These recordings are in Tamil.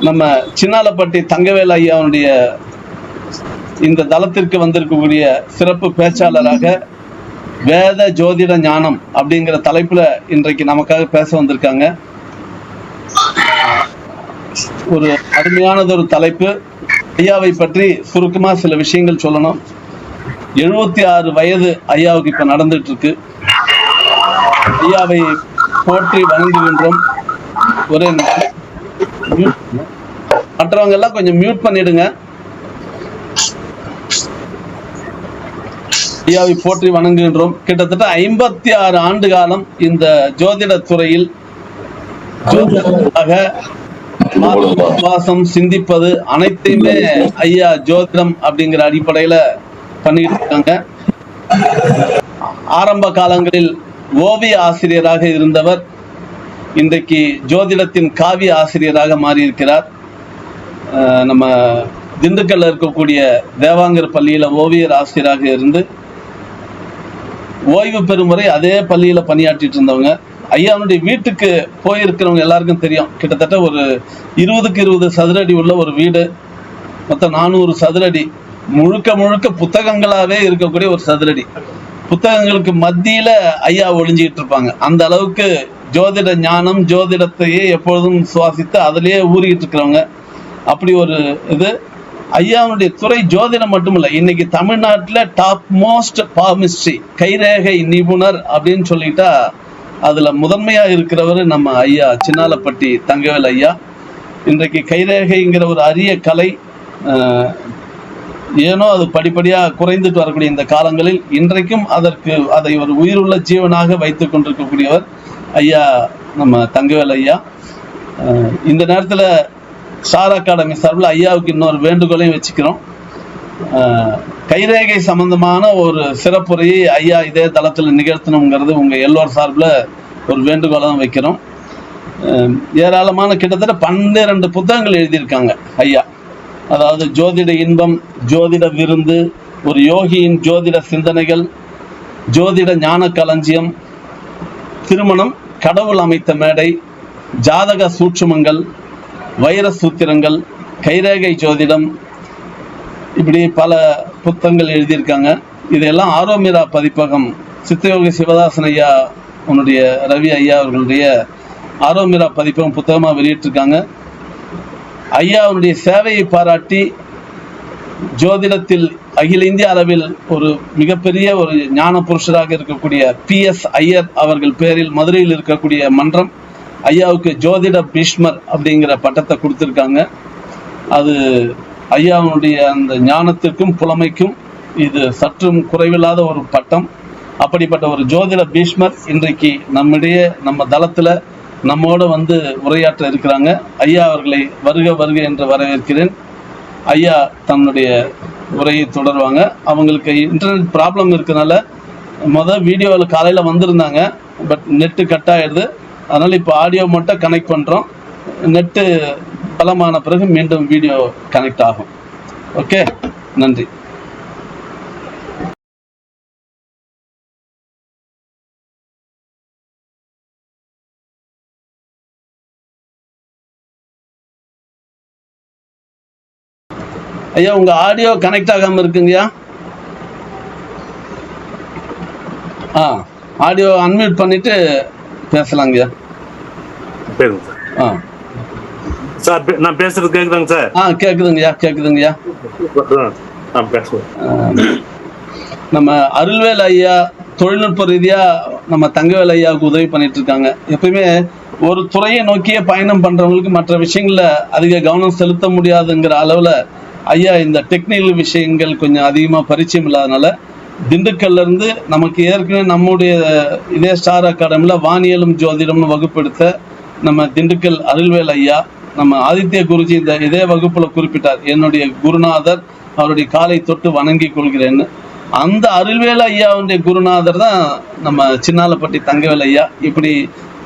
நம்ம சின்னாலப்பட்டி தங்கவேல் ஐயாவுடைய இந்த தளத்திற்கு வந்திருக்கக்கூடிய சிறப்பு பேச்சாளராக வேத ஜோதிட ஞானம் அப்படிங்கிற தலைப்புல இன்றைக்கு நமக்காக பேச வந்திருக்காங்க. ஒரு அருமையானதொரு தலைப்பு. ஐயாவை பற்றி சுருக்கமா சில விஷயங்கள் சொல்லணும். 76 வயது ஐயாவுக்கு இப்ப நடந்துட்டு இருக்கு. ஐயாவை போற்றி வணங்குகின்றோம். ஒரே மற்றவங்க எல்லாம் கொஞ்சம் மியூட் பண்ணிடுங்க. ஐயாவை போற்றி வணங்குகின்றோம். கிட்டத்தட்ட 56 ஆண்டு காலம் இந்த ஜோதிட துறையில் வாசம் சிந்திப்பது அனைத்தையுமே ஐயா ஜோதிடம் அப்படிங்கிற அடிப்படையில பண்ணிட்டு இருக்காங்க. ஆரம்ப காலங்களில் ஓவிய ஆசிரியராக இருந்தவர் இன்றைக்கு ஜோதிடத்தின் காவிய ஆசிரியராக மாறி இருக்கிறார். நம்ம திண்டுக்கல்ல இருக்கக்கூடிய தேவாங்கர் பள்ளியில ஓவியர் ஆசிரியராக இருந்து ஓய்வு பெறும் வரை அதே பள்ளியில பணியாற்றிட்டு இருந்தவங்க. ஐயாவுடைய வீட்டுக்கு போயிருக்கிறவங்க எல்லாருக்கும் தெரியும். கிட்டத்தட்ட ஒரு 20க்கு 20 சதுரடி உள்ள ஒரு வீடு, மொத்தம் 400 சதுரடி, முழுக்க முழுக்க புத்தகங்களாவே இருக்கக்கூடிய ஒரு சதுரடி. புத்தகங்களுக்கு மத்தியில ஐயா ஒளிஞ்சிக்கிட்டு இருப்பாங்க. அந்த அளவுக்கு ஜோதிட ஞானம், ஜோதிடத்தையே எப்பொழுதும் சுவாசித்து அதிலேயே ஊறிக்கிட்டு இருக்கிறவங்க. அப்படி ஒரு இது. ஐயாவுடைய துறை ஜோதிடம் மட்டும் இல்லை, இன்னைக்கு தமிழ்நாட்டில் டாப் மோஸ்ட் பாமிஸ்ட்ரி கைரேகை நிபுணர் அப்படின்னு சொல்லிட்டா அதுல முதன்மையா இருக்கிறவர் நம்ம ஐயா சின்னாலப்பட்டி தங்கவேல் ஐயா. இன்றைக்கு கைரேகைங்கிற ஒரு அரிய கலை ஏனோ அது படிப்படியா குறைந்துட்டு வரக்கூடிய இந்த காலங்களில் இன்றைக்கும் அதை ஒரு உயிருள்ள ஜீவனாக வைத்துக் கொண்டிருக்கக்கூடியவர் ஐயா நம்ம தங்கவேல் ஐயா. இந்த நேரத்துல ஸ்டார் அகாடமி சார்பில் ஐயாவுக்கு இன்னொரு வேண்டுகோளையும் வச்சுக்கிறோம். கைரேகை சம்பந்தமான ஒரு சிறப்புரையை ஐயா இதே தளத்தில் நிகழ்த்தணுங்கிறது உங்க எல்லோர் சார்பில் ஒரு வேண்டுகோளாக வைக்கிறோம். ஏராளமான கிட்டத்தட்ட 12 புத்தகங்கள் எழுதியிருக்காங்க ஐயா. அதாவது ஜோதிட இன்பம், ஜோதிட விருந்து, ஒரு யோகியின் ஜோதிட சிந்தனைகள், ஜோதிட ஞான களஞ்சியம், திருமணம், கடவுள் அமைத்த மேடை, ஜாதக சூட்சுமங்கள், வைர சூத்திரங்கள், கைரேகை ஜோதிடம், இப்படி பல புத்தகங்கள் எழுதியிருக்காங்க. இதெல்லாம் ஆரோமிரா பதிப்பகம் சித்தயோகி சிவதாசன் ஐயா உன்னுடைய ரவி ஐயா அவர்களுடைய ஆரோமிரா பதிப்பகம் புத்தகமாக வெளியிட்டிருக்காங்க. ஐயாவுடைய சேவையை பாராட்டி ஜோதிடத்தில் அகில இந்திய அளவில் ஒரு மிகப்பெரிய ஒரு ஞான புருஷராக இருக்கக்கூடிய PS ஐயர் அவர்கள் பேரில் மதுரையில் இருக்கக்கூடிய மன்றம் ஐயாவுக்கு ஜோதிட பீஷ்மர் அப்படிங்கிற பட்டத்தை கொடுத்துருக்காங்க. அது ஐயாவுடைய அந்த ஞானத்திற்கும் புலமைக்கும் இது சற்றும் குறைவில்லாத ஒரு பட்டம். அப்படிப்பட்ட ஒரு ஜோதிட பீஷ்மர் இன்றைக்கு நம்மிடையே நம்ம தளத்துல நம்மோட வந்து உரையாற்ற இருக்கிறாங்க. ஐயா அவர்களை வருக வருக என்று வரவேற்கிறேன். ஐயா தன்னுடைய உரையை தொடர்வாங்க. அவங்களுக்கு இன்டர்நெட் ப்ராப்ளம் இருக்கிறதுனால வீடியோவில் காலையில் வந்திருந்தாங்க, பட் நெட்டு கட் ஆயிடுது. அதனால இப்போ ஆடியோ மட்டும் கனெக்ட் பண்ணுறோம். நெட்டு பலமான பிறகு மீண்டும் வீடியோ கனெக்ட் ஆகும். ஓகே, நன்றி. ஐயா உங்க ஆடியோ கனெக்ட் ஆகாம இருக்குங்கய்யா. ஆடியோ அன்மியூட் பண்ணிட்டு பேசலாங்கய்யா. சார் நான் பேசுறது கேக்குதாங்க சார்? கேக்குதுங்கய்யா, கேக்குதுங்கய்யா. நம்ம அருள்வேல் ஐயா தொழில்நுட்ப ரீதியா நம்ம தங்கவேல் ஐயாவுக்கு உதவி பண்ணிட்டு இருக்காங்க. எப்பயுமே ஒரு துறையை நோக்கிய பயணம் பண்றவங்களுக்கு மற்ற விஷயங்கள்ல அதிக கவனம் செலுத்த முடியாதுங்கிற அளவுல ஐயா இந்த டெக்னிக்கல் விஷயங்கள் கொஞ்சம் அதிகமா பரிச்சயம் இல்லாதனால திண்டுக்கல்ல இருந்து நமக்கு ஏற்கனவே நம்முடைய இதே ஸ்டார் அகாடமில வானியலும் ஜோதிடம்னு வகுப்பெடுத்த நம்ம திண்டுக்கல் அருள்வேல் ஐயா, நம்ம ஆதித்ய குருஜி இந்த இதே வகுப்புல குறிப்பிட்டார், என்னுடைய குருநாதர், அவருடைய காலை தொட்டு வணங்கி கொள்கிறேன்னு. அந்த அருள்வேல் ஐயாவுடைய குருநாதர் தான் நம்ம சின்னாலப்பட்டி தங்கவேல் ஐயா. இப்படி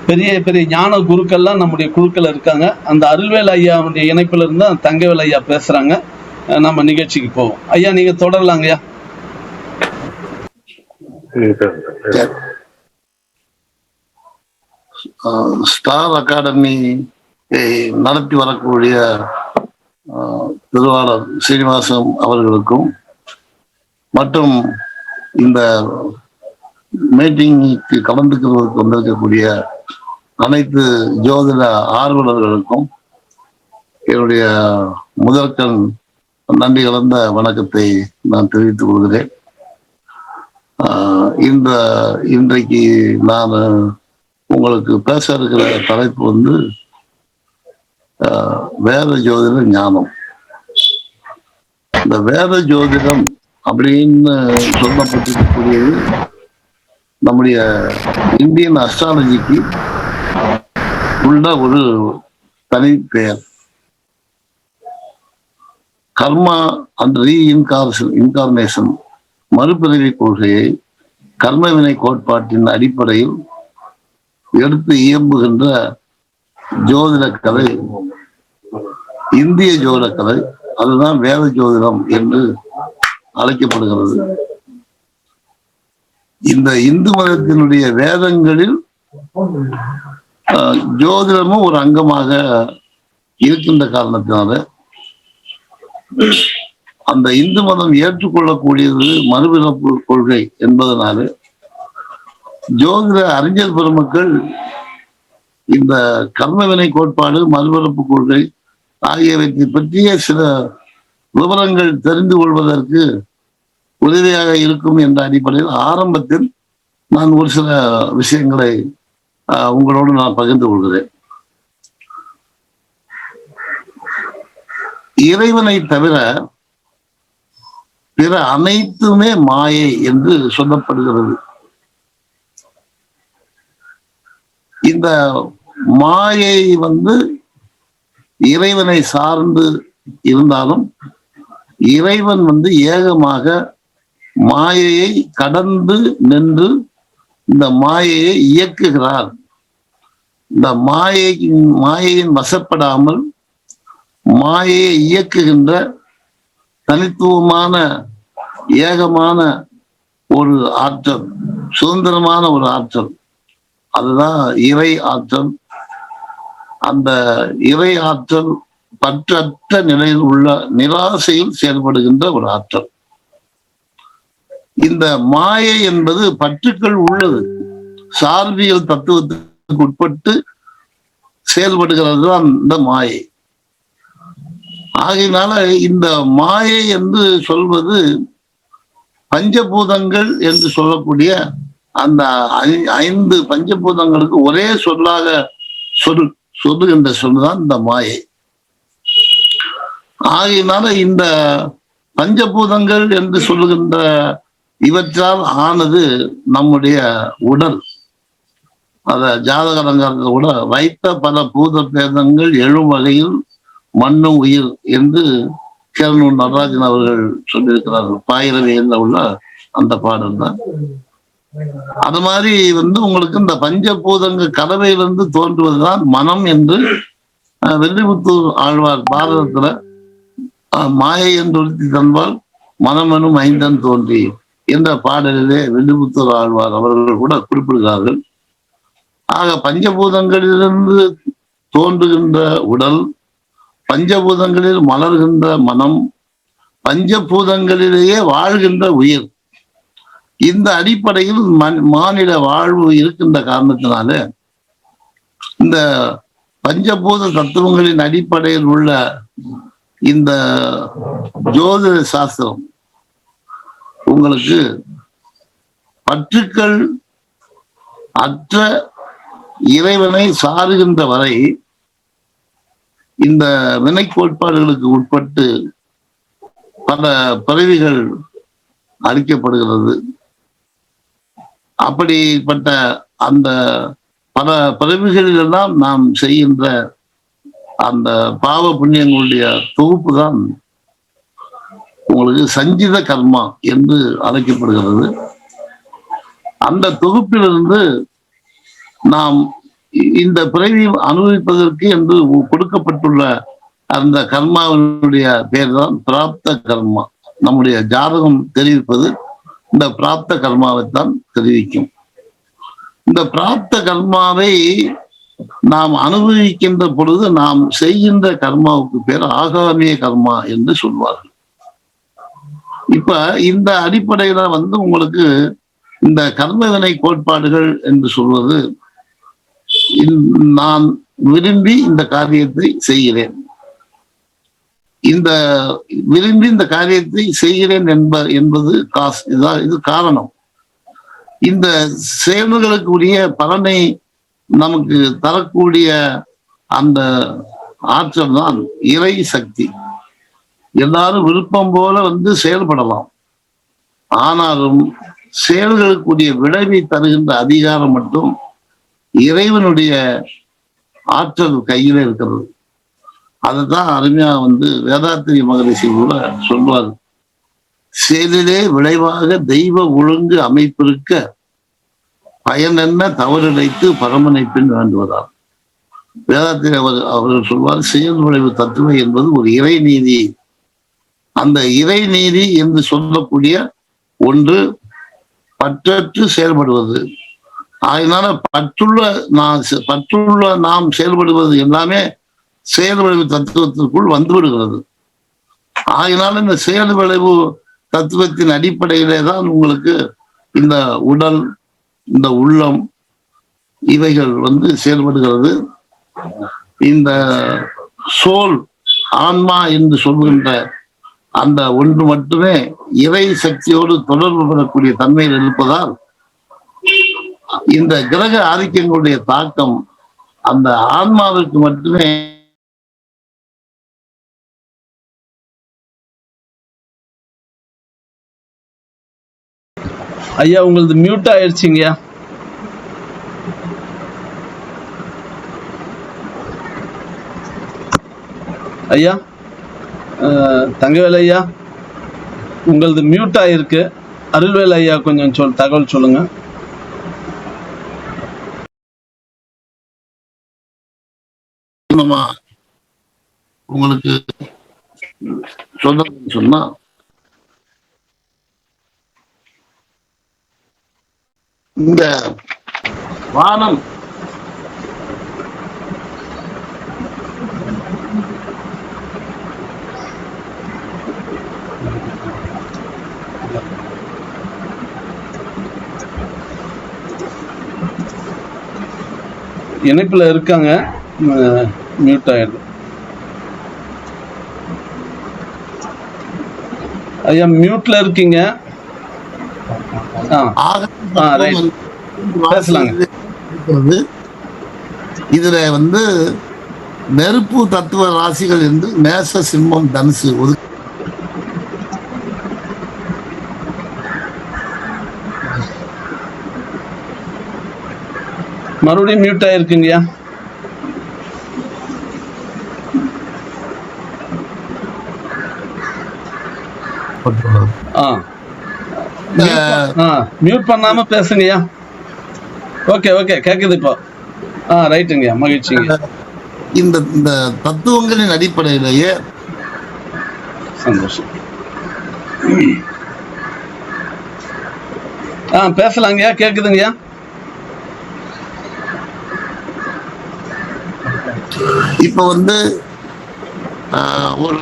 பெரிய பெரிய ஞான குருக்கள்லாம் நம்முடைய குழுக்கள் இருக்காங்க. அந்த அருள்வேல் ஐயாவுடைய இணைப்புல இருந்து தங்கவேல் ஐயா பேசுறாங்க. நம்ம நிகழ்ச்சிக்கு போவோம். ஐயா நீங்க தொடரலாங்க ஐயா. ஸ்டார் அகாடமி நடத்தி வரக்கூடிய திருவாளர் சீனிவாசன் அவர்களுக்கும் மற்றும் இந்த மீட்டிங்க்கு கலந்துக்கிறதுக்கு வந்திருக்கக்கூடிய அனைத்து ஜோதிட ஆர்வலர்களுக்கும் என்னுடைய முதற்கண் நன்றி கலந்த வணக்கத்தை நான் தெரிவித்துக் கொள்கிறேன். இன்றைக்கு நான் உங்களுக்கு பேச இருக்கிற தலைப்பு வேத ஜோதிட ஞானம். இந்த வேத ஜோதிடம் அப்படின்னு சொல்லப்பட்டிருக்கக்கூடியது நம்முடைய இந்தியன் அஸ்ட்ராலஜிக்கு உள்ள ஒரு தனி பெயர். கர்மா அண்ட் இன்கார்னேஷன் மறுபிறவி கொள்கையை கர்மவினை கோட்பாட்டின் அடிப்படையில் எடுத்து இயம்புகின்ற ஜோதிட கலை இந்திய ஜோதிட கலை. அதுதான் வேத ஜோதிடம் என்று அழைக்கப்படுகிறது. இந்த இந்து மதத்தினுடைய வேதங்களில் ஜோதிடமும் ஒரு அங்கமாக இருக்கின்ற காரணத்தினால அந்த இந்து மதம் ஏற்றுக்கொள்ளக்கூடியது மறுபிறப்பு கொள்கை என்பதனால ஜோதிட அறிஞர் பெருமக்கள் இந்த கர்மவினை கோட்பாடு மறுபிறப்பு கொள்கை ஆகியவற்றை பற்றிய சில விவரங்கள் தெரிந்து கொள்வதற்கு உதவியாக இருக்கும் என்ற அடிப்படையில் ஆரம்பத்தில் நான் ஒரு சில விஷயங்களை உங்களோடு நான் பகிர்ந்து கொள்கிறேன். இறைவனை தவிர பிற அனைத்துமே மாயை என்று சொல்லப்படுகிறது. இந்த மாயை இறைவனை சார்ந்து இருந்தாலும் இறைவன் ஏகமாக மாயையை கடந்து நின்று இந்த மாயையை இயக்குகிறார். இந்த மாயையின் வசப்படாமல் மாயையை இயக்குகின்ற தனித்துவமான ஏகமான ஒரு ஆற்றல், சுதந்திரமான ஒரு ஆற்றல், அதுதான் இறை ஆற்றல். அந்த இறை ஆற்றல் பற்றற்ற நிலையில் உள்ள நிராசையில் செயல்படுகின்ற ஒரு ஆற்றல். இந்த மாயை என்பது பற்றுக்கள் உள்ளது, சார்பியல் தத்துவத்துக்கு உட்பட்டு செயல்படுகிறது தான் இந்த மாயை. ஆகையினால இந்த மாயை என்று சொல்வது பஞ்சபூதங்கள் என்று சொல்லக்கூடிய அந்த 5 பஞ்சபூதங்களுக்கு ஒரே சொல்லாக சொல்லுகின்ற சொல்லுதான் இந்த மாயை. ஆகையினால இந்த பஞ்சபூதங்கள் என்று சொல்லுகின்ற இவற்றால் ஆனது நம்முடைய உடல். அத ஜாதக அலங்காரத்தில் கூட வைத்த பல பூத பேதங்கள் எழும் வகையில் மண்ணும் உயிர் என்று கேரளூர் நடராஜன் அவர்கள் சொல்லியிருக்கிறார்கள். பாயிரவியல்ல உள்ள அந்த பாடல் தான். அது மாதிரி உங்களுக்கு இந்த பஞ்சபூதங்க கலவையிலிருந்து தோன்றுவதுதான் மனம் என்று வெள்ளிபுத்தூர் ஆழ்வார் பாரதத்துல மாயை என்று தன்பால் மனமெனும் 5 தோன்றி என்ற பாடலிலே வெள்ளிபுத்தூர் ஆழ்வார் அவர்கள் கூட குறிப்பிடுகிறார்கள். ஆக பஞ்சபூதங்களிலிருந்து தோன்றுகின்ற உடல், பஞ்சபூதங்களில் மலர்கின்ற மனம், பஞ்சபூதங்களிலேயே வாழ்கின்ற உயிர். இந்த அடிப்படையில் மாநில வாழ்வு இருக்கின்ற காரணத்தினால இந்த பஞ்சபூத தத்துவங்களின் அடிப்படையில் உள்ள இந்த ஜோதிட சாஸ்திரம் உங்களுக்கு பற்றுக்கள் அற்ற இறைவனை சாருகின்ற வரை இந்த வினை கோட்பாடுகளுக்கு உட்பட்டு பல பிறவிகள் அளிக்கப்படுகிறது. அப்படிப்பட்ட அந்த பல பிறவிகளிலெல்லாம் நாம் செய்கின்ற அந்த பாவ புண்ணியங்களுடைய தொகுப்பு தான் உங்களுக்கு சஞ்சித கர்மா என்று அழைக்கப்படுகிறது. அந்த தொகுப்பிலிருந்து நாம் இந்த பிறவி அனுபவிப்பதற்கு என்று கொடுக்கப்பட்டுள்ள அந்த கர்மாவினுடைய பேர் தான் பிராப்த கர்மா. நம்முடைய ஜாதகம் தெரிவிப்பது இந்த பிராப்த கர்மாவை தான் தெரிவிக்கும். இந்த பிராப்த கர்மாவை நாம் அனுபவிக்கின்ற பொழுது நாம் செய்கின்ற கர்மாவுக்கு பேர் ஆகாமிய கர்மா என்று சொல்வார்கள். இப்ப இந்த அடிப்படையில உங்களுக்கு இந்த கர்மவினை கோட்பாடுகள் என்று சொல்வது, நான் விரும்பி இந்த காரியத்தை செய்கிறேன், இந்த விரும்பி இந்த காரியத்தை செய்கிறேன் என்பது இது காரணம். இந்த செயல்களுக்கு உரிய பலனை நமக்கு தரக்கூடிய அந்த ஆற்றல் தான் இறை சக்தி. எல்லாரும் விருப்பம் போல செயல்படலாம், ஆனாலும் செயல்களுக்குரிய விளைவை தருகின்ற அதிகாரம் மட்டும் இறைவனுடைய ஆற்றல் கையில இருக்கிறது. அதுதான் அருமையா வேதாத்திரி மகரிஷி கூட சொல்வார், செயலிலே விளைவாக தெய்வ ஒழுங்கு அமைப்பிருக்க பயன் என்ன தவறிழைத்து பரமனை பின் வேண்டுவதால். வேதாத்திரி அவர்கள் சொல்வார், செயல் விளைவு தத்துவம் என்பது ஒரு இறை நீதி. அந்த இறை நீதி என்று சொல்லக்கூடிய ஒன்று பற்றற்று செயல்படுவது. அதனால பற்றுள்ள நாம் செயல்படுவது எல்லாமே செயல் விளைவு தத்துவத்திற்குள் வந்துவிடுகிறது. ஆகினால இந்த செயல் விளைவு தத்துவத்தின் அடிப்படையிலே தான் உங்களுக்கு இந்த உடல், இந்த உள்ளம் இவைகள் செயல்படுகிறது. இந்த சோல், ஆன்மா என்று சொல்கின்ற அந்த ஒன்று மட்டுமே இறை சக்தியோடு தொடர்பு பெறக்கூடிய தன்மையில் இருப்பதால் இந்த கிரக ஆதிக்கங்களுடைய தாக்கம் அந்த ஆன்மாவிற்கு மட்டுமே. ஐயா உங்களது மியூட் ஆயிடுச்சுங்கய்யா. ஐயா தங்கவேல் ஐயா உங்களது மியூட் ஆயிருக்கு. அருள்வேல் ஐயா கொஞ்சம் தகவல் சொல்லுங்க. உங்களுக்கு சொன்னா இந்த வானம் இணைப்புல இருக்காங்க, மியூட் ஆயிடுது. ஐயா மியூட்ல இருக்கீங்க. பேசலாங்க. இதுல நெருப்பு தத்துவ ராசிகள் என்று மேச, சிம்மம், தனுசு மறுபடியும் மியூட் ஆயிருக்குங்கய்யா. மியூட் பண்ணாம பேசுங்கய்யா. ஓகே ஓகே கேக்குது இப்போ. ரைட்டுங்கய்யா, மகிழ்ச்சிங்க. இந்த தத்துவங்களின் அடிப்படையிலேயே சந்தோஷம். பேசலாங்கய்யா, கேக்குதுங்கய்யா. இப்ப ஒரு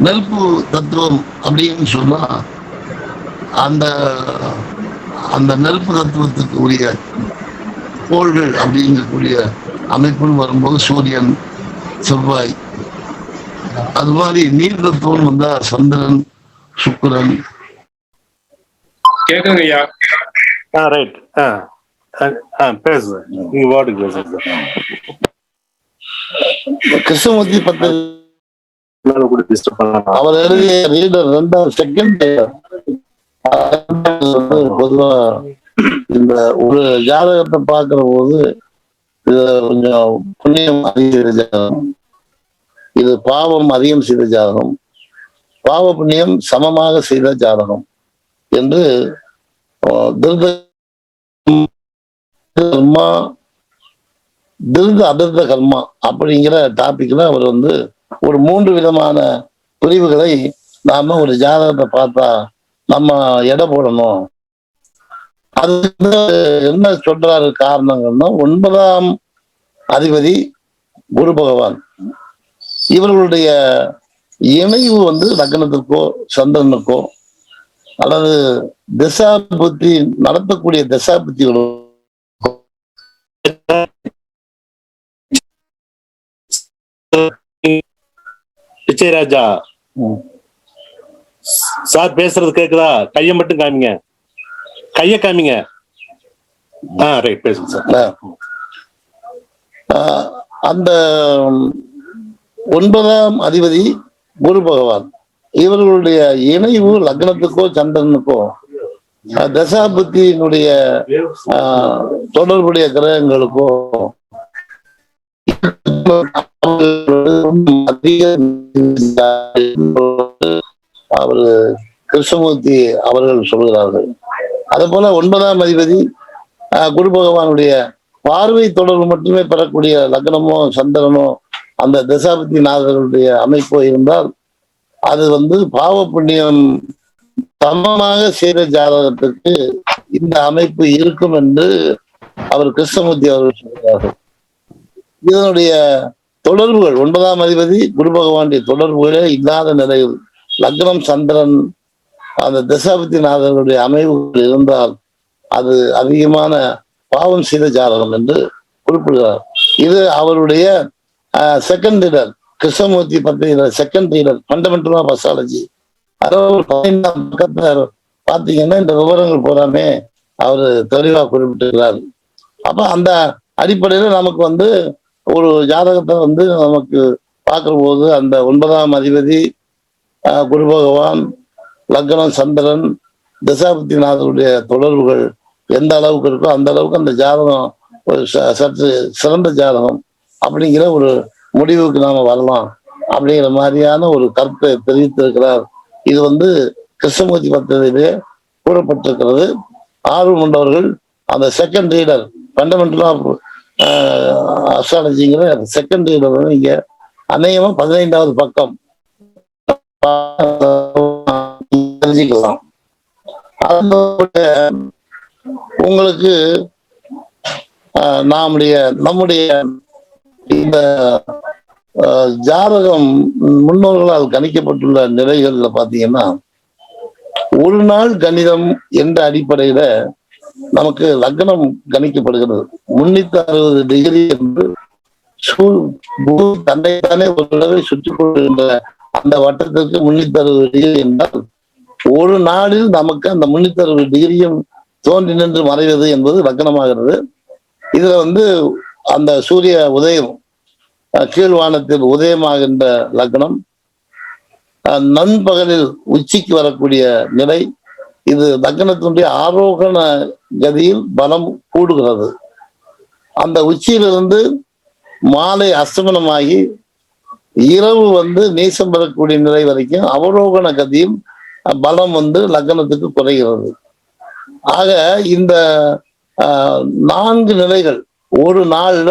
நெருப்பு தத்துவம் அப்படின்னு சொன்னா அந்த அந்த நெருப்பு தத்துவத்துக்கு உரிய கோள்கள் அப்படிங்கக்கூடிய அமைப்புன்னு வரும்போது சூரியன், செவ்வாய், அது மாதிரி நீர் தத்துவம் வந்தா சந்திரன், சுக்கிரன். கேக்குங்க ஐயா. ரைட். பேசு, நீங்க வாட்டுக்கு பேசுங்க. கிருஷ்ணமூர்த்தி அவர் எழுதிய ரீடர் 2வது செகண்ட் பொதுவா இந்த ஒரு ஜாதகத்தை பார்க்கிற போது இது கொஞ்சம் புண்ணியம் அதிகம் ஜாதகம், இது பாவம் அதிகம் செய்த ஜாதகம், பாவ புண்ணியம் சமமாக செய்த ஜாதகம் என்று திருத அதிர்த கர்மா அப்படிங்கிற டாபிக்ல அவர் ஒரு 3 விதமான பிரிவுகளை நாம ஒரு ஜாதகத்தை பார்த்தா நம்ம எடை போடணும். அது என்ன சொல்றாரு காரணங்கள்னா, 9ஆம் அதிபதி குரு பகவான். இவர்களுடைய இணைவு வந்து லக்னத்திற்கோ சந்திரனுக்கோ அல்லது திசா புத்தி நடத்தக்கூடிய திசா புத்திகளோ விஜயராஜா சார் பேசுறது கேக்குதா? கையை மட்டும் காமிங்க, கைய காமிங்க. ரைட், பேசுங்க சார். அந்த 9ஆம் அதிபதி குரு பகவான் இவர்களுடைய இணைவு லக்னத்துக்கோ சந்திரனுக்கோ தசா புத்தியினுடைய தொடர்புடைய கிரகங்களுக்கோ அவரு கிருஷ்ணமூர்த்தி அவர்கள் சொல்கிறார்கள். அதே போல 9ஆம் அதிபதி குரு பகவானுடைய பார்வை தொடர்பு மட்டுமே பெறக்கூடிய லக்னமோ சந்திரனோ அந்த தசாபதி நாதர்களுடைய அமைப்போ இருந்தால் அது வந்து பாவ புண்ணியம் சமமாக செய்த ஜாதகத்துக்கு இந்த அமைப்பு இருக்கும் என்று அவர் கிருஷ்ணமூர்த்தி அவர்கள் சொல்கிறார்கள். இதனுடைய தொடர்புகள் 9ஆம் அதிபதி குரு பகவானுடைய தொடர்புகளே இல்லாத நிலையில் லக்னம் சந்திரன் அந்த தசாபதி நாதர்களுடைய அமைப்புகள் இருந்தால் அது அதிகமான பாவம் செய்த ஜாதகம் என்று குறிப்பிடுகிறார். இது அவருடைய செகண்ட் ரீடர் கிருஷ்ணமூர்த்தி பத்திரிகை second reader fundamental of astrology. அதாவது 15ஆம் பக்கத்துல பாத்தீங்கன்னா இந்த விவரங்கள் பூராமே அவரு தெளிவா குறிப்பிட்டிருக்கிறார். அப்ப அந்த அடிப்படையில நமக்கு வந்து ஒரு ஜாதகத்தை வந்து நமக்கு பார்க்கிற போது அந்த 9ஆம் அதிபதி குரு பகவான் லக்னம் சந்திரன் தசாபதிநாதருடைய தொடர்புகள் எந்த அளவுக்கு இருக்கோ அந்த அளவுக்கு அந்த ஜாதகம் ஒரு சற்று சிறந்த ஜாதகம் அப்படிங்கிற ஒரு முடிவுக்கு நாம வரலாம் அப்படிங்கிற மாதிரியான ஒரு கருத்தை தெரிவித்திருக்கிறார். இது வந்து கிருஷ்ணமூர்த்தி பத்திரிகையிலே கூறப்பட்டிருக்கிறது. ஆர்வம் கொண்டவர்கள் அந்த செகண்ட் ரீடர் ஃபண்டமெண்டல் ஆஃப் அஸ்ட்ராலஜிங்கிற செகண்ட் ரீடர் வந்து இங்க அநேகமா 15வது பக்கம் தெரிஞ்சுக்கலாம். உங்களுக்கு நம்முடைய இந்த ஜாதகம் முன்னோர்களால் கணிக்கப்பட்டுள்ள நிலைகள்ல பாத்தீங்கன்னா ஒரு நாள் கணிதம் என்ற அடிப்படையில நமக்கு லக்னம் கணிக்கப்படுகிறது. 360 டிகிரி என்று தன்னைத்தானே ஒரு தடவை சுற்றி கொள்கின்ற அந்த வட்டத்திற்கு 360 டிகிரி என்றால் ஒரு நாளில் நமக்கு அந்த 360 டிகிரியும் தோன்றி நின்று மறைவது என்பது லக்னமாகிறது. இதுல வந்து அந்த சூரிய உதயம் கீழ்வானத்தில் உதயமாகின்ற லக்னம் நண்பகலில் உச்சிக்கு வரக்கூடிய நிலை, இது லக்னத்தினுடைய ஆரோகண கதியில் பலம் கூடுகிறது. அந்த உச்சியிலிருந்து மாலை அஸ்தமனமாகி இரவு வந்து நீசம் பெறக்கூடிய நிலை வரைக்கும் அவரோகண கதியில் பலம் வந்து லக்னத்துக்கு குறைகிறது. ஆக இந்த 4 நிலைகள் ஒரு நாள்ல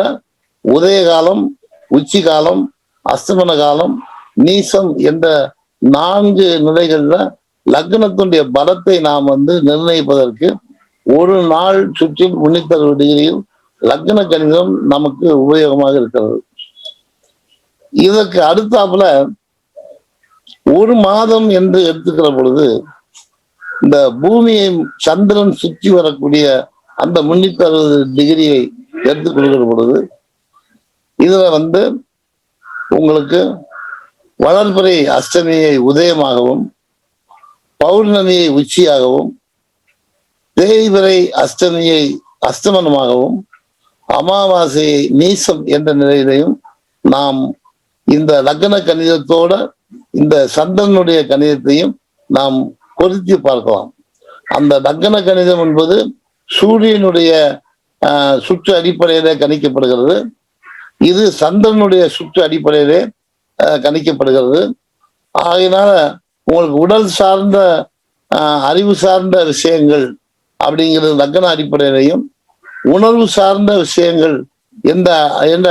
உதயகாலம், உச்சி காலம், அஸ்தமன காலம், நீசம் என்ற 4 நிலைகள்ல லக்னத்தினுடைய பலத்தை நாம் வந்து நிர்ணயிப்பதற்கு ஒரு நாள் சுற்றில் 360 டிகிரியில் லக்ன கணிதம் நமக்கு உபயோகமாக இருக்கிறது. இதற்கு அடுத்தாப்புல ஒரு மாதம் என்று எடுத்துக்கிற பொழுது இந்த பூமியை சந்திரன் சுற்றி வரக்கூடிய அந்த 360 டிகிரியை எடுத்துக்கொள்கிற பொழுது இதுல வந்து உங்களுக்கு வளர்பிறை அஷ்டமியை உதயமாகவும், பௌர்ணமியை உச்சியாகவும், தேய்பிறை அஷ்டமியை அஸ்தமனமாகவும், அமாவாசையை நீசம் என்ற நிலையிலையும் நாம் இந்த லக்ன கணிதத்தோட இந்த சந்திரனுடைய கணிதத்தையும் நாம் பொருத்தி பார்க்கலாம். அந்த லக்ன கணிதம் என்பது சூரியனுடைய சுற்று அடிப்படையில கணிக்கப்படுகிறது. இது சந்திரனுடைய சுற்று அடிப்படையிலே கணிக்கப்படுகிறது. ஆகையினால உங்களுக்கு உடல் சார்ந்த அறிவு சார்ந்த விஷயங்கள் அப்படிங்கிறது லக்ன அடிப்படையிலையும், உணர்வு சார்ந்த விஷயங்கள் என்ற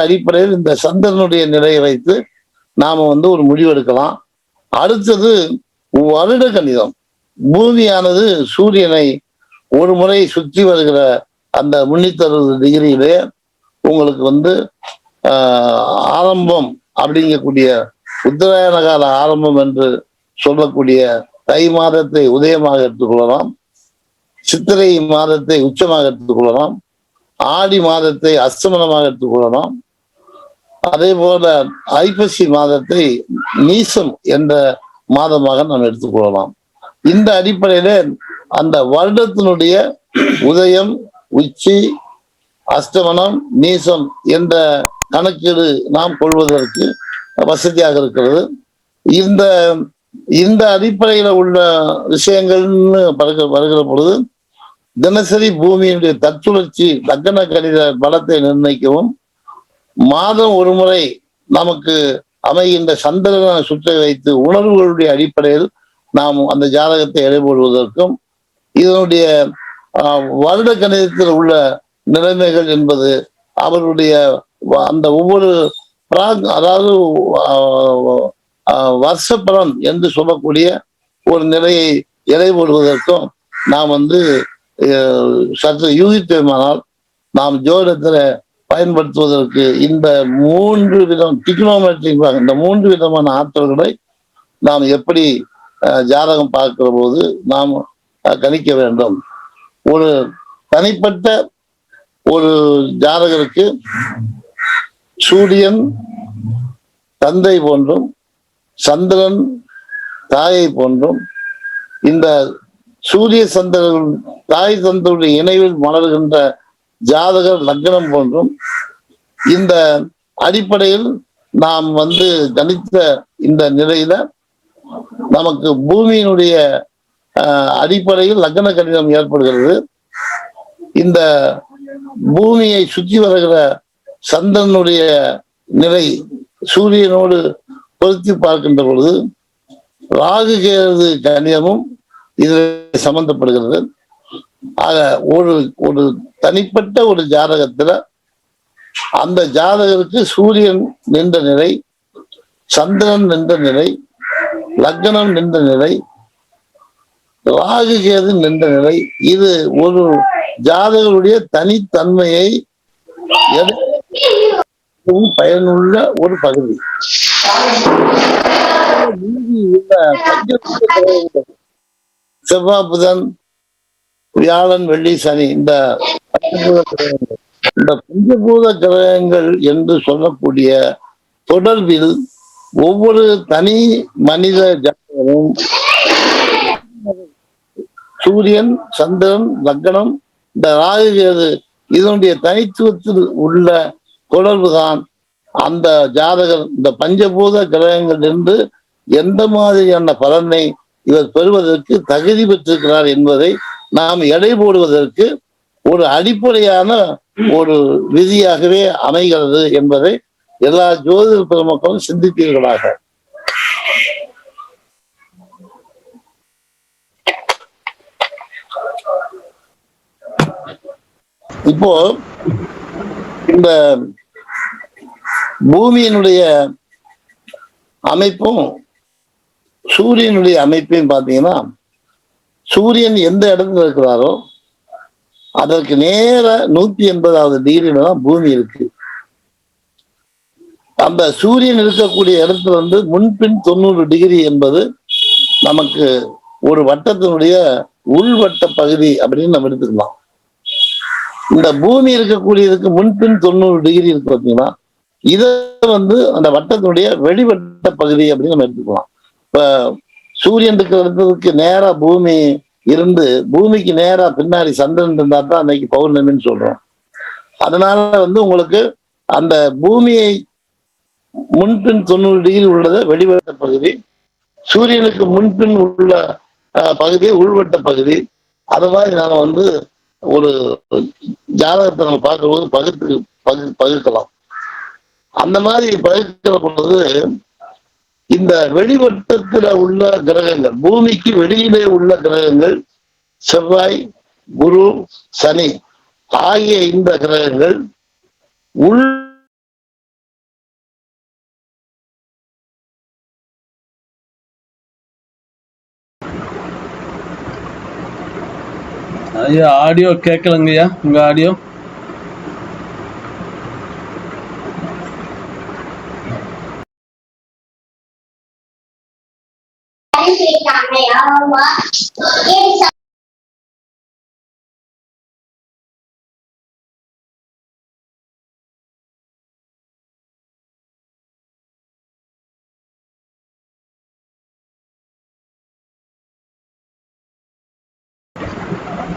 அடிப்படையில் இந்த சந்திரனுடைய நிலையை வைத்து நாம வந்து ஒரு முடிவெடுக்கலாம். அடுத்தது வருட கணிதம். பூமியானது சூரியனை ஒரு முறை சுற்றி வருகிற அந்த 360 டிகிரியிலே உங்களுக்கு வந்து ஆரம்பம் அப்படிங்கக்கூடிய உத்தராயண கால ஆரம்பம் என்று சொல்லக்கூடிய தை மாதத்தை உதயமாக எடுத்துக்கொள்ளலாம், சித்திரை மாதத்தை உச்சமாக எடுத்துக்கொள்ளலாம், ஆடி மாதத்தை அஸ்தமனமாக எடுத்துக்கொள்ளலாம், அதே போல ஐப்பசி மாதத்தை நீசம் என்ற மாதமாக நாம் எடுத்துக்கொள்ளலாம். இந்த அடிப்படையில அந்த வருடத்தினுடைய உதயம், உச்சி, அஸ்தமனம், நீசம் என்ற கணக்கீடு நாம் கொள்வதற்கு வசதியாக இருக்கிறது. இந்த இந்த அடிப்படையில உள்ள விஷயங்கள்னு வருகிற பொழுது தினசரி பூமியினுடைய தற்சுழற்சி லக்ன கணித பலத்தை நிர்ணயிக்கவும், மாதம் ஒரு முறை நமக்கு அமைகின்ற சந்திரனை சுற்றி வைத்து உணர்வுகளுடைய அடிப்படையில் நாம் அந்த ஜாதகத்தை எடை போடுவதற்கும், இதனுடைய வருட கணிதத்தில் உள்ள நிலைமைகள் என்பது அவருடைய அந்த ஒவ்வொரு அதாவது வருஷ பலன் என்று சொல்லக்கூடிய ஒரு நிலையை எடை போடுவதற்கும் நாம் சற்று யூகித்தோமானால் நாம் ஜோதிடத்தில் பயன்படுத்துவதற்கு இந்த 3 விதம் டிக்னோமெட்ரிக், இந்த 3 விதமான ஆற்றல்களை நாம் எப்படி ஜாதகம் பார்க்கிற போது நாம் கணிக்க வேண்டும். ஒரு தனிப்பட்ட ஒரு ஜாதகருக்கு சூரியன் தந்தை போன்றும் சந்திரன் தாயை போன்றும், இந்த சூரிய சந்திரன் தாய் தந்தையுடைய இணைவில் மலர்கின்ற ஜாதகர் லக்னம் போன்றும், இந்த அடிப்படையில் நாம் கணித்த இந்த நிலையில நமக்கு பூமியினுடைய அடிப்படையில் லக்ன கணிதம் ஏற்படுகிறது. இந்த பூமியை சுற்றி வருகிற சந்திரனுடைய நிலை சூரியனோடு பொருத்தி பார்க்கின்ற பொழுது ராகு கேது கணிதமும் இதில் சம்பந்தப்படுகிறது. ஆக ஒரு தனிப்பட்ட ஒரு ஜாதகத்துல அந்த ஜாதகருக்கு சூரியன் நின்ற நிலை, சந்திரன் நின்ற நிலை, லக்னம் நின்ற நிலை, ராகு கேது நின்ற நிலை, இது ஒரு ஜாதகருடைய தனித்தன்மையை பயனுள்ள ஒரு பகுதி. செவ்வாய், புதன், வியாழன், வெள்ளி, சனி, இந்த பஞ்சபூத கிரகங்கள் என்று சொல்லக்கூடிய தொடர்பில் ஒவ்வொரு தனி மனித ஜாதகமும் சூரியன், சந்திரன், லக்னம், இந்த ராகு கேது இதனுடைய தனித்துவத்தில் உள்ள தொடர்புதான் அந்த ஜாதகர் இந்த பஞ்சபூத கிரகங்கள் இருந்து எந்த மாதிரியான பலனை இவர் பெறுவதற்கு தகுதி பெற்றிருக்கிறார் என்பதை நாம் எடை போடுவதற்கு ஒரு அடிப்படையான ஒரு விதியாகவே அமைகிறது என்பதை எல்லா ஜோதிட பெருமக்களும் சிந்தித்தீர்களாக. இப்போ இந்த பூமியினுடைய அமைப்பும் சூரியனுடைய அமைப்பையும் பார்த்தீங்கன்னா, சூரியன் எந்த இடத்துல இருக்கிறாரோ அதற்கு நேர 180வது டிகிரியில தான் பூமி இருக்கு. அந்த சூரியன் இருக்கக்கூடிய இடத்துல முன்பின் 90 டிகிரி என்பது நமக்கு ஒரு வட்டத்தினுடைய உள்வட்ட பகுதி அப்படின்னு நம்ம எடுத்துக்கலாம். இந்த பூமி இருக்கக்கூடியதுக்கு முன்பின் 90 டிகிரி இருக்கு பார்த்தீங்கன்னா, இதை அந்த வட்டத்தினுடைய வெளிவட்ட பகுதி அப்படின்னு நம்ம எடுத்துக்கலாம். இப்ப சூரியன் இருக்கிற இடத்துக்கு நேரா பூமி இருந்து பூமிக்கு நேரா பின்னாடி சந்திரன் இருந்தா தான் அன்னைக்கு பௌர்ணமின்னு சொல்றோம். அதனால உங்களுக்கு அந்த பூமியை முன்பின் 90 டிகிரி உள்ளது வெளிவட்ட பகுதி, சூரியனுக்கு முன்பின் உள்ள பகுதி உள்வட்ட பகுதி. அது மாதிரி நாம ஒரு ஜாதகத்தை நம்ம பார்க்கும்போது பகுக்கலாம். அந்த மாதிரி பகுக்கிற பொழுது இந்த வெளிவட்டத்துல உள்ள கிரகங்கள், பூமிக்கு வெளியிலே உள்ள கிரகங்கள் செவ்வாய், குரு, சனி ஆகிய இந்த கிரகங்கள் உள் ஐயா ஆடியோ கேட்கலங்கய்யா, உங்க ஆடியோ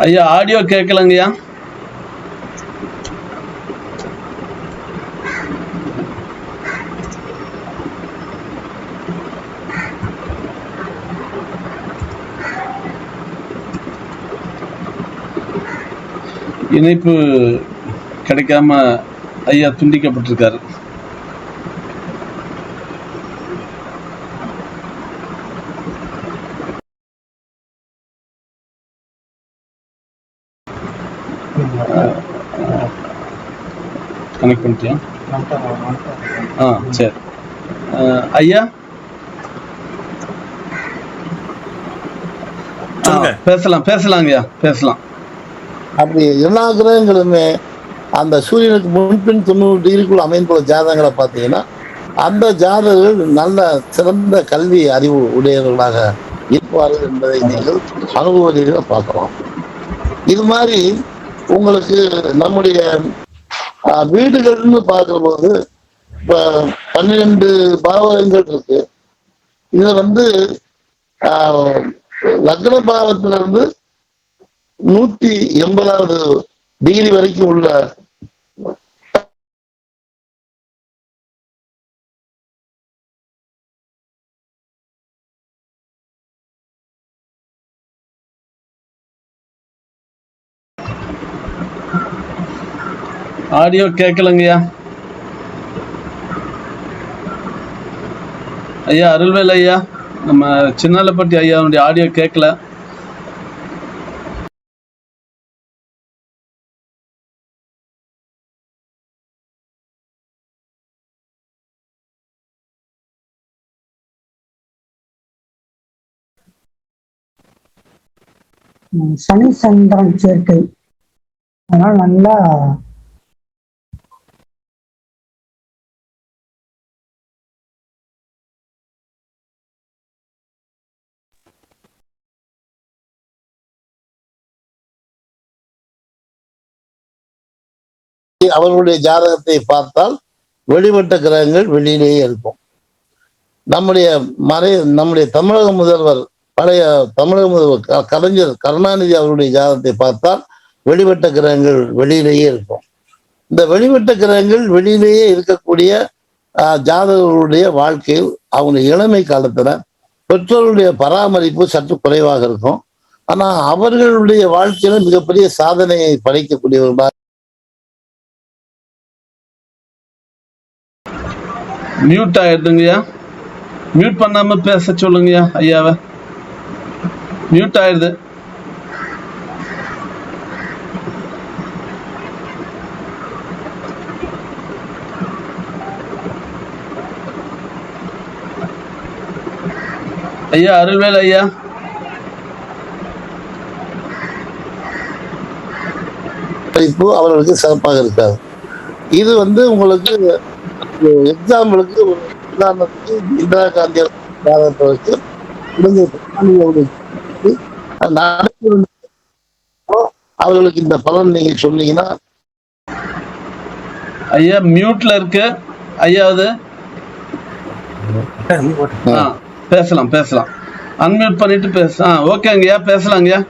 ஐயா ஆடியோ கேட்கலங்கய்யா. இணைப்பு கிடைக்காம ஐயா துண்டிக்கப்பட்டிருக்காரு. கனெக்ட் பண்ணிட்டியா? சரி. ஐயா பேசலாங்கய்யா, பேசலாம். அப்படி எல்லா கிரகங்களுமே அந்த சூரியனுக்கு முன்பின் 90 டிகிரிக்குள் அமைந்துள்ள ஜாதகங்களை பார்த்தீங்கன்னா அந்த ஜாதகர்கள் நல்ல சிறந்த கல்வி அறிவு உடையவர்களாக இருப்பார்கள் என்பதை நீங்கள் அனுபவ ரீதியாக பார்க்கலாம். இது மாதிரி உங்களுக்கு நம்முடைய வீடுகள்னு பார்க்கிற போது இப்ப 12 பாவகங்கள் இருக்கு. இதுல லக்ன பாவத்துல 180வது டிகிரி வரைக்கும் உள்ள ஆடியோ கேட்கலங்கய்யா. ஐயா அருள்வேல் ஐயா, நம்ம சின்னாலப்பட்டி ஐயாவுடைய ஆடியோ கேட்கல. சனி சந்திரன் சேர்க்கை, அதனால நல்லா அவர்களுடைய ஜாதகத்தை பார்த்தால் வெளிப்பட்ட கிரகங்கள் வெளியிலேயே இருக்கும். நம்முடைய தமிழக முதல்வர், பழைய தமிழக முதல்வர் கலைஞர் கருணாநிதி அவருடைய ஜாதகத்தை பார்த்தால் வெளிப்பட்ட கிரகங்கள் வெளியிலேயே இருக்கும். இந்த வெளிப்பட்ட கிரகங்கள் வெளியிலேயே இருக்கக்கூடிய ஜாதகர்களுடைய வாழ்க்கையில் அவங்க இளமை காலத்துல பெற்றோருடைய பராமரிப்பு சற்று குறைவாக இருக்கும். ஆனா அவர்களுடைய வாழ்க்கையில மிகப்பெரிய சாதனையை படைக்கக்கூடியவர்களாக. மியூட் ஆயிடுதுங்கய்யா, மியூட் பண்ணாம பேச சொல்லுங்கய்யா ஐயாவை. மியூட் ஆயிடுது. ஐயா அருள்வேல் ஐயா, அவர்களுக்கு சிறப்பாக இருக்காது. இது உங்களுக்கு எக்ஸாம்பிளுக்கு ஒரு உதாரணத்துக்கு இந்திரா காந்தி ஜாதகத்தை அவர்களுக்கு இந்த பலன் நீங்க சொன்னீங்கன்னா. ஐயா மியூட்ல இருக்கு ஐயா, அது பேசலாம் அன்மியூட் பண்ணிட்டு ஓகேங்கய்யா, பேசலாங்கய்யா.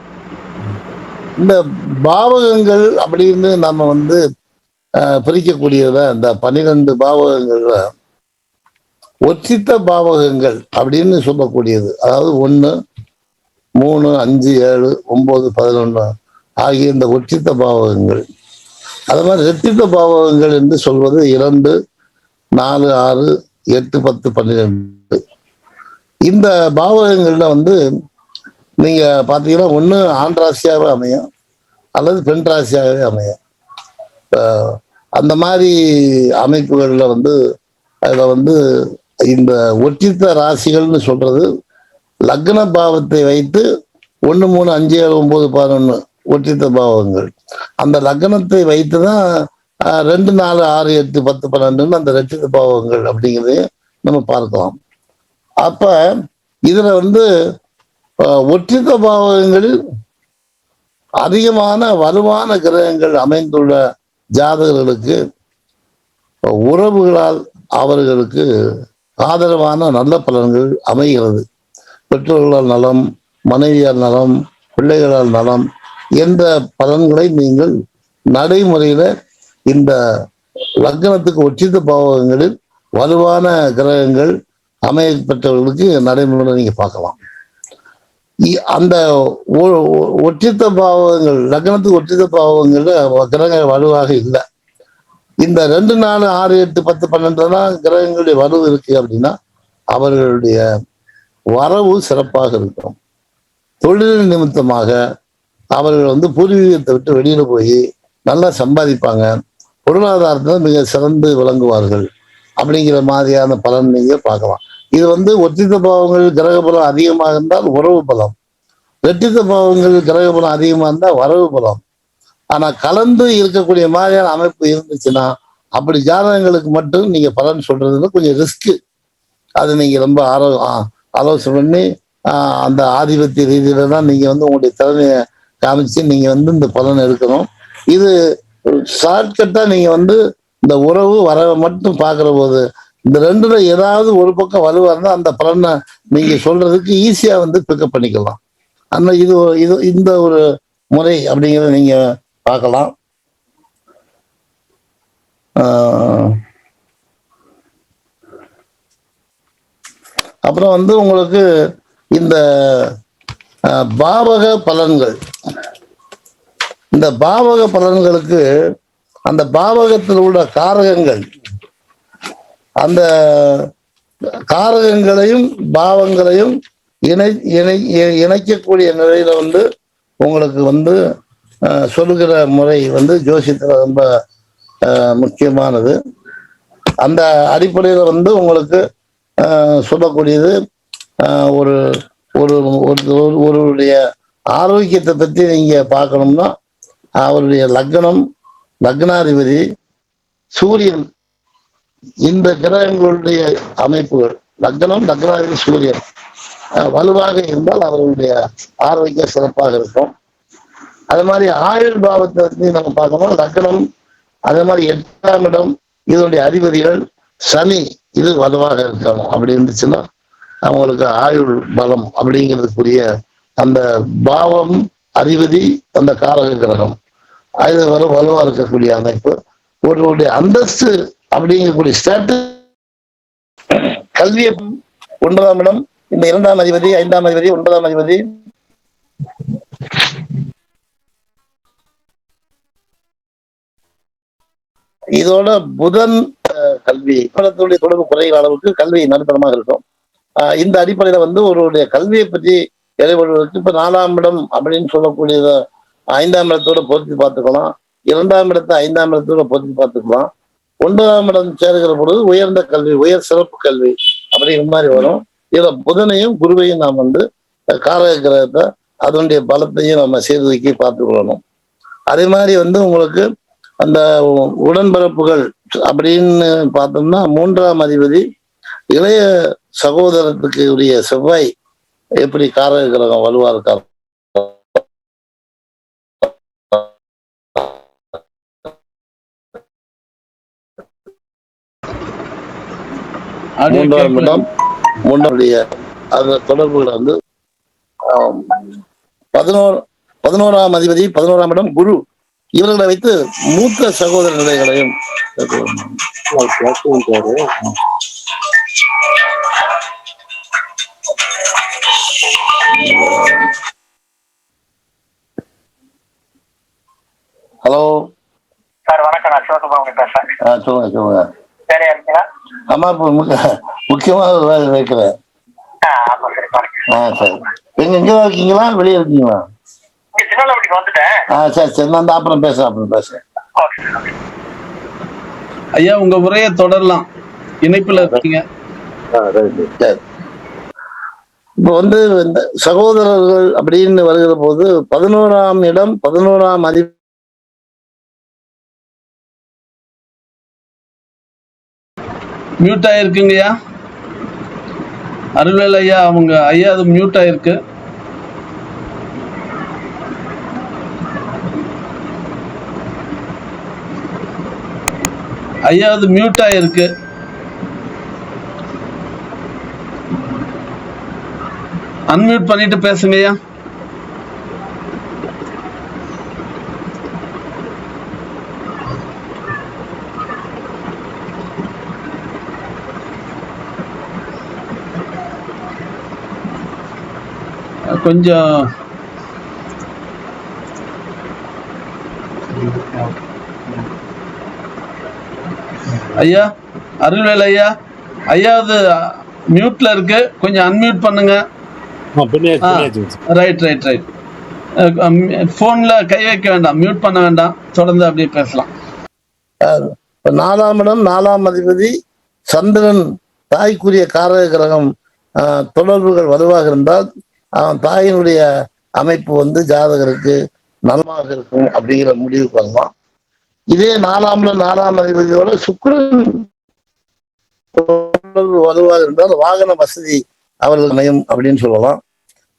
இந்த பாவகங்கள் அப்படின்னு நம்ம பிரிக்கக்கூடியத இந்த 12 பாவகங்கள்ல ஒற்றித்த பாவகங்கள் அப்படின்னு சொல்லக்கூடியது, அதாவது 1, 3, 5, 7, 9, 11 ஆகிய இந்த ஒற்றித்த பாவகங்கள். அது மாதிரி ரெட்டித்த பாவகங்கள் என்று சொல்வது 2, 4, 6, 8, 10, 12. இந்த பாவகங்கள்ல நீங்க பாத்தீங்கன்னா ஒண்ணு ஆண் ராசியாகவே அமையும் அல்லது பெண் ராசியாகவே அமையும். அந்த மாதிரி அமைப்புகள்ல அதுல இந்த ஒற்றித்த ராசிகள்னு சொல்றது லக்ன பாவத்தை வைத்து 1, 3, 5, 7, 9, 11 ஒற்றித்த பாவங்கள். அந்த லக்னத்தை வைத்துதான் 2, 4, 6, 8, 10, 12 அந்த ரெட்டித்த பாவங்கள் அப்படிங்கிறதையும் நம்ம பார்க்கலாம். அப்ப இதுல வந்து ஒற்றித்த பாவகங்களில் அதிகமான வலுவான கிரகங்கள் அமைந்துள்ள ஜாதகர்களுக்கு உறவுகளால் அவர்களுக்கு ஆதரவான நல்ல பலன்கள் அமைகிறது. பெற்றோர்களால் நலம், மனைவியால் நலம், பிள்ளைகளால் நலம் என்ற பலன்களை நீங்கள் நடைமுறையில இந்த லக்னத்துக்கு ஒற்றித்த பாவகங்களில் வலுவான கிரகங்கள் அமையப்பட்டவர்களுக்கு நடைமுறையில் நீங்க பார்க்கலாம். அந்த ஒற்றித்த பாவகங்கள், லக்னத்துக்கு ஒற்றித்த பாவகங்கள்ல கிரகங்கள் வலுவாக இல்லை. இந்த 2, 4, 6, 8, 10, 12 கிரகங்களுடைய வலு இருக்கு அப்படின்னா அவர்களுடைய வரவு சிறப்பாக இருக்கும். தொழில் நிமித்தமாக அவர்கள் வந்து பூர்வீகத்தை விட்டு வெளியில போய் நல்லா சம்பாதிப்பாங்க, பொருளாதாரத்தில் மிக சிறந்து விளங்குவார்கள் அப்படிங்கிற மாதிரியான பலன் நீங்க பார்க்கலாம். இது வந்து ஒற்றித்த பாவங்கள் கிரக பலம் அதிகமாக இருந்தால் உறவு பலம், வெற்றித்த பாவங்கள் கிரக பலம் அதிகமாக இருந்தால் வரவு பலம். ஆனா கலந்து இருக்கக்கூடிய மாதிரியான அமைப்பு இருந்துச்சுன்னா அப்படி ஜாதகங்களுக்கு மட்டும் நீங்க பலன் சொல்றதுல கொஞ்சம் ரிஸ்க். அது நீங்க ரொம்ப ஆலோசனை பண்ணி அந்த ஆதிபத்திய ரீதியில தான் நீங்க வந்து உங்களுடைய திறமையை காமிச்சு நீங்க வந்து இந்த பலன் எடுக்கணும். இது ஷார்ட்கட்டா நீங்க வந்து இந்த உறவு வரவை மட்டும் பார்க்கிற போது இந்த 2ல ஏதாவது ஒரு பக்கம் வலுவா இருந்தால் அந்த பலனை நீங்க சொல்றதுக்கு ஈஸியா வந்து பிக்கப் பண்ணிக்கலாம். ஆனால் இது இந்த ஒரு முறை அப்படிங்கிறத நீங்க பார்க்கலாம். அப்புறம் வந்து உங்களுக்கு இந்த பாவக பலன்கள், இந்த பாவக பலன்களுக்கு அந்த பாவகத்தில் உள்ள காரகங்கள், அந்த காரகங்களையும் பாவங்களையும் இணைக்கக்கூடிய நிலையில வந்து உங்களுக்கு வந்து சொல்லுகிற முறை வந்து ஜோசியத்துல ரொம்ப முக்கியமானது. அந்த அடிப்படையில வந்து உங்களுக்கு சொல்லக்கூடியது ஒரு ஒரு ஒருவருடைய ஆரோக்கியத்தை பற்றி நீங்க பார்க்கணும்னா அவருடைய லக்னாதிபதி சூரியன், இந்த கிரகங்களுடைய அமைப்புகள் லக்னாதிபதி சூரியன் வலுவாக இருந்தால் அவர்களுடைய ஆரோக்கியம் சிறப்பாக இருக்கும். அது மாதிரி ஆயுள் பாவத்தை பற்றி நம்ம பார்க்கணும். லக்னம், அதே மாதிரி 8ஆம் இடம், இதனுடைய அதிபதிகள் சனி, இது வலுவாக இருக்கணும். அப்படி இருந்துச்சுன்னா அவங்களுக்கு ஆயுள் பலம் அப்படிங்கிறதுக்குரிய அந்த பாவம் அதிபதி அந்த காரக கிரகம் அது வலுவா இருக்கக்கூடிய அமைப்பு. ஒருவருடைய அந்தஸ்து அப்படிங்கக்கூடிய ஸ்டேட்டஸ், கல்வியை 9ஆம் இடம், இந்த 2ஆம் அதிபதி, 5ஆம் அதிபதி, 9ஆம் அதிபதி, இதோட புதன் கல்வி தொடர்பு குறைகிற அளவுக்கு கல்வி நடுத்தரமாக இருக்கும். இந்த அடிப்படையில வந்து ஒருவருடைய கல்வியை பற்றி இடைவெளிக்கு இப்ப 4ஆம் இடம் அப்படின்னு சொல்லக்கூடியத 5ஆம் இடத்தோட பொருத்தி பார்த்துக்கலாம், 2ஆம் இடத்தை 5ஆம் இடத்தோட பொருத்தி பார்த்துக்கலாம். 9ஆம் இடம் சேர்கிற பொழுது உயர்ந்த கல்வி, உயர் சிறப்பு கல்வி அப்படிங்கிற மாதிரி வரும். இதுல புதனையும் குருவையும் நாம் வந்து காரக கிரகத்தை அதனுடைய பலத்தையும் நம்ம சீர்தூக்கி பார்த்துக்கொள்ளணும். அதே மாதிரி வந்து உங்களுக்கு அந்த உடன்பிறப்புகள் அப்படின்னு பார்த்தோம்னா 3ஆம் அதிபதி இளைய சகோதரத்துக்கு உரிய செவ்வாய் எப்படி காரக கிரகம் வலுவா இருக்கார். 3ஆம் இடம், 3டைய அந்த தொடர்புகளை வந்து 11ஆம் அதிபதி 11ஆம் இடம் குரு, இவர்களை வைத்து மூத்த சகோதர நிலைகளையும் ஹலோ சார் வணக்கம், நான் சிவசுப்ரமணியம் பேசுறேன். சொல்லுங்க. சரியா இருக்கீங்களா? ஆமா, இப்ப முக்கியமாக வேலை வைக்கிறேன். சரி, எங்கதான் இருக்கீங்களா, வெளியே இருக்கீங்களா? சரி, நான் அப்புறம் பேசுறேன். ஐயா உங்க உரையை தொடரலாம், இணைப்புல இருக்கீங்க. இப்ப வந்து இந்த சகோதரர்கள் அப்படின்னு வருகிற போது 11ஆம் இடம் 11ஆம் அதிபதி மியூட் ஆயிருக்குங்கய்யா. அருள்வேல் ஐயா, அவங்க ஐயா அது மியூட் ஆயிருக்கு. ஐயா அது மியூட் ஆயிருக்கு. அன்மியூட் பண்ணிட்டு பேசுங்க ஐயா. கொஞ்சம் ஐயா, அருள்வேல் ஐயா, ஐயா அது மியூட்ல இருக்கு, கொஞ்சம் அன்மியூட் பண்ணுங்க. Right right right. போன்ல கை வைக்க வேண்டாம், மியூட் பண்ண வேண்டாம், தொடர்ந்து அப்படியே பேசலாம். 4ஆம் இடம் 4ஆம் அதிபதி சந்திரன், தாய்க்குரிய காரக கிரகம். தொடர்புகள் வலுவாக இருந்தால் தாயினுடைய அமைப்பு வந்து ஜாதகருக்கு நலமாக இருக்கும் அப்படிங்கிற முடிவுக்கு வரலாம். இதே 4ஆம் இடம் 4ஆம் அதிபதியோட சுக்கிரன் தொடர்பு வலுவாக இருந்தால் வாகன வசதி அவர்கள் அமையும் அப்படின்னு சொல்லலாம்.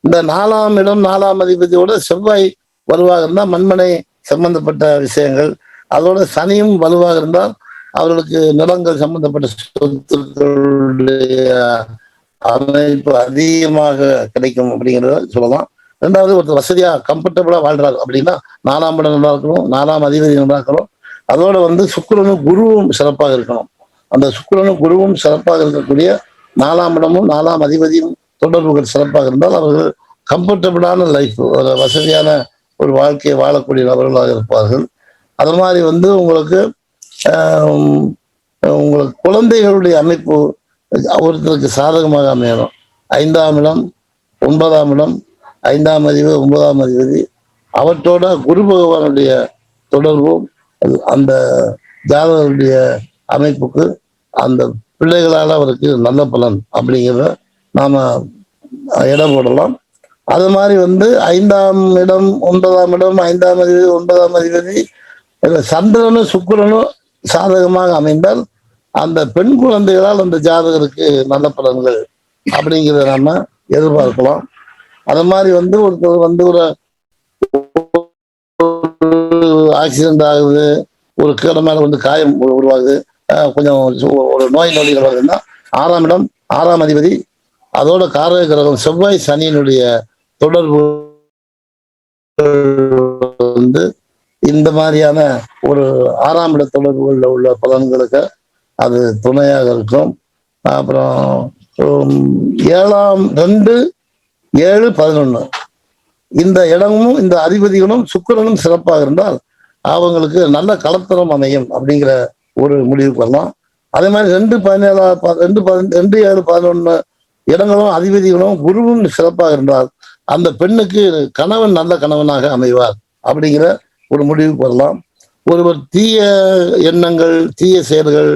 இந்த 4ஆம் இடம் 4ஆம் அதிபதியோட செவ்வாய் வலுவாக இருந்தால் மண்மனை சம்பந்தப்பட்ட விஷயங்கள், அதோட சனியும் வலுவாக இருந்தால் அவர்களுக்கு நிலங்கள் சம்பந்தப்பட்ட சொத்துக்களுடைய அமைப்பு அதிகமாக கிடைக்கும் அப்படிங்கிறத சொல்லலாம். ரெண்டாவது, ஒருத்தர் வசதியா கம்ஃபர்டபுளா வாழ்றாரு அப்படின்னா 4ஆம் இடம் நல்லா இருக்கணும், 4ஆம் அதிபதி நல்லா இருக்கணும். அதோட வந்து சுக்கிரனும் குருவும் சிறப்பாக இருக்கணும். அந்த சுக்கிரனும் குருவும் சிறப்பாக இருக்கக்கூடிய 4ஆம் இடமும் 4ஆம் அதிபதியும் தொடர்புகள் சிறப்பாக இருந்தால் அவர்கள் கம்ஃபர்டபுளான லைஃப், ஒரு வசதியான ஒரு வாழ்க்கையை வாழக்கூடிய நபர்களாக இருப்பார்கள். அது மாதிரி வந்து உங்களுக்கு குழந்தைகளுடைய அமைப்பு ஒருத்தருக்கு சாதகமாக அமையணும். 5ஆம் இடம் 9ஆம் இடம் 5ஆம் அதிபதி 9ஆம் அதிபதி அவற்றோட குரு பகவானுடைய தொடர்பும் அந்த ஜாதகருடைய அமைப்புக்கு அந்த பிள்ளைகளால் அவருக்கு நல்ல பலன் அப்படிங்கிறத நாம இடம் போடலாம். அது மாதிரி வந்து 5ஆம் இடம் 9ஆம் இடம் 5ஆம் அதிபதி 9ஆம் அதிபதி சந்திரனும் சுக்கிரனும் சாதகமாக அமைந்தால் அந்த பெண் குழந்தைகளால் அந்த ஜாதகருக்கு நல்ல பலன்கள் அப்படிங்கிறத நம்ம எதிர்பார்க்கலாம். அது மாதிரி வந்து ஒருத்தர் வந்து ஒரு ஆக்சிடென்ட் ஆகுது, ஒரு கீழே மேல வந்து காயம் உருவாகுது, கொஞ்சம் ஒரு நோய் நொடிகள் வருதுன்னா 6ஆம் இடம் 6ஆம் அதிபதி அதோட காரக கிரகம் செவ்வாய் சனியினுடைய தொடர்பு வந்து இந்த மாதிரியான ஒரு 6ஆம் இட தொடர்புகளில் உள்ள பலன்களுக்கு அது துணையாக இருக்கும். அப்புறம் 7ஆம் 2 7 11 இந்த இடமும் இந்த அதிபதிகளும் சுக்கிரனும் சிறப்பாக இருந்தால் அவங்களுக்கு நல்ல கலத்தரம் அமையும் அப்படிங்கிற ஒரு முடிவுக்கு வரலாம். அதே மாதிரி 2 7 11 இடங்களும் அதிபதிகளும் குருவும் சிறப்பாக இருந்தால் அந்த பெண்ணுக்கு கணவன் நல்ல கணவனாக அமைவார் அப்படிங்கிற ஒரு முடிவுக்கு வரலாம். ஒருவர் தீய எண்ணங்கள் தீய செயல்கள்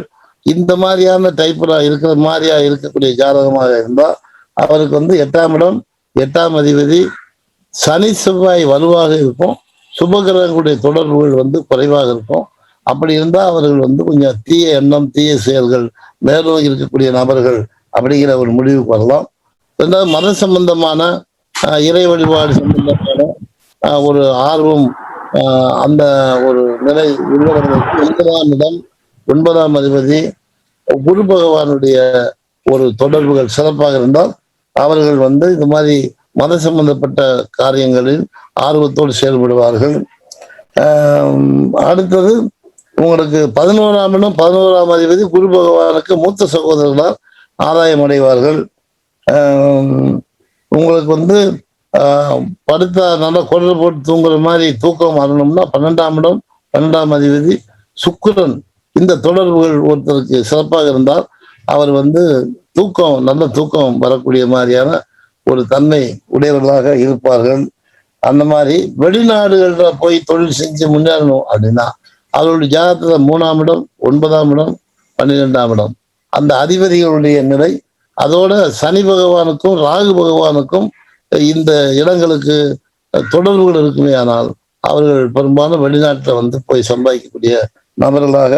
இந்த மாதிரியான டைப்ல இருக்கிற மாதிரியா இருக்கக்கூடிய ஜாதகமாக இருந்தால் அவருக்கு வந்து 8ஆம் இடம் 8ஆம் அதிபதி சனி செவ்வாய் வலுவாக இருக்கும், சுபகிரகங்களுடைய தொடர்புகள் வந்து குறைவாக இருக்கும். அப்படி இருந்தால் அவர்கள் வந்து கொஞ்சம் தீய எண்ணம் தீய செயல்கள் மேலும் இருக்கக்கூடிய நபர்கள் அப்படிங்கிற ஒரு முடிவுக்கு வரலாம். ரெண்டாவது, மத சம்பந்தமான இறை வழிபாடு சம்பந்தமான ஒரு ஆர்வம் அந்த ஒரு நிலை உள்ளவர்களுக்கு 9ஆம் இடம் 9ஆம் அதிபதி குரு பகவானுடைய ஒரு தொடர்புகள் சிறப்பாக இருந்தால் அவர்கள் வந்து இந்த மாதிரி மத சம்பந்தப்பட்ட காரியங்களில் ஆர்வத்தோடு செயல்படுவார்கள். அடுத்தது உங்களுக்கு 11ஆம் இடம் 11ஆம் அதிபதி குரு பகவானுக்கு மூத்த சகோதரர்களால் ஆதாயம் அடைவார்கள். உங்களுக்கு வந்து படுத்தா நல்லா குரல் போட்டு தூங்குற மாதிரி தூக்கம் வரணும்னா 12ஆம் இடம் 12ஆம் அதிபதி சுக்கிரன் இந்த தொடர்புகள் ஒருத்தருக்கு சிறப்பாக இருந்தால் அவர் வந்து தூக்கம் நல்ல தூக்கம் வரக்கூடிய மாதிரியான ஒரு தன்மை உடையவர்களாக இருப்பார்கள். அந்த மாதிரி வெளிநாடுகள்ல போய் தொழில் செஞ்சு முன்னேறணும் அப்படின்னா அவர்களுடைய ஜாதகத்துல 3ஆம் இடம் 9ஆம் இடம் 12ஆம் இடம் அந்த அதிபதிகளுடைய நிலை, அதோட சனி பகவானுக்கும் ராகு பகவானுக்கும் இந்த இடங்களுக்கு தொடர்புகள் இருக்குமே ஆனால் அவர்கள் பெரும்பாலும் வெளிநாட்டில் வந்து போய் சம்பாதிக்கக்கூடிய நபர்களாக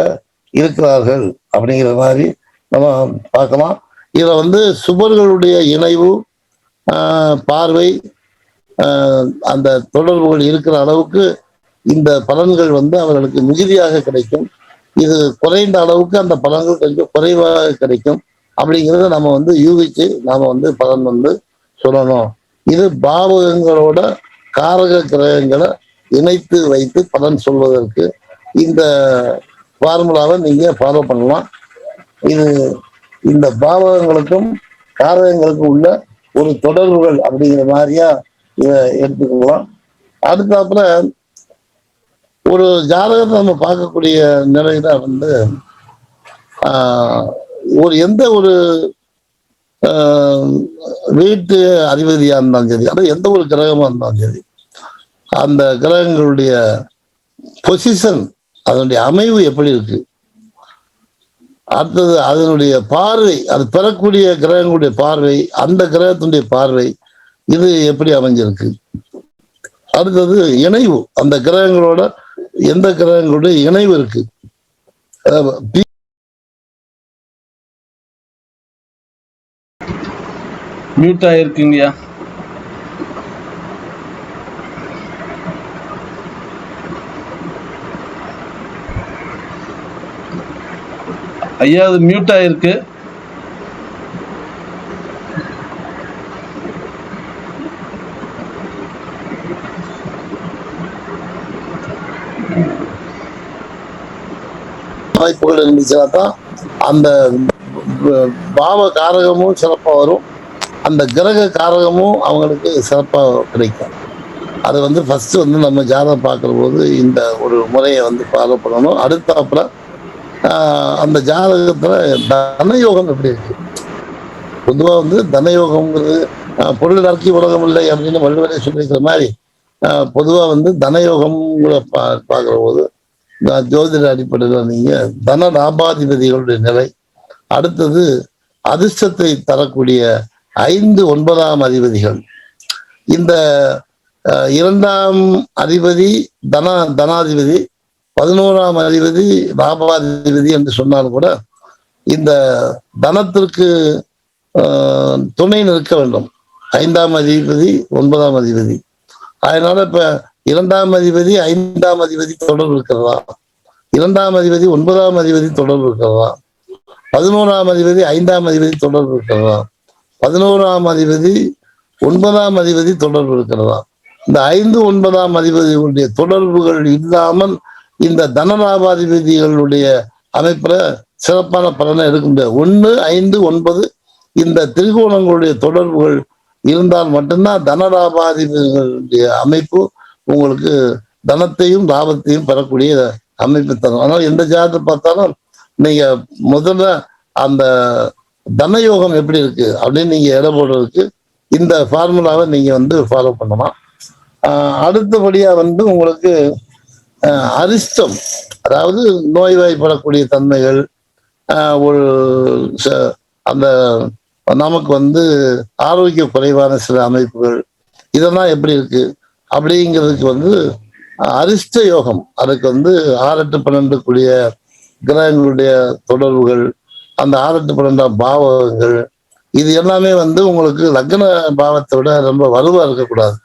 இருக்கிறார்கள் அப்படிங்கிற மாதிரி நம்ம பார்க்கலாம். இதுல வந்து சுபர்களுடைய இணைவு, பார்வை, அந்த தொடர்புகள் இருக்கிற அளவுக்கு இந்த பலன்கள் வந்து அவர்களுக்கு மிகுதியாக கிடைக்கும். இது குறைந்த அளவுக்கு அந்த பலன்கள் கொஞ்சம் குறைவாக கிடைக்கும். அப்படிங்கிறத நம்ம வந்து யூகிச்சு நாம வந்து பலன் வந்து சொல்லணும். இது பாவகங்களோட காரக கிரகங்களை இணைத்து வைத்து பலன் சொல்வதற்கு இந்த ஃபார்முலாவை நீங்க ஃபாலோ பண்ணலாம். இது இந்த பாவகங்களுக்கும் காரகங்களுக்கும் உள்ள ஒரு தொடர்புகள் அப்படிங்கிற மாதிரியா இதை எடுத்துக்கலாம். அடுத்தாப்புல ஒரு ஜாதகத்தை நம்ம பார்க்கக்கூடிய நிலையில வந்து ஒரு எந்த ஒரு வீட்டு அதிபதியா இருந்தாலும் சரி, அதாவது எந்த ஒரு கிரகமா இருந்தாலும் சரி, அந்த கிரகங்களுடைய பொசிஷன், அதனுடைய அமைவு எப்படி இருக்கு, அடுத்தது அதனுடைய பார்வை, அது பெறக்கூடிய கிரகங்களுடைய பார்வை, அந்த கிரகத்தினுடைய பார்வை இது எப்படி அமைஞ்சிருக்கு, அடுத்தது இணைவு, அந்த கிரகங்களோட எந்த கிரகங்களுடைய இணைவு இருக்கு. மியூட் ஆயிருக்குங்கய்யா. ஐயா அது மியூட் ஆயிருக்கு. வாய்ப்புகள் இருந்துச்சுன்னா தான் அந்த பாவ காரகமும் சிறப்பா வரும், அந்த கிரக காரகமும் அவங்களுக்கு சிறப்பா கிடைக்கும். அது வந்து ஃபர்ஸ்ட் வந்து நம்ம ஜாதகம் பார்க்கிற போது இந்த ஒரு முறையை வந்து ஃபாலோ பண்ணணும். அடுத்தாப்புல அந்த ஜாதகத்துல தனயோகம் எப்படி இருக்கு. பொதுவா வந்து தனயோகம்ங்கிறது பொருள் நறுக்கி உலகம் இல்லை அப்படின்னு வள்ளுவரே சொல்லியிருக்கிற மாதிரி பொதுவா வந்து தனயோகம்ங்கிற பார்க்கிற போது ஜோதிட அடிப்படையில் நீங்க தன லாபாதிபதிகளுடைய நிலை, அடுத்தது அதிர்ஷ்டத்தை தரக்கூடிய 5, 9ஆம் அதிபதிகள், இந்த 2ஆம் அதிபதி தனாதிபதி, 11ஆம் அதிபதி லாபாதிபதி என்று சொன்னாலும் கூட இந்த தனத்திற்கு துணை நிற்க வேண்டும் 5ஆம் அதிபதி 9ஆம் அதிபதி. அதனால இப்ப 2ஆம் அதிபதி 5ஆம் அதிபதி தொடர்பு இருக்கிறதா, 2ஆம் அதிபதி 9ஆம் அதிபதி தொடர்பு இருக்கிறதா, 11ஆம் அதிபதி 5ஆம் அதிபதி தொடர்பு இருக்கிறதா, 11ஆம் அதிபதி 9ஆம் அதிபதி தொடர்பு இருக்கிறதா. இந்த 5, 9ஆம் அதிபதிகளுடைய தொடர்புகள் இல்லாமல் இந்த தனலாபாதிபதிகளுடைய அமைப்புல சிறப்பான பலனை எடுக்க முடியாது. 1, 5, 9 இந்த திரிகோணங்களுடைய தொடர்புகள் இருந்தால் மட்டும்தான் தனலாபாதிபதிகளுடைய அமைப்பு உங்களுக்கு தனத்தையும் லாபத்தையும் பெறக்கூடிய அமைப்பு தரும். அதனால எந்த ஜாதகத்தை பார்த்தாலும் நீங்க முதல்ல அந்த தனயோகம் எப்படி இருக்கு அப்படின்னு நீங்க எடை போடுறதுக்கு இந்த ஃபார்முலாவை நீங்க வந்து ஃபாலோ பண்ணலாம். அடுத்தபடியா வந்து உங்களுக்கு அரிஷ்டம், அதாவது நோய்வாய்ப்படக்கூடிய தன்மைகள், ஒரு அந்த நமக்கு வந்து ஆரோக்கிய குறைவான சில அமைப்புகள், இதெல்லாம் எப்படி இருக்கு அப்படிங்கிறதுக்கு வந்து அரிஷ்ட யோகம், அதுக்கு வந்து 6, 8, 12 கூடிய கிரகங்களுடைய தொடர்புகள், அந்த 6, 8, 12ஆம் பாவகங்கள், இது எல்லாமே வந்து உங்களுக்கு லக்ன பாவத்தை விட ரொம்ப வலுவா இருக்கக்கூடாது.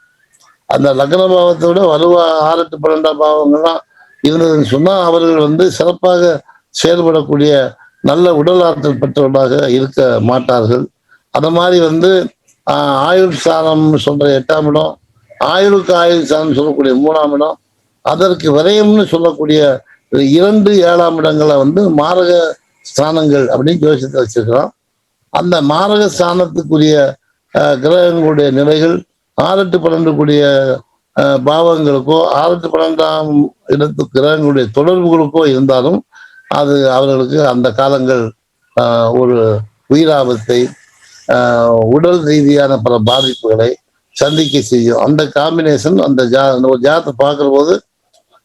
அந்த லக்ன பாவத்தை விட வலுவா 6, 8, 12ஆம் பாவங்கள்லாம் இருந்ததுன்னு சொன்னா அவர்கள் வந்து சிறப்பாக செயல்படக்கூடிய நல்ல உடல் ஆற்றல் பெற்றவர்களாக இருக்க மாட்டார்கள். அந்த மாதிரி வந்து ஆயுள் ஸ்தானம் சொல்ற 8ஆம் இடம், ஆயுளுக்கு ஆயுள் ஸ்தானம் சொல்லக்கூடிய 3ஆம் இடம், அதற்கு விரயம்னு சொல்லக்கூடிய 2, 7ஆம் இடங்களை வந்து மாரக ஸ்தானங்கள் அப்படின்னு யோசித்து வச்சிருக்கிறோம். அந்த மாரக ஸ்தானத்துக்குரிய கிரகங்களுடைய நிலைகள் 6, 8, 12 கூடிய பாவங்களுக்கோ 6, 8, 12ஆம் இடத்து கிரகங்களுடைய தொடர்புகளுக்கோ இருந்தாலும் அது அவர்களுக்கு அந்த காலங்கள் ஒரு உயிராபத்தை, உடல் ரீதியான பல பாதிப்புகளை சந்திக்க செய்யும். அந்த காம்பினேஷன் அந்த ஒரு ஜாதத்தை பார்க்கிற போது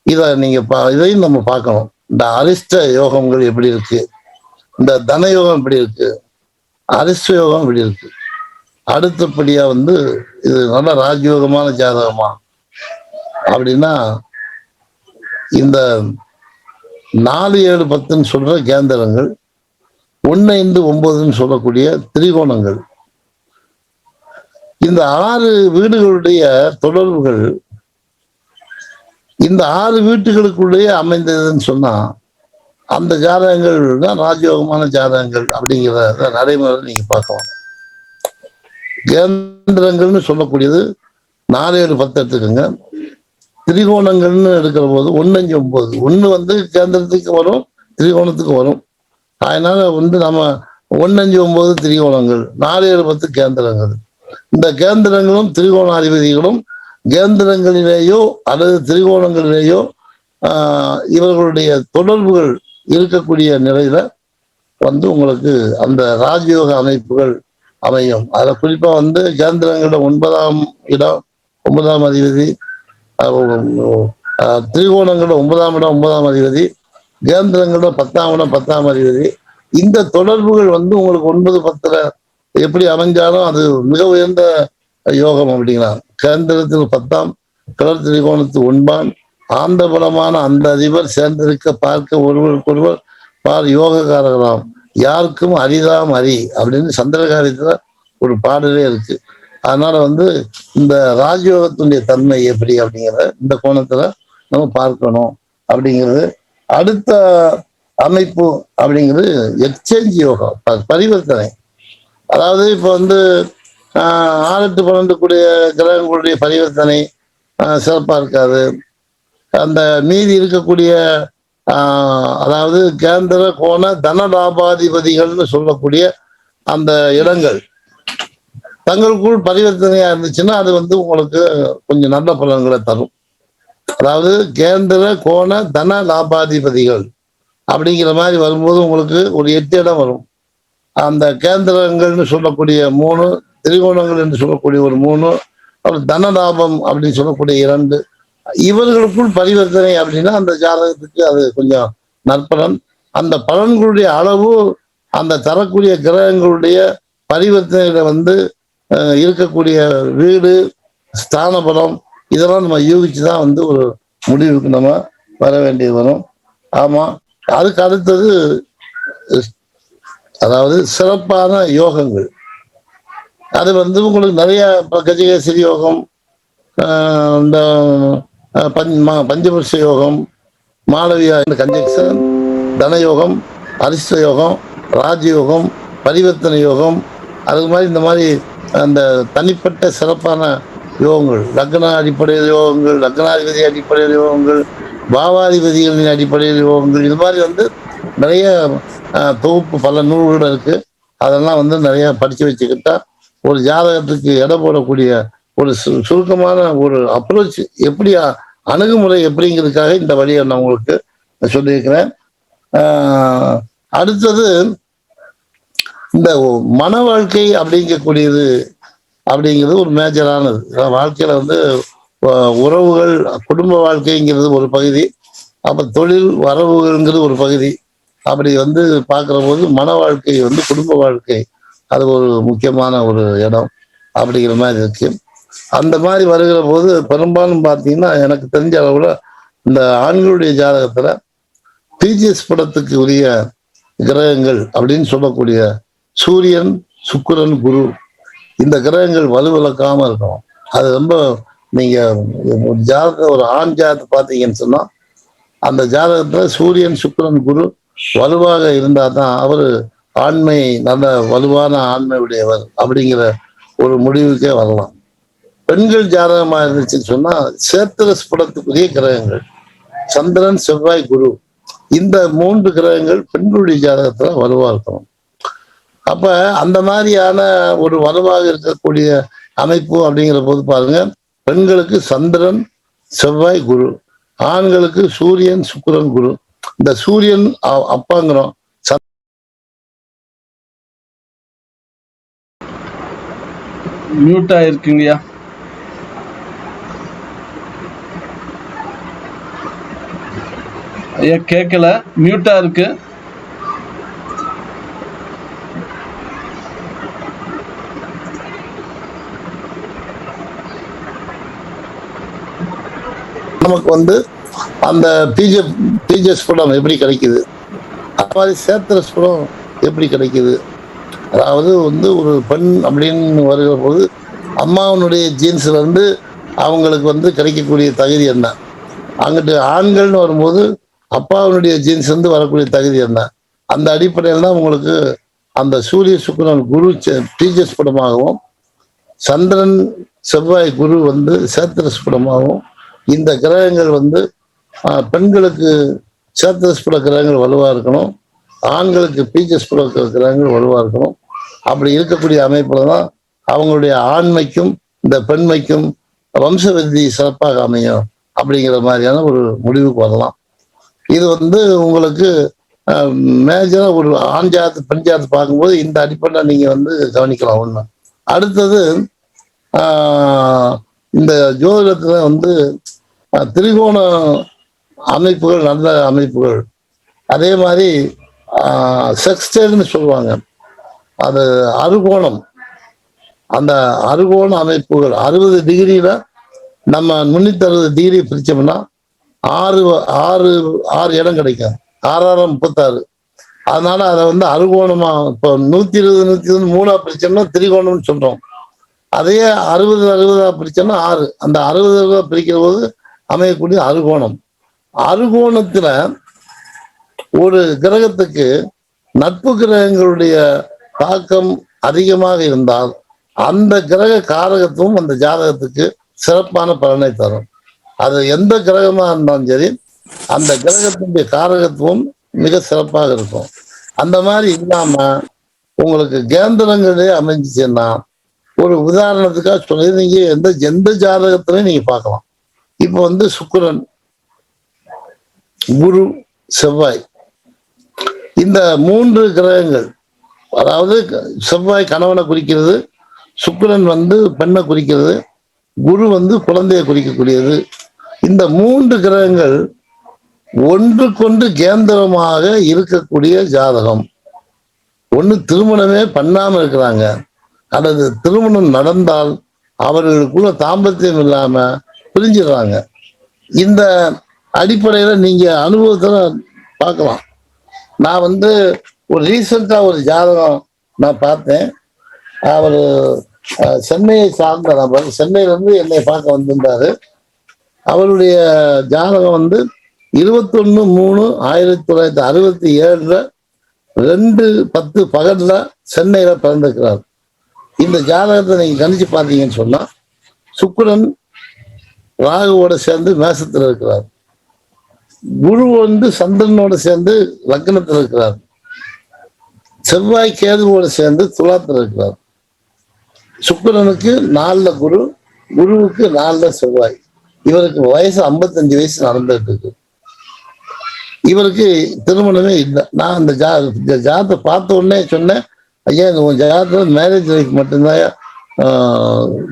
இதையும் நம்ம பார்க்கணும். இந்த அரிஷ்ட யோகங்கள் எப்படி இருக்கு, இந்த தனயோகம் எப்படி இருக்கு, அரிஷ்ட யோகம் எப்படி இருக்கு, அடுத்தபடியா வந்து இது நல்ல ராஜயோகமான ஜாதகமா அப்படின்னா இந்த 4, 7, 10 சொல்ற கேந்திரங்கள், 1, 5, 9ன்னு சொல்லக்கூடிய திரிகோணங்கள். இந்த 6 வீடுகளுடைய தொடர்புகள் இந்த 6 வீட்டுகளுக்குள்ளேயே அமைந்ததுன்னு சொன்னா அந்த ஜாதகங்கள் தான் ராஜயோகமான ஜாதகங்கள் அப்படிங்கிற நடைமுறை நீங்க பார்க்கலாம். கேந்திரங்கள்னு சொல்லக்கூடியது 4, 7, 10 எடுத்துக்கோங்க. திரிகோணங்கள்னு எடுக்கிற போது 1, 5, 9 1 வந்து கேந்திரத்துக்கு வரும், திரிகோணத்துக்கு வரும். அதனால வந்து நம்ம 1, 5, 9 திரிகோணங்கள், 4, 7, 10 கேந்திரங்கள். இந்த கேந்திரங்களும் திரிகோணாதிபதிகளும் கேந்திரங்களிலேயோ அல்லது திரிகோணங்களிலேயோ இவர்களுடைய தொடர்புகள் இருக்கக்கூடிய நிலையில வந்து உங்களுக்கு அந்த ராஜயோக அமைப்புகள் அமையும். அதுல குறிப்பா வந்து கேந்திரங்களோட 9ஆம் இடம் 9ஆம் அதிபதி, திரிகோணங்களோட 9ஆம் இடம் 9ஆம் அதிபதி, கேந்திரங்களோட 10ஆம் இடம் 10ஆம் அதிபதி. இந்த தொடர்புகள் வந்து உங்களுக்கு 9, 10ல எப்படி அமைஞ்சாலும் அது மிக உயர்ந்த யோகம் அப்படிங்களா. கேந்திரத்தில் 10ஆம், கிளர் திரிகோணத்தில் 9ஆம், ஆந்த பலமான அந்த அதிபர் சேர்ந்திருக்க பார்க்க ஒருவருக்கொருவர் பார் யோகக்காரர்களாம், யாருக்கும் அரிதாம் அரி அப்படின்னு சந்திரகாரியத்துல ஒரு பாடலே இருக்கு. அதனால வந்து இந்த ராஜயோகத்துடைய தன்மை எப்படி அப்படிங்கிறத இந்த கோணத்துல நம்ம பார்க்கணும் அப்படிங்கிறது. அடுத்த அமைப்பு அப்படிங்கிறது எக்ஸ்சேஞ்ச் யோகம், பரிவர்த்தனை. அதாவது இப்ப வந்து 6, 8, 12 கூடிய கிரகங்களுடைய பரிவர்த்தனை சிறப்பா இருக்காது. அந்த மீதி இருக்கக்கூடிய அதாவது கேந்திர கோண தன லாபாதிபதிகள்னு சொல்லக்கூடிய அந்த இடங்கள் தங்களுக்குள் பரிவர்த்தனையா இருந்துச்சுன்னா அது வந்து உங்களுக்கு கொஞ்சம் நல்ல பலன்களை தரும். அதாவது கேந்திர கோண தன லாபாதிபதிகள் அப்படிங்கிற மாதிரி வரும்போது உங்களுக்கு ஒரு 8 இடம் வரும். அந்த கேந்திரங்கள்னு சொல்லக்கூடிய 3, திரிகோணங்கள் என்று சொல்லக்கூடிய ஒரு 3, அப்புறம் தன லாபம் அப்படின்னு சொல்லக்கூடிய 2, இவர்களுக்குள் பரிவர்த்தனை அப்படின்னா அந்த ஜாதகத்துக்கு அது கொஞ்சம் நற்பலன். அந்த பலன்களுடைய அளவு அந்த தரக்கூடிய கிரகங்களுடைய பரிவர்த்தனையில வந்து இருக்கக்கூடிய வீடு, ஸ்தான பலம், இதெல்லாம் நம்ம யூகிச்சுதான் வந்து ஒரு முடிவுக்கு நம்ம வர வேண்டியது வரும். ஆமா, அதுக்கு அடுத்தது அதாவது சிறப்பான யோகங்கள். அது வந்து உங்களுக்கு நிறைய கஜகேசரி யோகம், இந்த பஞ்சபுருஷ யோகம், மாளவியா கன்ஜெக்ஷன், தனயோகம், அரிஷ்ட யோகம், ராஜயோகம், பரிவர்த்தனை யோகம், அது மாதிரி இந்த மாதிரி அந்த தனிப்பட்ட சிறப்பான யோகங்கள், லக்ன அடிப்படையில் யோகங்கள், லக்னாதிபதி அடிப்படையில் யோகங்கள், பாவாதிபதிகளின் அடிப்படையில் யோகங்கள், இது மாதிரி வந்து நிறைய தொகுப்பு பல நூல்கள் இருக்கு. அதெல்லாம் வந்து நிறைய படிச்சு வச்சுக்கிட்டா ஒரு ஜாதகத்துக்கு எடை போடக்கூடிய ஒரு சுருக்கமான ஒரு அப்ரோச், எப்படி அணுகுமுறை எப்படிங்கிறதுக்காக இந்த வழியை நான் உங்களுக்கு சொல்லியிருக்கிறேன். அடுத்தது இந்த மன வாழ்க்கை அப்படிங்கக்கூடியது அப்படிங்கிறது ஒரு மேஜரானது. வாழ்க்கையில வந்து உறவுகள், குடும்ப வாழ்க்கைங்கிறது ஒரு பகுதி, அப்ப தொழில் வரவுகள்ங்கிறது ஒரு பகுதி. அப்படி வந்து பார்க்கிற போது மன வாழ்க்கை வந்து குடும்ப வாழ்க்கை அது ஒரு முக்கியமான ஒரு இடம் அப்படிங்கிற மாதிரி இருக்கு. அந்த மாதிரி வருகிற போது பெரும்பாலும் பார்த்தீங்கன்னா எனக்கு தெரிஞ்ச அளவுல இந்த ஆண்களுடைய ஜாதகத்துல பிஜிஎஸ் படத்துக்கு உரிய கிரகங்கள் அப்படின்னு சொல்லக்கூடிய சூரியன், சுக்கிரன், குரு, இந்த கிரகங்கள் வலுவிழக்காம இருக்கணும். அது ரொம்ப நீங்க ஒரு ஜாதகத்தை, ஒரு ஆண் ஜாதகத்தை பார்த்தீங்கன்னு சொன்னா அந்த ஜாதகத்துல சூரியன், சுக்கிரன், குரு வலுவாக இருந்தா தான் அவரு ஆண்மை, நல்ல வலுவான ஆண்மை உடையவர் அப்படிங்கிற ஒரு முடிவுக்கே வரலாம். பெண்கள் ஜாதகமா இருந்துச்சுன்னு சொன்னா சேத்திரஸ் படத்துக்குரிய கிரகங்கள் சந்திரன், செவ்வாய், குரு, இந்த 3 கிரகங்கள் பெண்களுடைய ஜாதகத்துல வலுவா இருக்கணும். அப்ப அந்த மாதிரியான ஒரு வலுவாக இருக்கக்கூடிய அமைப்பு அப்படிங்கிற போது பாருங்க, பெண்களுக்கு சந்திரன், செவ்வாய், குரு, ஆண்களுக்கு சூரியன், சுக்கிரன், குரு. இந்த சூரியன் அப்பாங்கிறோம். மியூட் ஆயிருக்குங்கய்யா. ஐயா கேட்கல, மியூட்டா இருக்கு. நமக்கு வந்து அந்த பிஜிஎஸ் படம் எப்படி கிடைக்குது, அது மாதிரி சேத்திரஸ் படம் எப்படி கிடைக்குது? அதாவது வந்து ஒரு பெண் அப்படின்னு வருகிற போது அம்மாவனுடைய ஜீன்ஸ்ல இருந்து அவங்களுக்கு வந்து கிடைக்கக்கூடிய தகுதி என்ன, அங்கிட்டு ஆண்கள்னு வரும்போது அப்பாவனுடைய ஜீன்ஸ் வந்து வரக்கூடிய தகுதி என்ன, அந்த அடிப்படையில் தான் உங்களுக்கு அந்த சூரிய சுக்கிரன் குரு டீச்சர்ஸ் படமாகவும் சந்திரன் செவ்வாய் குரு வந்து சேத்திரஸ் படமாகவும் இந்த கிரகங்கள் வந்து பெண்களுக்கு சேத்திரஸ் பட கிரகங்கள் வலுவாக இருக்கணும், ஆண்களுக்கு பீச்சஸ் பட கிரகங்கள் வலுவாக இருக்கணும். அப்படி இருக்கக்கூடிய அமைப்புல தான் அவங்களுடைய ஆண்மைக்கும் இந்த பெண்மைக்கும் வம்ச விருத்தி சிறப்பாக அமையும் அப்படிங்கிற மாதிரியான ஒரு முடிவுக்கு வரலாம். இது வந்து உங்களுக்கு மேஜரா ஒரு ஆண் ஜாத்து பெண் ஜாத்து பார்க்கும்போது இந்த அடிப்படையில் நீங்க வந்து கவனிக்கலாம். ஒண்ணு. அடுத்தது இந்த ஜோதிடத்துல வந்து திரிகோண அமைப்புகள் நல்ல அமைப்புகள், அதே மாதிரி செக்ஸ்டைல்னு சொல்லுவாங்க, அது அறுகோணம், அந்த அறுகோண அமைப்புகள் 60 டிகிரியில நம்ம 360 டிகிரி பிரிச்சோம்னா 6 இடம் கிடைக்கும், 6 36. அதனால அதை வந்து அறுகோணமா இப்போ 120 120 3 பிரிச்சோம்னா திரிகோணம்னு சொல்றோம். அதையே 60 பிரிச்சோம்னா 6. அந்த 60 பிரிக்கிற போது அமையக்கூடிய அறுகோணம். அறுகோணத்துல ஒரு கிரகத்துக்கு நட்பு கிரகங்களுடைய தாக்கம் அதிகமாக இருந்தால் அந்த கிரக காரகத்துவம் அந்த ஜாதகத்துக்கு சிறப்பான பலனை தரும். அது எந்த கிரகமா இருந்தாலும் சரி அந்த கிரகத்தினுடைய காரகத்துவம் மிக சிறப்பாக இருக்கும். அந்த மாதிரி இல்லாம உங்களுக்கு கேந்திரங்களே அமைஞ்சிச்சுன்னா, ஒரு உதாரணத்துக்காக சொன்னது நீங்க எந்த ஜாதகத்திலையும் நீங்க பார்க்கலாம். இப்போ வந்து சுக்கிரன், குரு, செவ்வாய், இந்த 3 கிரகங்கள், அதாவது செவ்வாய் கணவனை குறிக்கிறது, சுக்கிரன் வந்து பெண்ணை குறிக்கிறது, குரு வந்து குழந்தையை குறிக்கக்கூடியது. இந்த 3 கிரகங்கள் ஒன்றுக்கொன்று கேந்திரமாக இருக்கக்கூடிய ஜாதகம். ஒண்ணு திருமணமே பண்ணாம இருக்கிறாங்க, அல்லது திருமணம் நடந்தால் அவர்களுக்குள்ள தாம்பத்தியம் இல்லாம பிரிஞ்சிடுறாங்க. இந்த அடிப்படையில நீங்க அனுபவத்துல பார்க்கலாம். நான் வந்து ஒரு ரீசெண்டா ஒரு ஜாதகம் நான் பார்த்தேன். அவர் சென்னையை சார்ந்த நபர், சென்னையில இருந்து என்னை பார்க்க வந்திருந்தாரு. அவருடைய ஜாதகம் வந்து 21/3/1967 2:10 பகல்ல சென்னையில பிறந்திருக்கிறார். இந்த ஜாதகத்தை நீங்க கணிச்சு பார்த்தீங்கன்னு சொன்னா சுக்கிரன் ராகுவோட சேர்ந்து மேசத்துல இருக்கிறார், குரு வந்து சந்திரனோட சேர்ந்து லக்னத்தில் இருக்கிறார், செவ்வாய் கேதுவோட சேர்ந்து துலாத்தில் இருக்கிறார். சுக்கிரனுக்கு 4 குரு, குருவுக்கு 4 செவ்வாய். இவருக்கு வயசு 55 வயசு நடந்துட்டு இருக்கு. இவருக்கு திருமணமே இல்லை. நான் அந்த ஜாதத்தை பார்த்த உடனே சொன்னேன், ஐயா உங்க ஜாதகம் மேரேஜ் லைஃப் மட்டும்தான்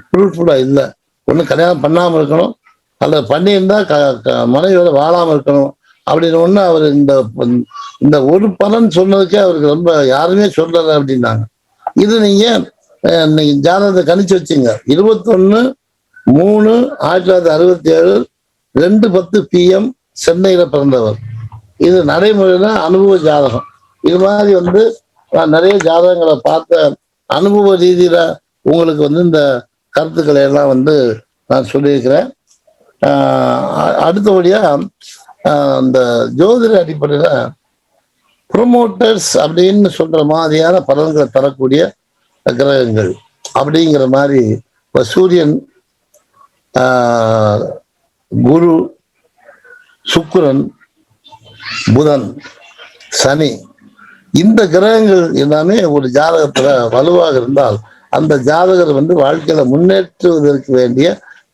ஃப்ரூட்ஃபுல்லா இல்லை, ஒண்ணு கல்யாணம் பண்ணாம இருக்கணும், அல்லது பண்ணியிருந்தா மனைவியோட வாழாம இருக்கணும் அப்படின்னு ஒண்ணு அவர் இந்த ஒரு பலன் சொன்னதுக்கே அவருக்கு ரொம்ப யாருமே சொல்லலை அப்படின்னாங்க. இது நீங்க ஜாதகத்தை கணிச்சு வச்சுங்க. 21/3/1967 2:10 PM சென்னையில பிறந்தவர். இது நடைமுறையில அனுபவ ஜாதகம். இது மாதிரி வந்து நான் நிறைய ஜாதகங்களை பார்த்த அனுபவ ரீதியில உங்களுக்கு வந்து இந்த கருத்துக்களை எல்லாம் வந்து நான் சொல்லியிருக்கிறேன். அடுத்தபடியா அந்த ஜோதிட அடிப்படையில ப்ரொமோட்டர்ஸ் அப்படின்னு சொல்ற மாதிரியான பலன்களை தரக்கூடிய கிரகங்கள் அப்படிங்கிற மாதிரி இப்ப சூரியன், குரு, சுக்கிரன், புதன், சனி, இந்த கிரகங்கள் எல்லாமே ஒரு ஜாதகத்துல வலுவாக இருந்தால் அந்த ஜாதகர் வந்து வாழ்க்கையில முன்னேற்றுவதற்கு வேண்டிய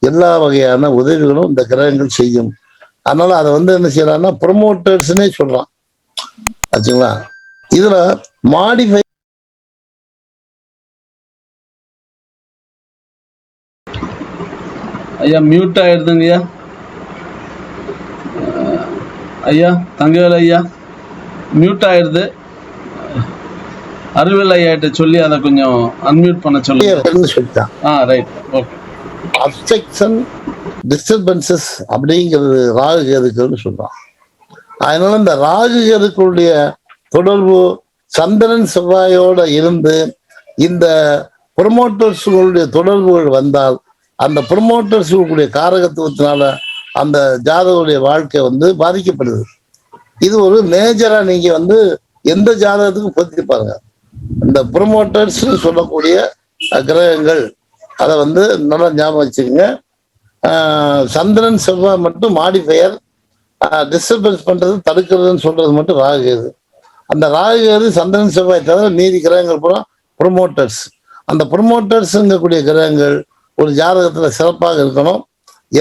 எல்லா வகையான உதவிகளும் இந்த கிரகங்கள் செய்யும். அதனால அதை வந்து என்ன செய்யறான்னா ப்ரொமோட்டர்ஸ்னே சொல்றான் ஆச்சுங்களா. இதுல மாடிஃபை ஐயா மியூட் ஆயிடுதுங்கய்யா. ஐயா தங்கவேல் ஐயா மியூட் ஆயிடுது. அறிவியல் ஐயாட்ட சொல்லி அதை கொஞ்சம் அன்மியூட் பண்ண சொல்லிட்டான். Right, okay. அப்ஸ்ட்ரக்ஷன் டிஸ்டர்பன்சஸ் அப்படிங்கிறது ராகு கேதுக்கள்னு சொல்றான். அதனால இந்த ராகு கேதுக்களுடைய தொடர்பு சந்திரன் செவ்வாயோட இருந்து இந்த ப்ரொமோட்டர்ஸ்களுடைய தொடர்புகள் வந்தால் அந்த ப்ரொமோட்டர்ஸ்களுடைய காரகத்துவத்தினால அந்த ஜாதகருடைய வாழ்க்கை வந்து பாதிக்கப்படுது. இது ஒரு மேஜரா நீங்க வந்து எந்த ஜாதகத்துக்கும் பொருத்தி பாருங்க. இந்த ப்ரொமோட்டர்ஸ் சொல்லக்கூடிய கிரகங்கள் அதை வந்து நல்லா ஞாபகம் வச்சுக்கோங்க. சந்திரன் செவ்வாய் மட்டும் மாடிஃபயர், டிஸ்டர்பன்ஸ் பண்றது தடுக்கிறதுன்னு சொல்றது மட்டும் ராகுகேது. அந்த ராகுகேது சந்திரன் செவ்வாய் தவிர மீதி கிரகங்கள் பூரா ப்ரொமோட்டர்ஸ். அந்த ப்ரொமோட்டர்ஸ்ங்கக்கூடிய கிரகங்கள் ஒரு ஜாதகத்துல சிறப்பாக இருக்கணும்.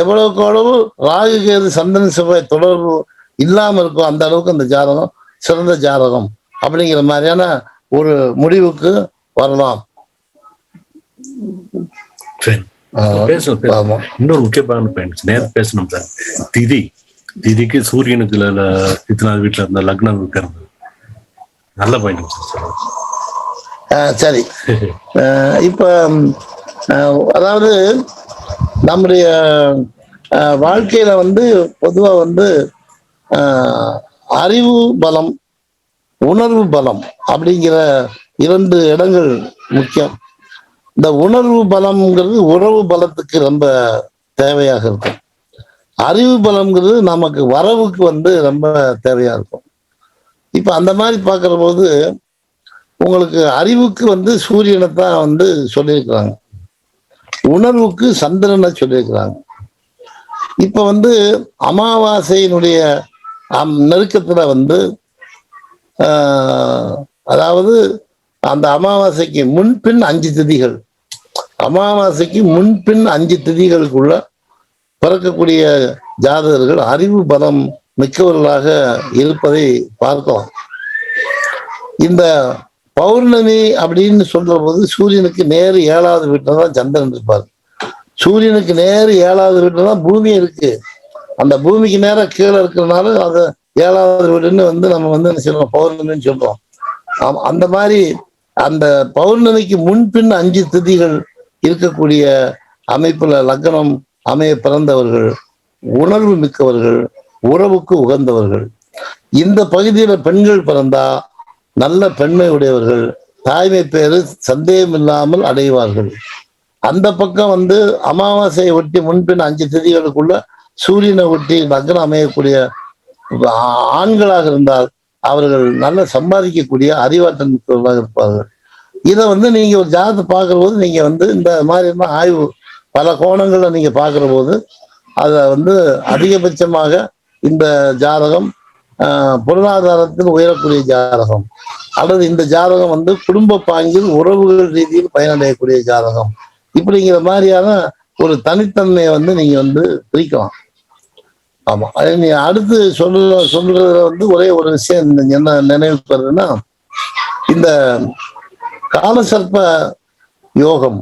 எவ்வளவுக்கு எவ்வளவு ராகுகேது சந்திரன் செவ்வாய் தொடர்பு இல்லாம இருக்கும் அந்த அளவுக்கு அந்த ஜாதகம் சிறந்த ஜாதகம் அப்படிங்கிற மாதிரியான ஒரு முடிவுக்கு வரலாம். இன்னொரு முக்கியமான பாயிண்ட் நேரம் பேசணும் சார். திதிக்கு சூரியனுக்கு இத்தனாவது வீட்டுல இருந்த லக்னம் இருக்கிறது நல்ல பாயிண்ட் சார். சரி, இப்ப அதாவது நம்முடைய வாழ்க்கையில வந்து பொதுவா வந்து அறிவு பலம், உணர்வு பலம் அப்படிங்கிற 2 இடங்கள் முக்கியம். இந்த உணர்வு பலம்ங்கிறது உறவு பலத்துக்கு ரொம்ப தேவையாக இருக்கும். அறிவு பலம்ங்கிறது நமக்கு வரவுக்கு வந்து ரொம்ப தேவையா இருக்கும். இப்ப அந்த மாதிரி பார்க்கிற போது உங்களுக்கு அறிவுக்கு வந்து சூரியனை தான் வந்து சொல்லியிருக்கிறாங்க, உணர்வுக்கு சந்திரனை சொல்லியிருக்கிறாங்க. இப்ப வந்து அமாவாசையினுடைய நெருக்கத்துல வந்து அதாவது அந்த அமாவாசைக்கு முன்பின் 5 திதிகள், அமாவாசைக்கு முன்பின் 5 திதிகளுக்குள்ள பிறக்கக்கூடிய ஜாதகர்கள் அறிவு பலம் மிக்கவர்களாக இருப்பதை பார்க்கலாம். இந்த பௌர்ணமி அப்படின்னு சொல்ற போது சூரியனுக்கு நேர் 7வது வீட்டுல தான் சந்திரன் இருப்பார். சூரியனுக்கு நேர் 7வது வீட்டுல தான் பூமி இருக்கு. அந்த பூமிக்கு நேரம் கீழே இருக்கிறதுனால அது 7வது வீடுன்னு வந்து நம்ம வந்து என்ன சொல்றோம், பௌர்ணமின்னு சொல்றோம். அந்த மாதிரி அந்த பௌர்ணமிக்கு முன்பின் 5 திதிகள் இருக்கக்கூடிய அமைப்புல லக்னம் அமைய பிறந்தவர்கள் உணர்வு மிக்கவர்கள், உறவுக்கு உகந்தவர்கள். இந்த பகுதியில பெண்கள் பிறந்தா நல்ல பெண்மை உடையவர்கள், தாய்மை பேரு சந்தேகம் இல்லாமல் அடைவார்கள். அந்த பக்கம் வந்து அமாவாசையை ஒட்டி முன்பின் 5 திதிகளுக்குள்ள சூரியனை ஒட்டி லக்னம் அமையக்கூடிய ஆண்களாக இருந்தால் அவர்கள் நல்ல சம்பாதிக்கக்கூடிய அறிவாற்றல் மிக்கவர்களாக இருப்பார்கள். இதை வந்து நீங்க ஒரு ஜாதகத்தை பார்க்கிற போது நீங்க வந்து இந்த மாதிரி ஆய்வு பல கோணங்கள்ல நீங்க பார்க்கிற போது அதை வந்து அதிகபட்சமாக இந்த ஜாதகம் பொருளாதாரத்தில் உயரக்கூடிய ஜாதகம், அல்லது இந்த ஜாதகம் வந்து குடும்ப பாங்கில் உறவுகள் ரீதியில் பயனடையக்கூடிய ஜாதகம், இப்படிங்கிற மாதிரியான ஒரு தனித்தன்மையை வந்து நீங்க வந்து பிரிக்கலாம். ஆமா, அது நீ அடுத்து சொல்றதுல வந்து ஒரே ஒரு விஷயம் என்ன நினைவுக்கு வருதுன்னா, இந்த காலசர்ப்ப யோகம்,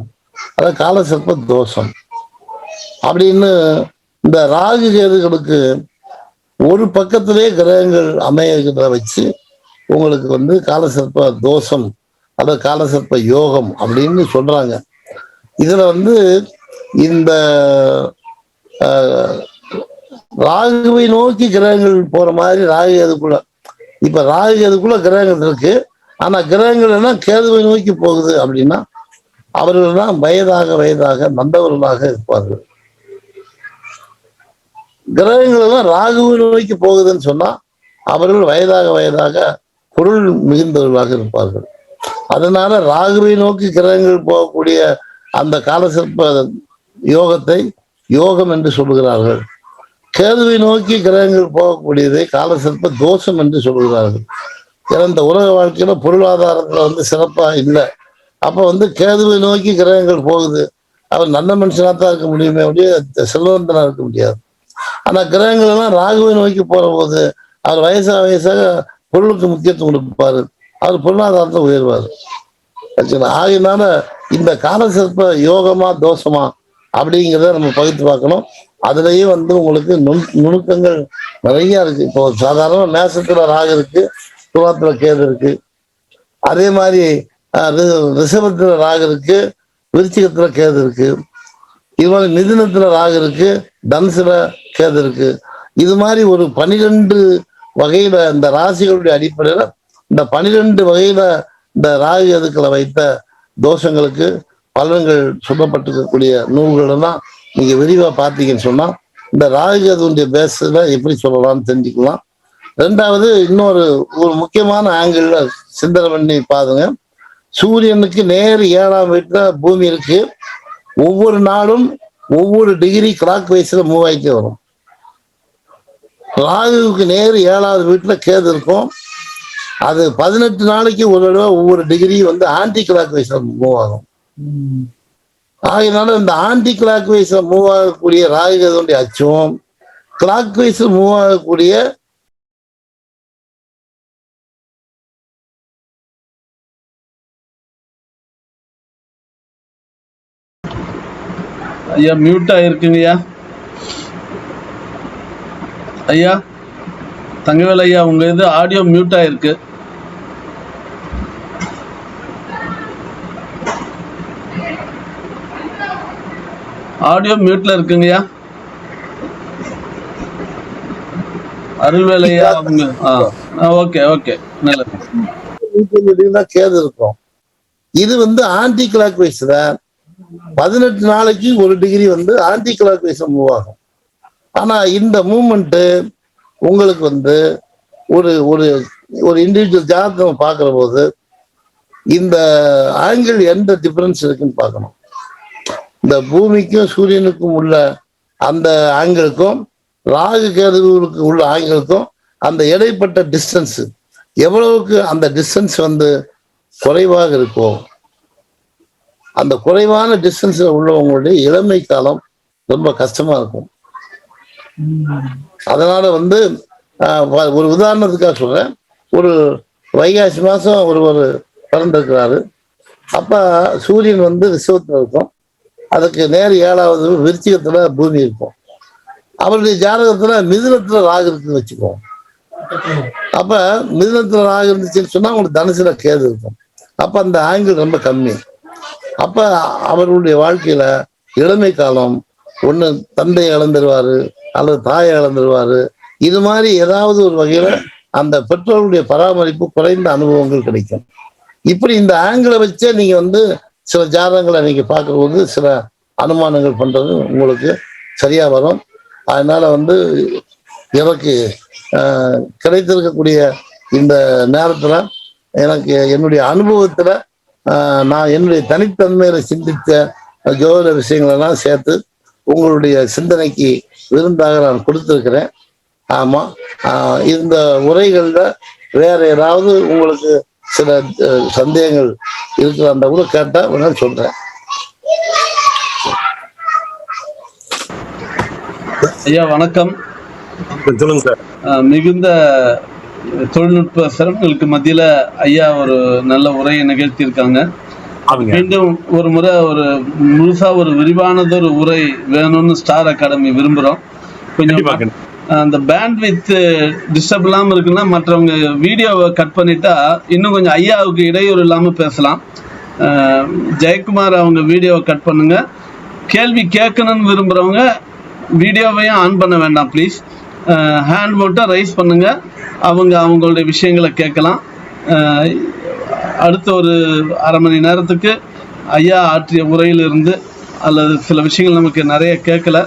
அதாவது காலசர்ப்ப தோஷம் அப்படின்னு இந்த ராகு கேதுகளுக்கு ஒரு பக்கத்திலே கிரகங்கள் அமைய வச்சு உங்களுக்கு வந்து காலசர்ப்ப தோஷம் அல்லது காலசர்ப்ப யோகம் அப்படின்னு சொல்றாங்க. இதுல வந்து இந்த ராகுவை நோக்கி கிரகங்கள் போற மாதிரி ராகு கேதுக்குள்ள, இப்ப ராகு கேதுக்குள்ள கிரகங்கள் இருக்கு. ஆனா கிரகங்கள் எல்லாம் கேதுவை நோக்கி போகுது அப்படின்னா அவர்கள் தான் வயதாக நந்தவர்களாக இருப்பார்கள். கிரகங்கள் எல்லாம் ராகுவை நோக்கி போகுதுன்னு சொன்னா அவர்கள் வயதாக பொருள் மிகுந்தவர்களாக இருப்பார்கள். அதனால ராகுவை நோக்கி கிரகங்கள் போகக்கூடிய அந்த காலசர்ப்ப யோகத்தை யோகம் என்று சொல்லுகிறார்கள். கேதுவை நோக்கி கிரகங்கள் போகக்கூடியதை காலசர்ப்ப தோஷம் என்று சொல்லுகிறார்கள். ஏன்னா இந்த உலக வாழ்க்கையில பொருளாதாரத்துல வந்து சிறப்பா இல்லை. அப்ப வந்து கேதுவை நோக்கி கிரகங்கள் போகுது, அவர் நல்ல மனுஷனா தான் இருக்க முடியுமே அப்படியே செல்வந்தனா இருக்க முடியாது. ஆனா கிரகங்கள் எல்லாம் ராகுவை நோக்கி போற போது அவர் வயசாக பொருளுக்கு முக்கியத்துவம் கொடுப்பாரு, அவர் பொருளாதாரத்தை உயர்வாரு. ஆகினால இந்த காலசர்ப்ப யோகமா தோஷமா அப்படிங்கிறத நம்ம பகுத்து பார்க்கணும். அதுலயும் வந்து உங்களுக்கு நுணுக்கங்கள் நிறைய இருக்கு. இப்போ சாதாரண மேசத்துல ராகு இருக்கு, துலாத்துல கேது இருக்கு, அதே மாதிரி ரிஷபத்துல ராகு இருக்கு, விருச்சிகத்துல கேது இருக்கு, இது மாதிரி மிதுனத்துல ராகு இருக்கு, தனுசுல கேது இருக்கு. இது மாதிரி ஒரு 12 வகையில இந்த ராசிகளுடைய அடிப்படையில இந்த 12 வகையில இந்த ராகு கேதுக்களை வைத்த தோஷங்களுக்கு பலன்கள் சொல்லப்பட்டிருக்கக்கூடிய நூல்கள் எல்லாம் நீங்க விரிவா பார்த்தீங்கன்னு சொன்னா இந்த ராகு கேதுடைய பேஸ்ல எப்படி சொல்லலாம்னு தெரிஞ்சுக்கலாம். ரெண்டாவது இன்னொரு முக்கியமான ஆங்கிள் சிந்தனை பண்ணி பாருங்க. சூரியனுக்கு நேர் 7ஆம் வீட்டுல பூமி இருக்கு. ஒவ்வொரு நாளும் ஒவ்வொரு டிகிரி கிளாக் வைஸ்ல மூவ் ஆகிட்டே வரும். ராகுவுக்கு நேர் 7வது வீட்டுல கேது இருக்கும். அது 18 நாளைக்கு ஒரு தடவை ஒவ்வொரு டிகிரி ஆன்டி கிளாக் வைஸ்ல மூவ் ஆகும். ஆகையினால இந்த ஆன்டி கிளாக் வைஸ்ல மூவ் ஆகக்கூடிய ராகு கேதுடைய அச்சும் கிளாக் வைஸ்ல மூவ் ஆகக்கூடிய ஐயா மியூட் ஆயிருக்குங்கய்யா. ஐயா தங்கவேல் ஐயா, உங்க இது ஆடியோ மியூட் ஆயிருக்கு. ஆடியோ மியூட்ல இருக்குங்கய்யா. அருள்வேல் ஐயா அவங்க ஓகே ஓகே நல்லது. கேது இருக்கும். இது ஆன்டி கிளாக் வைஸ்ல 18 நாளைக்கு ஒரு degree anticlockwise move ஆகும். ஆனா இந்த மூவ்மெண்ட் உங்களுக்கு ஒரு ஒரு ஒரு இண்டிவிஜுவல் ஜாதகம் பார்க்கிற போது இந்த ஆங்கிள் எந்த டிஃபரன்ஸ் இருக்குன்னு பார்க்கணும். இந்த பூமிக்கும் சூரியனுக்கும் உள்ள அந்த ஆங்கிளுக்கும் ராகு கேதுவுக்கு உள்ள ஆங்கிளுக்கும் அந்த இடைப்பட்ட டிஸ்டன்ஸ் எவ்வளவுக்கு அந்த டிஸ்டன்ஸ் குறைவாக இருக்கும். அந்த குறைவான டிஸ்டன்ஸ்ல உள்ளவங்களுடைய இளமை காலம் ரொம்ப கஷ்டமா இருக்கும். அதனால ஒரு உதாரணத்துக்காக சொல்றேன். ஒரு வைகாசி மாசம் ஒருவர் பிறந்திருக்கிறாரு. அப்ப சூரியன் ரிஷபத்துல இருக்கும். அதுக்கு நேர் 7வது விருச்சிகத்துல பூமி இருக்கும். அவருடைய ஜாதகத்துல மிதுனத்துல ராகு இருக்குன்னு வச்சுக்குவோம். அப்ப மிதுனத்துல ராகு இருந்துச்சுன்னு சொன்னா உங்களுக்கு தனுசுல கேது இருக்கும். அப்ப அந்த ஆங்கிள் ரொம்ப கம்மி. அப்ப அவருடைய வாழ்க்கையில இளமை காலம் ஒண்ணு தந்தையை இழந்துருவாரு அல்லது தாயை இழந்துருவாரு. இது மாதிரி ஏதாவது ஒரு வகையில அந்த பெற்றோருடைய பராமரிப்பு குறைந்த அனுபவங்கள் கிடைக்கும். இப்படி இந்த ஆங்கிளை வச்சே நீங்க சில ஜாதகங்களை நீங்க பார்க்கும்போது சில அனுமானங்கள் பண்றது உங்களுக்கு சரியா வரும். அதனால எனக்கு கிடைத்திருக்கக்கூடிய இந்த நேரத்துல எனக்கு என்னுடைய அனுபவத்துல நான் என்னுடைய தனித்தன்மையில சிந்தித்த ஜோதிட விஷயங்களெல்லாம் சேர்த்து உங்களுடைய சிந்தனைக்கு விருந்தாக நான் கொடுத்திருக்கிறேன். ஆமா, இந்த உரைகள்ல வேற ஏதாவது உங்களுக்கு சில சந்தேகங்கள் இருக்கிற கூட கேட்டா உடனே சொல்றேன். ஐயா வணக்கம். சொல்லுங்க சார். மிகுந்த தொழில்நுட்ப சிரமங்களுக்கு மத்தியில ஐயா ஒரு நல்ல உரையை நிகழ்த்தியிருக்காங்க. மீண்டும் ஒரு முறை ஒரு முழுசா ஒரு விரிவானதொரு உரை வேணும்னு ஸ்டார் அகாடமி விரும்புறோம். கொஞ்சம் அந்த பேண்ட்வித் டிஸ்டர்ப் இல்லாம இருக்குன்னா மற்றவங்க வீடியோவை கட் பண்ணிட்டா இன்னும் கொஞ்சம் ஐயாவுக்கு இடையூறு இல்லாம பேசலாம். ஜெயக்குமார் அவங்க வீடியோவை கட் பண்ணுங்க. கேள்வி கேட்கணும்னு விரும்புறவங்க வீடியோவையும் ஆன் பண்ண வேண்டாம் ப்ளீஸ். ஹேண்ட் மட்டும் ரைஸ் பண்ணுங்க. அவங்களுடைய விஷயங்களை கேட்கலாம். அடுத்த ஒரு அரை மணி நேரத்துக்கு ஐயா ஆற்றிய உரையிலிருந்து அல்லது சில விஷயங்கள் நமக்கு நிறைய கேட்கல.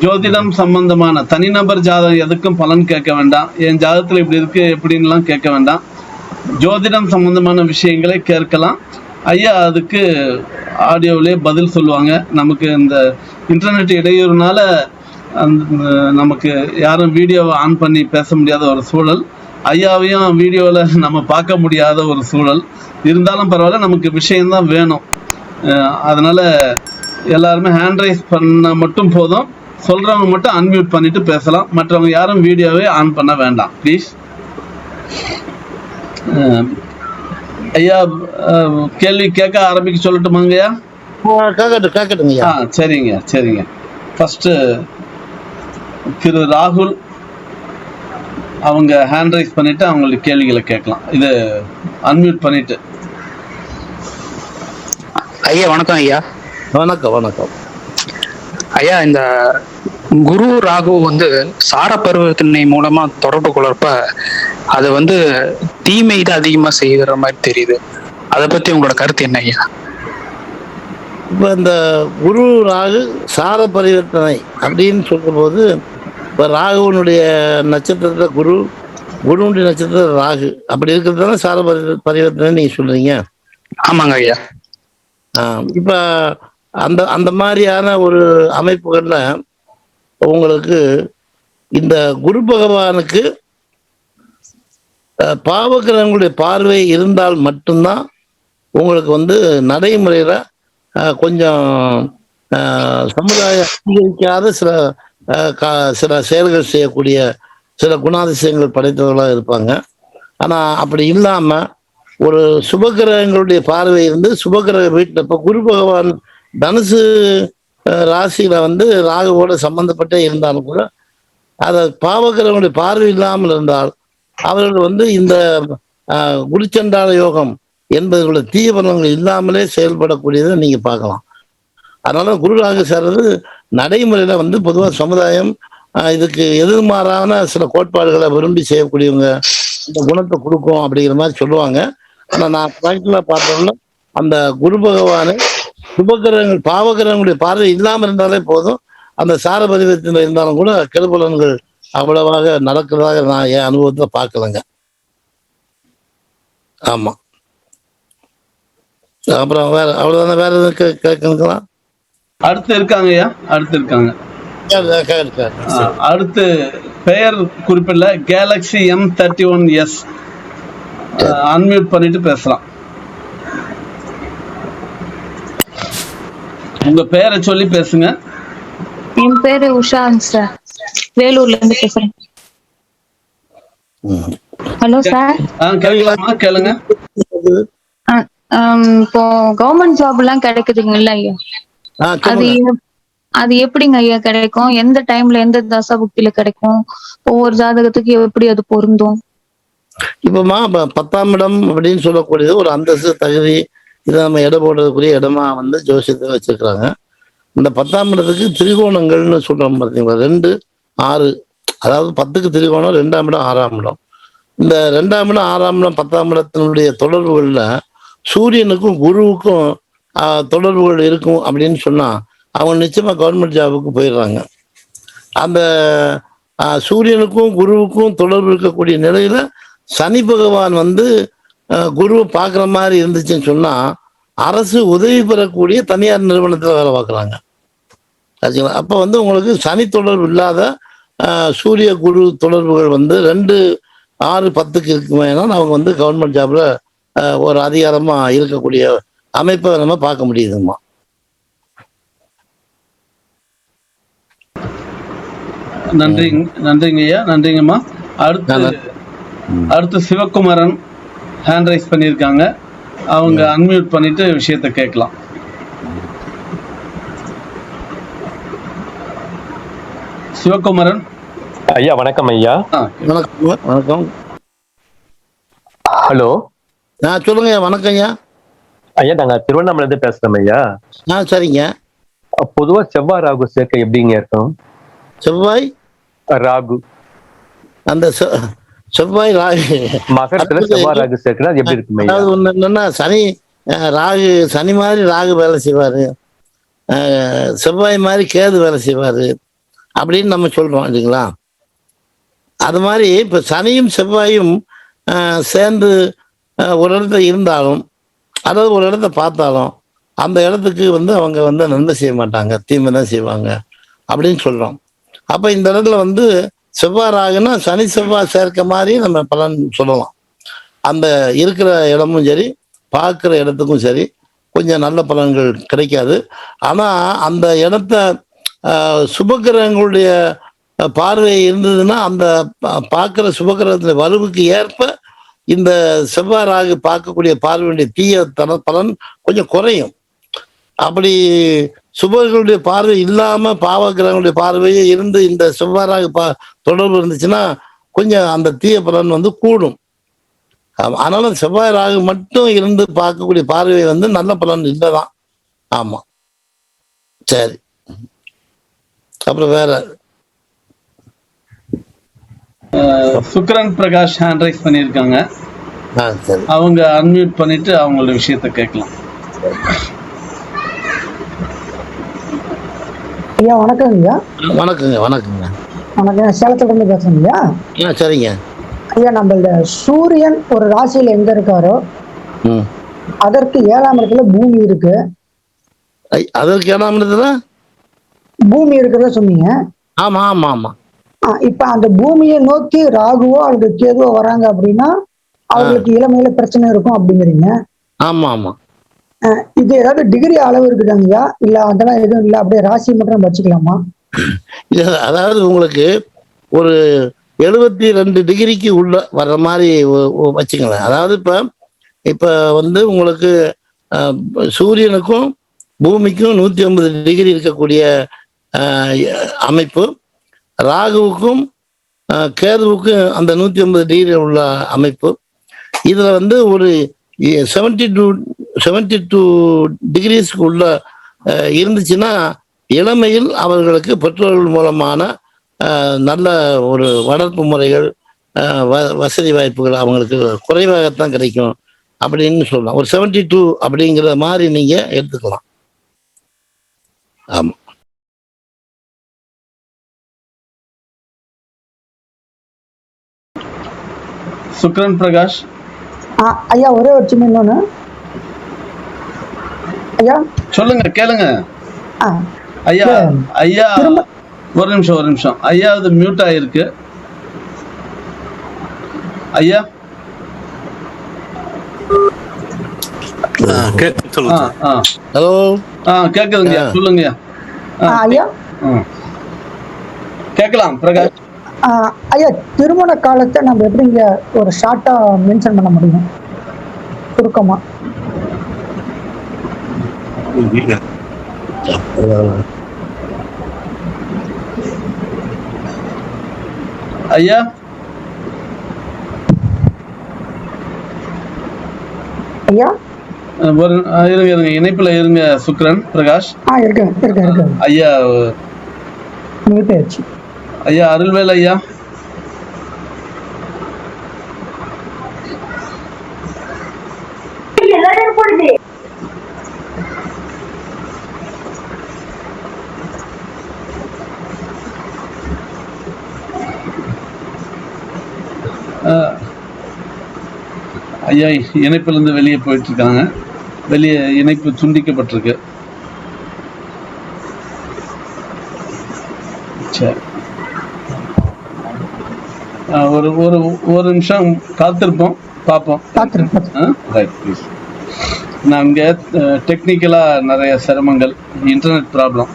ஜோதிடம் சம்பந்தமான தனிநபர் ஜாதகம் எதுக்கும் பலன் கேட்க வேண்டாம். என் ஜாதகத்தில் இப்படி இருக்கு எப்படின்லாம் கேட்க வேண்டாம். ஜோதிடம் சம்பந்தமான விஷயங்களை கேட்கலாம். ஐயா அதுக்கு ஆடியோவிலே பதில் சொல்லுவாங்க. நமக்கு இந்த இன்டர்நெட் இடையூறுனால நமக்கு யாரும் வீடியோவை ஆன் பண்ணி பேச முடியாத ஒரு சூழல். ஐயாவையும் வீடியோவில் நம்ம பார்க்க முடியாத ஒரு சூழல் இருந்தாலும் பரவாயில்ல, நமக்கு விஷயம்தான் வேணும். அதனால எல்லாருமே ஹேண்ட் ரைஸ் பண்ண மட்டும் போதும். சொல்றவங்க மட்டும் அன்மியூட் பண்ணிட்டு பேசலாம். மற்றவங்க யாரும் வீடியோவே ஆன் பண்ண வேண்டாம் ப்ளீஸ். ஐயா கேள்வி கேட்க ஆரம்பிக்க சொல்லட்டுமாங்கய்யா? சரிங்க சரிங்க. ஃபர்ஸ்ட் திரு ராகுல் அவங்க ஹேண்ட் ரைஸ் பண்ணிட்டு அவங்களுடைய கேள்விகளை கேட்கலாம். இது அன்மியூட் பண்ணிட்டு. ஐயா வணக்கம். ஐயா வணக்கம். வணக்கம் ஐயா. இந்த குரு ராகு சார பரிவர்த்தனை மூலமா தொடர்பு கொள்றப்ப அது வந்து தீமை தான் அதிகமா செய்கிற மாதிரி தெரியுது. அதை பத்தி உங்களோட கருத்து என்ன ஐயா? இப்ப இந்த குரு ராகு சார பரிவர்த்தனை அப்படின்னு சொல்லும்போது, இப்ப ராகுவனுடைய நட்சத்திரத்துல குரு, குருவுடைய நட்சத்திரத்துல ராகு, அப்படி இருக்கிறது சார பரிவர்த்தனை நீங்க சொல்றீங்க. ஆமாங்க ஐயா. இப்ப அந்த அந்த மாதிரியான ஒரு அமைப்புகள்ல உங்களுக்கு இந்த குரு பகவானுக்கு பாவகிரகங்களுடைய பார்வை இருந்தால் மட்டும்தான் உங்களுக்கு வந்து நடைமுறையில கொஞ்சம் சமுதாய அங்கீகரிக்காத சில செயல்கள் செய்யக்கூடிய சில குணாதிசயங்கள் படைத்தவர்களாக இருப்பாங்க. ஆனா அப்படி இல்லாம ஒரு சுபகிரகங்களுடைய பார்வை இருந்து சுபகிரக வீட்டில் இப்போ குரு பகவான் தனுசு ராசியில வந்து ராகுவோட சம்பந்தப்பட்டே இருந்தாலும் கூட அதை பாவகிரகங்களுடைய பார்வை இல்லாமல் இருந்தால் அவர்கள் வந்து இந்த குருச்சண்டால யோகம் என்பதற்குள்ள தீவிரங்கள் இல்லாமலே செயல்படக்கூடியதை நீங்க பார்க்கலாம். அதனால குரு ராகு சேர்றது நடைமுறையில வந்து பொதுவாக சமுதாயம் இதுக்கு எதிர்மாறான சில கோட்பாடுகளை விரும்பி செய்யக்கூடியவங்க இந்த குணத்தை கொடுக்கும் அப்படிங்கிற மாதிரி சொல்லுவாங்க. ஆனா நான் பிராக்டிகலா பார்த்தோம்னா அந்த குரு பகவானு சுபகிரகங்கள் பாவகிரகங்களுடைய பார்வை இல்லாமல் இருந்தாலே போதும், அந்த சார பரிவர்த்தனை இருந்தாலும் கூட கெடுபலன்கள் அவ்வளவாக நடக்கிறதாக நான் என் அனுபவத்துல பார்க்கலங்க. ஆமா. அப்புறம் வேற அவ்வளவுதானே, வேற எதுவும் கேட்கணுங்களா? அடுத்து இருக்காங்க ஐயா, அடுத்து இருக்காங்க. அடுத்து பெயர் குறிப்பிடல, கேலக்ஸி M31S. அன்மியூட் பண்ணிட்டு பேசலாம். உங்க பேரை சொல்லி பேசுங்க. என் பேரு உஷா சார், வேலூர்ல இருந்து பேசுறேன். Hello sir. கேளுங்க. இப்போ கவர்மெண்ட் ஜாப் எல்லாம் கிடைக்குதுங்கல்ல ஐயா, அது எப்படிங்க ஐயா கிடைக்கும்? எந்த டைம்ல எந்த தசாபுக்தியில கிடைக்கும்? ஒவ்வொரு ஜாதகத்துக்கு எப்படி அது பொருந்தும்? இப்பமா 10ஆம் இடம் அப்படின்னு சொல்லக்கூடியது ஒரு அந்தஸ்து தகுதி, இதை நம்ம எடை போடுறதுக்குரிய இடமா வந்து ஜோசியத்தை வச்சிருக்கிறாங்க. இந்த 10ஆம் இடத்துக்கு திரிகோணங்கள்னு சொல்றோம் பார்த்தீங்களா, 2, 6, அதாவது 10க்கு திரிகோணம், 2ஆம் இடம் 6ஆம் இடம். இந்த 2ஆம் இடம் 6ஆம் இடம் 10ஆம் இடத்தினுடைய தொடர்புகள்ல சூரியனுக்கும் குருவுக்கும் தொடர்புகள் இருக்கும் அப்படின்னு சொன்னா அவங்க நிச்சயமா கவர்மெண்ட் ஜாபுக்கு போயிடுறாங்க. அந்த சூரியனுக்கும் குருவுக்கும் தொடர்பு இருக்கக்கூடிய நிலையில சனி பகவான் வந்து குருவை பார்க்குற மாதிரி இருந்துச்சுன்னு சொன்னா அரசு உதவி பெறக்கூடிய தனியார் நிறுவனத்தில் வேலை பார்க்குறாங்க. ஆச்சுங்களா? அப்போ வந்து உங்களுக்கு சனி தொடர்பு இல்லாத சூரிய குரு தொடர்புகள் வந்து 2, 6, 10க்கு இருக்குமேனா அவங்க வந்து கவர்மெண்ட் ஜாப்ல ஒரு அதிகாரமா இருக்கக்கூடிய அமைப்பை நம்ம பார்க்க முடியுதுமா. நன்றிங்க ஐயா, நன்றிங்கம்மா. அடுத்து சிவகுமாரன் ஹேண்ட் ரைஸ் பண்ணியிருக்காங்க. அவங்க அன்மியூட் பண்ணிட்டு விஷயத்தை கேட்கலாம். சிவகுமாரன் ஐயா வணக்கம் ஐயா. வணக்கம். ஹலோ. சொல்லுங்க ஐயா. வணக்கம் ஐயா. ஐயா நாங்க திருவண்ணாமலை இருந்து பேசுறோம் ஐயா. சரிங்க. பொதுவா செவ்வாய் ராகு சேர்க்கை எப்படிங்க இருக்கும்? செவ்வாய் ராகு, அந்த செவ்வாய் ராகு மகரத்துல செவ்வாய் ராகு சேர்க்கை எப்படி இருக்கும்? அதாவது ஒண்ணு என்னன்னா, சனி ராகு, சனி மாதிரி ராகு வேலை செய்வாரு, செவ்வாய் மாதிரி கேது வேலை செய்வாரு அப்படின்னு நம்ம சொல்றோம் இல்லைங்களா? அது மாதிரி இப்ப சனியும் செவ்வாயும் சேர்ந்து ஒரு இடத்துல இருந்தாலும், அதாவது ஒரு இடத்த பார்த்தாலும் அந்த இடத்துக்கு வந்து அவங்க வந்து நன்மை செய்ய மாட்டாங்க, தீமை தான் செய்வாங்க அப்படின்னு சொல்றோம். அப்ப இந்த இடத்துல வந்து செவ்வாய் ராகுன்னா சனி செவ்வாய் சேர்க்க மாதிரி நம்ம பலன் சொல்லலாம். அந்த இருக்கிற இடமும் சரி, பார்க்குற இடத்துக்கும் சரி கொஞ்சம் நல்ல பலன்கள் கிடைக்காது. ஆனா அந்த இடத்த சுபகிரகங்களுடைய பார்வை இருந்ததுன்னா அந்த பார்க்குற சுபகிரகத்தின் வலுவுக்கு ஏற்ப இந்த செவ்வாய் ராகு பார்க்கக்கூடிய பார்வையுடைய தீய பலன் கொஞ்சம் குறையும். அப்படி சுபர்களுடைய பார்வை இல்லாம பாவகிரகங்களுடைய பார்வையே இருந்து இந்த செவ்வாய் ராகு தொடர்பு இருந்துச்சுன்னா கொஞ்சம் அந்த தீய பலன் வந்து கூடும். அதனால செவ்வாய் ராகு மட்டும் இருந்து பார்க்கக்கூடிய பார்வை வந்து நல்ல பலன் இல்லைதான். ஆமா, சரி. அப்புறம் வேற சுக்ரன் பிரகாஷ் ஹேண்ட் ரைஸ் பண்ணியிருக்காங்க. சரி. அவங்க அன்மியூட் பண்ணிட்டு அவங்களோட விஷயத்த கேட்கலாம். ஐயா வணக்கம் ஐயா. வணக்கங்க. வணக்கங்க. வணக்கம், சேலத்துல இருந்து பேசுறேன் ஐயா. சரிங்க ஐயா, நம்ம இந்த சூரியன் ஒரு ராசியில எங்க இருக்காரோ அதற்கு 7ஆம் இடத்துல பூமி இருக்கு. அதற்கு 7ஆம் இடத்துல பூமி இருக்கிறத சொன்னீங்க. ஆமா ஆமா ஆமா. இப்ப அந்த பூமியை நோக்கி ராகுவோ அல்லது கேதுவோ வராங்க அப்படின்னா அவங்களுக்கு இளமையில பிரச்சனை இருக்கும் அப்படிங்கிறீங்க. ஆமா ஆமா. இது ஏதாவது டிகிரி அளவு இருக்குதாங்கய்யா, இல்ல அதெல்லாம் எதுவும் இல்ல, அப்படியே ராசி மட்டும் வச்சுக்கலாமா? அதாவது உங்களுக்கு ஒரு 72 டிகிரிக்கு உள்ள வர்ற மாதிரி வச்சுங்களேன். அதாவது இப்ப வந்து உங்களுக்கு சூரியனுக்கும் பூமிக்கும் 150 டிகிரி இருக்கக்கூடிய அமைப்பு, ராகுவுக்கும் கேதுவுக்கும் அந்த 150 டிகிரி உள்ள அமைப்பு. இதுல வந்து ஒரு 72 டிகிரிஸ்க்கு உள்ள இருந்துச்சுன்னா இளமையில் அவர்களுக்கு பெற்றோர்கள் மூலமான நல்ல ஒரு வளர்ப்பு முறைகள், வசதி வாய்ப்புகள் அவங்களுக்கு குறைவாகத்தான் கிடைக்கும் அப்படின்னு சொல்லலாம். ஒரு 72 அப்படிங்கிற மாதிரி நீங்க எடுத்துக்கலாம். ஆமா. சுக்ரன் பிரகாஷ் ஐயா, ஒரே ஒரு சின்ன இன்னொன்னு ஐயா. சொல்லுங்க, கேளுங்க. ஐயா ஐயா ஒரு நிமிஷம். ஐயா அது மியூட் ஆயிருக்கு. ஐயா ஹலோ. கேக்குதுங்க, சொல்லுங்க ஐயா. கேட்கலாம் பிரகாஷ். ஐயா, திருமண காலத்தை நம்ம எப்படி இங்க ஒரு ஷார்ட்டா மென்ஷன் பண்ண முடியும், சுருக்கமா? ஐயா ஐயா இருங்க, இணைப்புல இருங்க சுக்ரன் பிரகாஷ். இருக்கு ஐயா. பேச்சு ஐயா அருள்வேல் ஐயா. ஐயா இணைப்புல இருந்து வெளியே போயிட்டு இருக்காங்க. வெளியே இணைப்பு துண்டிக்கப்பட்டிருக்கு. சரி, ஒரு நிமிஷம் காத்திருப்போம், பார்ப்போம். நான் இங்க டெக்னிக்கலா நிறைய சிரமங்கள், இன்டர்நெட் ப்ராப்ளம்.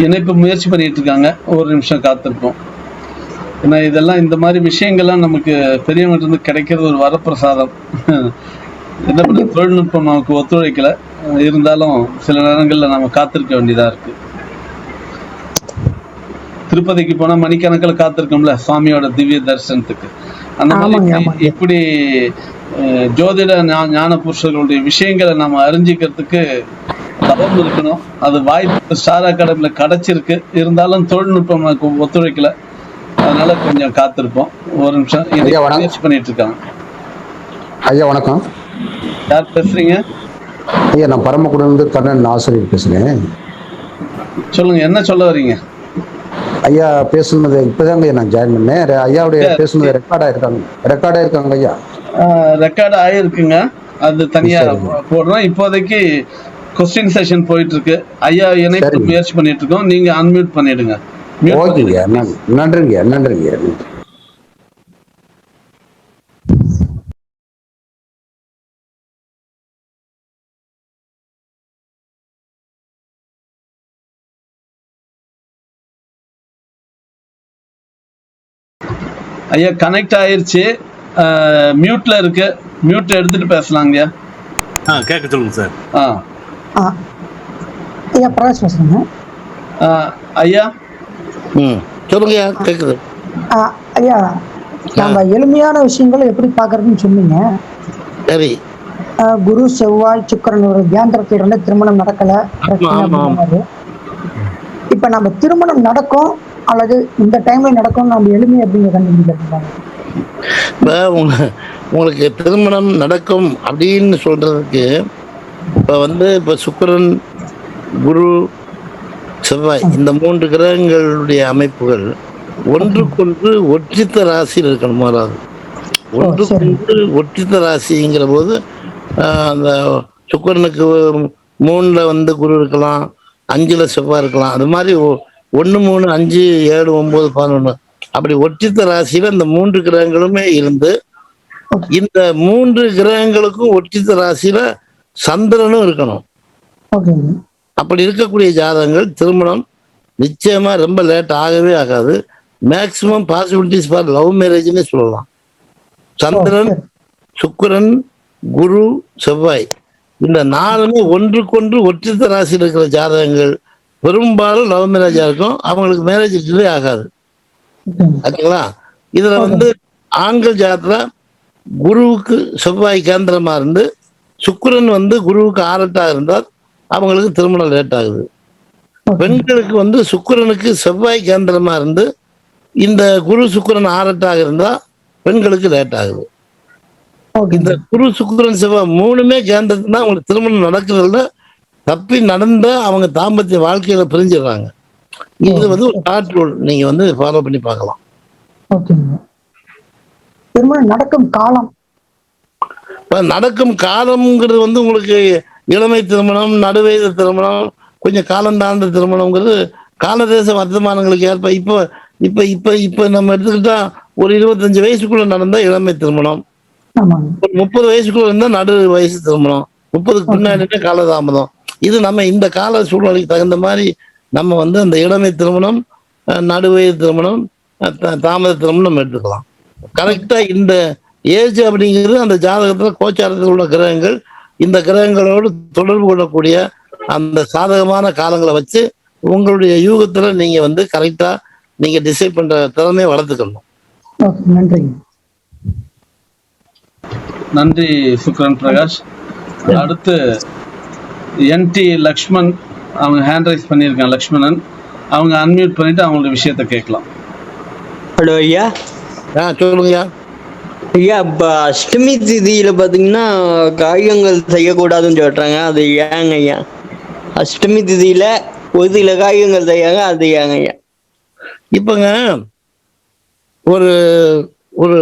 இணைப்பு முயற்சி பண்ணிட்டு இருக்காங்க, ஒரு நிமிஷம் காத்திருப்போம். ஏன்னா இதெல்லாம் இந்த மாதிரி விஷயங்கள்லாம் நமக்கு பெரியவங்க இருந்து கிடைக்கிறது ஒரு வரப்பிரசாதம். என்ன பண்ண, தொழில்நுட்பம் நமக்கு ஒத்துழைக்கல, இருந்தாலும் சில நேரங்கள்ல நம்ம காத்திருக்க வேண்டியதா இருக்கு. திருப்பதிக்கு போனா மணிக்கணக்கில் காத்திருக்கோம்ல சுவாமியோட திவ்ய தரிசனத்துக்கு. அந்த மாதிரி இப்படி ஜோதிட ஞான புருஷர்களுடைய விஷயங்களை நம்ம அறிஞ்சிக்கிறதுக்கு தவம் இருக்கணும். அது வாய்ப்பு ஸ்டார் அகாடமில கிடைச்சிருக்கு, இருந்தாலும் தொழில்நுட்பம் நமக்கு ஒத்துழைக்கல, அதனால கொஞ்சம் காத்திருப்போம். ஒரு நிமிஷம் முயற்சி பண்ணிட்டு இருக்காங்க. ஐயா வணக்கம். யார் பேசுறீங்க? ஐயா நான் பரமக்குடியிலிருந்து கண்ணன் ஆசிரியர் பேசுறேன். சொல்லுங்க, என்ன சொல்ல வரீங்க? ஐயா பேசுனது இப்பதாங்க நான் ஜாயின் பண்ணேன். ஐயாவுடைய பேசுனது ரெக்கார்ட் ஆயிருக்காங்க ஐயா. ரெக்கார்ட் ஆயிருக்குங்க, அது தனியா போடுறோம். இப்போதைக்கு கொஸ்டின் செஷன் போயிட்டு இருக்கு. ஐயா இணைப்பு முயற்சி பண்ணிட்டு இருக்கோம், நீங்க அன்மியூட் பண்ணிடுங்க. ஓகேங்க, நன்றிங்க. ஐயா கனெக்ட் ஆயிருச்சு, மியூட்ல இருக்கு, மியூட் எடுத்துட்டு பேசலாங்க. கேட்க சொல்லுங்க சார். ஐயா பிரகாஷ் பேசுறேங்க. ஐயா சொல்லுங்க கேக்குது. ஐயா நம்ம எளிமையான விஷயங்களை எப்படி பாக்குறதுன்னு சொன்னீங்க. சரி. குரு செவ்வாய் சுக்கிரன் ஒரு கேந்திரத்துல இருந்து திருமணம் நடக்கல. இப்ப நம்ம திருமணம் நடக்கும் அல்லது இந்த டைம்ல நடக்கும் நம்ம எளிமை அப்படிங்க கண்டுபிடிக்கிறாங்க. இப்ப உங்களுக்கு திருமணம் நடக்கும் அப்படின்னு சொல்றதுக்கு இப்ப சுக்கிரன், குரு, செவ்வாய் இந்த 3 கிரகங்களுடைய அமைப்புகள் ஒன்றுக்கொன்று ஒற்றித்த ராசியில் இருக்கணும். மாறாது. ஒன்றுக்கொன்று ஒற்றித்த ராசிங்கிற போது அந்த சுக்கிரனுக்கு 3ல குரு இருக்கலாம், 5ல செவ்வாய் இருக்கலாம். அது மாதிரி 1, 3, 5, 7, 9, 11 அப்படி ஒற்றித்த ராசியில இந்த 3 கிரகங்களுமே இருந்து இந்த 3 கிரகங்களுக்கும் ஒற்றித்த ராசியில சந்திரனும் இருக்கணும். அப்படி இருக்கக்கூடிய ஜாதகங்கள் திருமணம் நிச்சயமா ரொம்ப லேட் ஆகவே ஆகாது. மேக்சிமம் பாசிபிலிட்டிஸ் ஃபார் லவ் மேரேஜ்னே சொல்லலாம். சந்திரன், சுக்கிரன், குரு, செவ்வாய் இந்த 4மே ஒன்றுக்கொன்று ஒற்றித்த ராசியில் இருக்கிற ஜாதகங்கள் பெரும்பாலும் லவ் மேரேஜா இருக்கும். அவங்களுக்கு மேரேஜ் டிலே ஆகாது. ஓகேங்களா? இதுல ஆண்கள் ஜாதகத்துல குருவுக்கு செவ்வாய் கேந்திரமா இருந்து சுக்கிரன் குருவுக்கு ஆரட்டா இருந்தால் அவங்களுக்கு திருமணம் லேட் ஆகுது. பெண்களுக்கு சுக்கிரனுக்கு செவ்வாய் கேந்திரமா இருந்து இந்த குரு சுக்கிரன் ஆரட்டாக இருந்தா பெண்களுக்கு லேட் ஆகுது. இந்த குரு சுக்கிரன் செவ்வாய் 3மே கேந்திரத்துனா அவங்களுக்கு திருமணம் நடக்கிறதுல தப்பி நடந்தா அவங்க தாம்பத்திய வாழ்க்கையில பிரிஞ்சிடுறாங்க. இது ஒரு ஷார்ட் ரூல், நீங்க ஃபாலோ பண்ணி பார்க்கலாம். திருமணம் நடக்கும் காலம் நடக்கும் காலம்ங்கிறது உங்களுக்கு இளமை திருமணம், நடுவயது திருமணம், கொஞ்சம் காலம் தாழ்ந்த திருமணம்ங்கிறது காலதேச வர்த்தமானங்களுக்கு ஏற்ப இப்போ இப்ப இப்ப இப்ப நம்ம எடுத்துக்கிட்டா ஒரு 25 வயசுக்குள்ள நடந்தா இளமை திருமணம், ஒரு 30 வயசுக்குள்ள இருந்தா நடு வயசு திருமணம், 30க்கு பின்னாடி காலதாமதம். இது நம்ம இந்த கால சூழ்நிலைக்கு தகுந்த மாதிரி நம்ம அந்த இளமை திருமணம், நடுவயது திருமணம், தாமத திருமணம் நம்ம எடுத்துக்கலாம். கரெக்டா இந்த ஏஜ் அப்படிங்கிறது அந்த ஜாதகத்துல கோச்சாரத்தில் உள்ள கிரகங்கள் இந்த கிரகங்களோடு தொடர்பு கொள்ளக்கூடிய அந்த சாதகமான காலங்களை வச்சு உங்களுடைய யூகத்துல நீங்க கரெக்டா நீங்க டிசைட் பண்ற திறமையை வளர்த்துக்கணும். நன்றி சுக்ரன் பிரகாஷ். அடுத்து NT லக்ஷ்மண் அவங்க ஹேண்ட் ரைஸ் பண்ணியிருக்காங்க. லக்ஷ்மணன் அவங்க அன்மியூட் பண்ணிட்டு அவங்களோட விஷயத்த கேட்கலாம். ஹலோ ஐயா. சொல்லுங்கய்யா. ஐயா இப்ப அஷ்டமி திதியில பாத்தீங்கன்னா காரியங்கள் செய்யக்கூடாதுன்னு சொல்றாங்க, அது ஏங்க ஐயா? அஷ்டமி திதியில ஒரு சில காரியங்கள் செய்யாங்க, அது ஏங்க ஐயா? இப்பங்க ஒரு ஒரு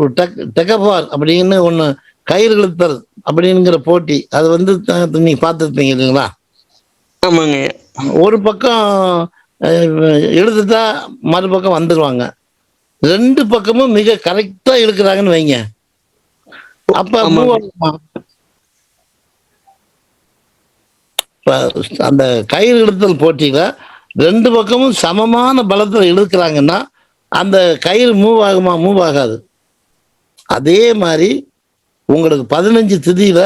ஒரு டெகபார் அப்படின்னு ஒண்ணு கயிறு இழுத்தல் அப்படிங்கிற போட்டி, அது நீங்க பார்த்துருப்பீங்க இல்லைங்களா? ஆமாங்க. ஒரு பக்கம் இழுத்துட்டா மறுபக்கம் வந்துருவாங்க. 2 பக்கமும் மிக கரெக்டா இழுக்கிறாங்கன்னு வைங்க, அப்ப அந்த கயிறு இழுத்தல் போட்டியில 2 பக்கமும் சமமான பலத்துல இழுக்கிறாங்கன்னா அந்த கயிறு மூவ் ஆகுமா? மூவ் ஆகாது. அதே மாதிரி உங்களுக்கு 15 திதியில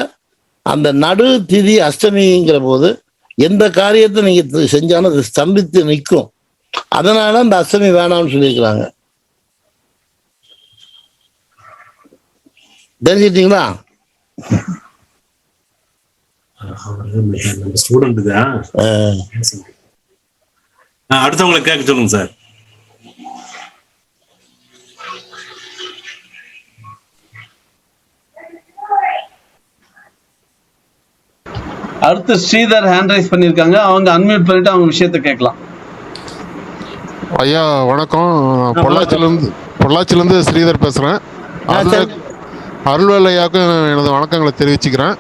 அந்த நடு திதி அஷ்டமிங்கிற போது எந்த காரியத்தை நீங்க செஞ்சாலும் அது ஸ்தம்பித்து நிற்கும். அதனால அந்த அஷ்டமி வேணாம்னு சொல்லியிருக்கிறாங்க. தெரிஞ்சுட்டீங்களா? ஸ்டூடெண்ட் தான். அடுத்தவங்களை கேட்க சொல்லுங்க சார். அடுத்து ஸ்ரீதர் ஹேண்ட் ரைஸ் பண்ணியிருக்காங்க. அவங்க அன்மியூட் பண்ணிட்டு அவங்க விஷயத்த கேட்கலாம். ஐயா வணக்கம். பொள்ளாச்சியிலிருந்து ஸ்ரீதர் பேசுறேன். அருள்வேல் ஐயாவுக்கும் எனது வணக்கங்களை தெரிவிச்சுக்கிறேன்.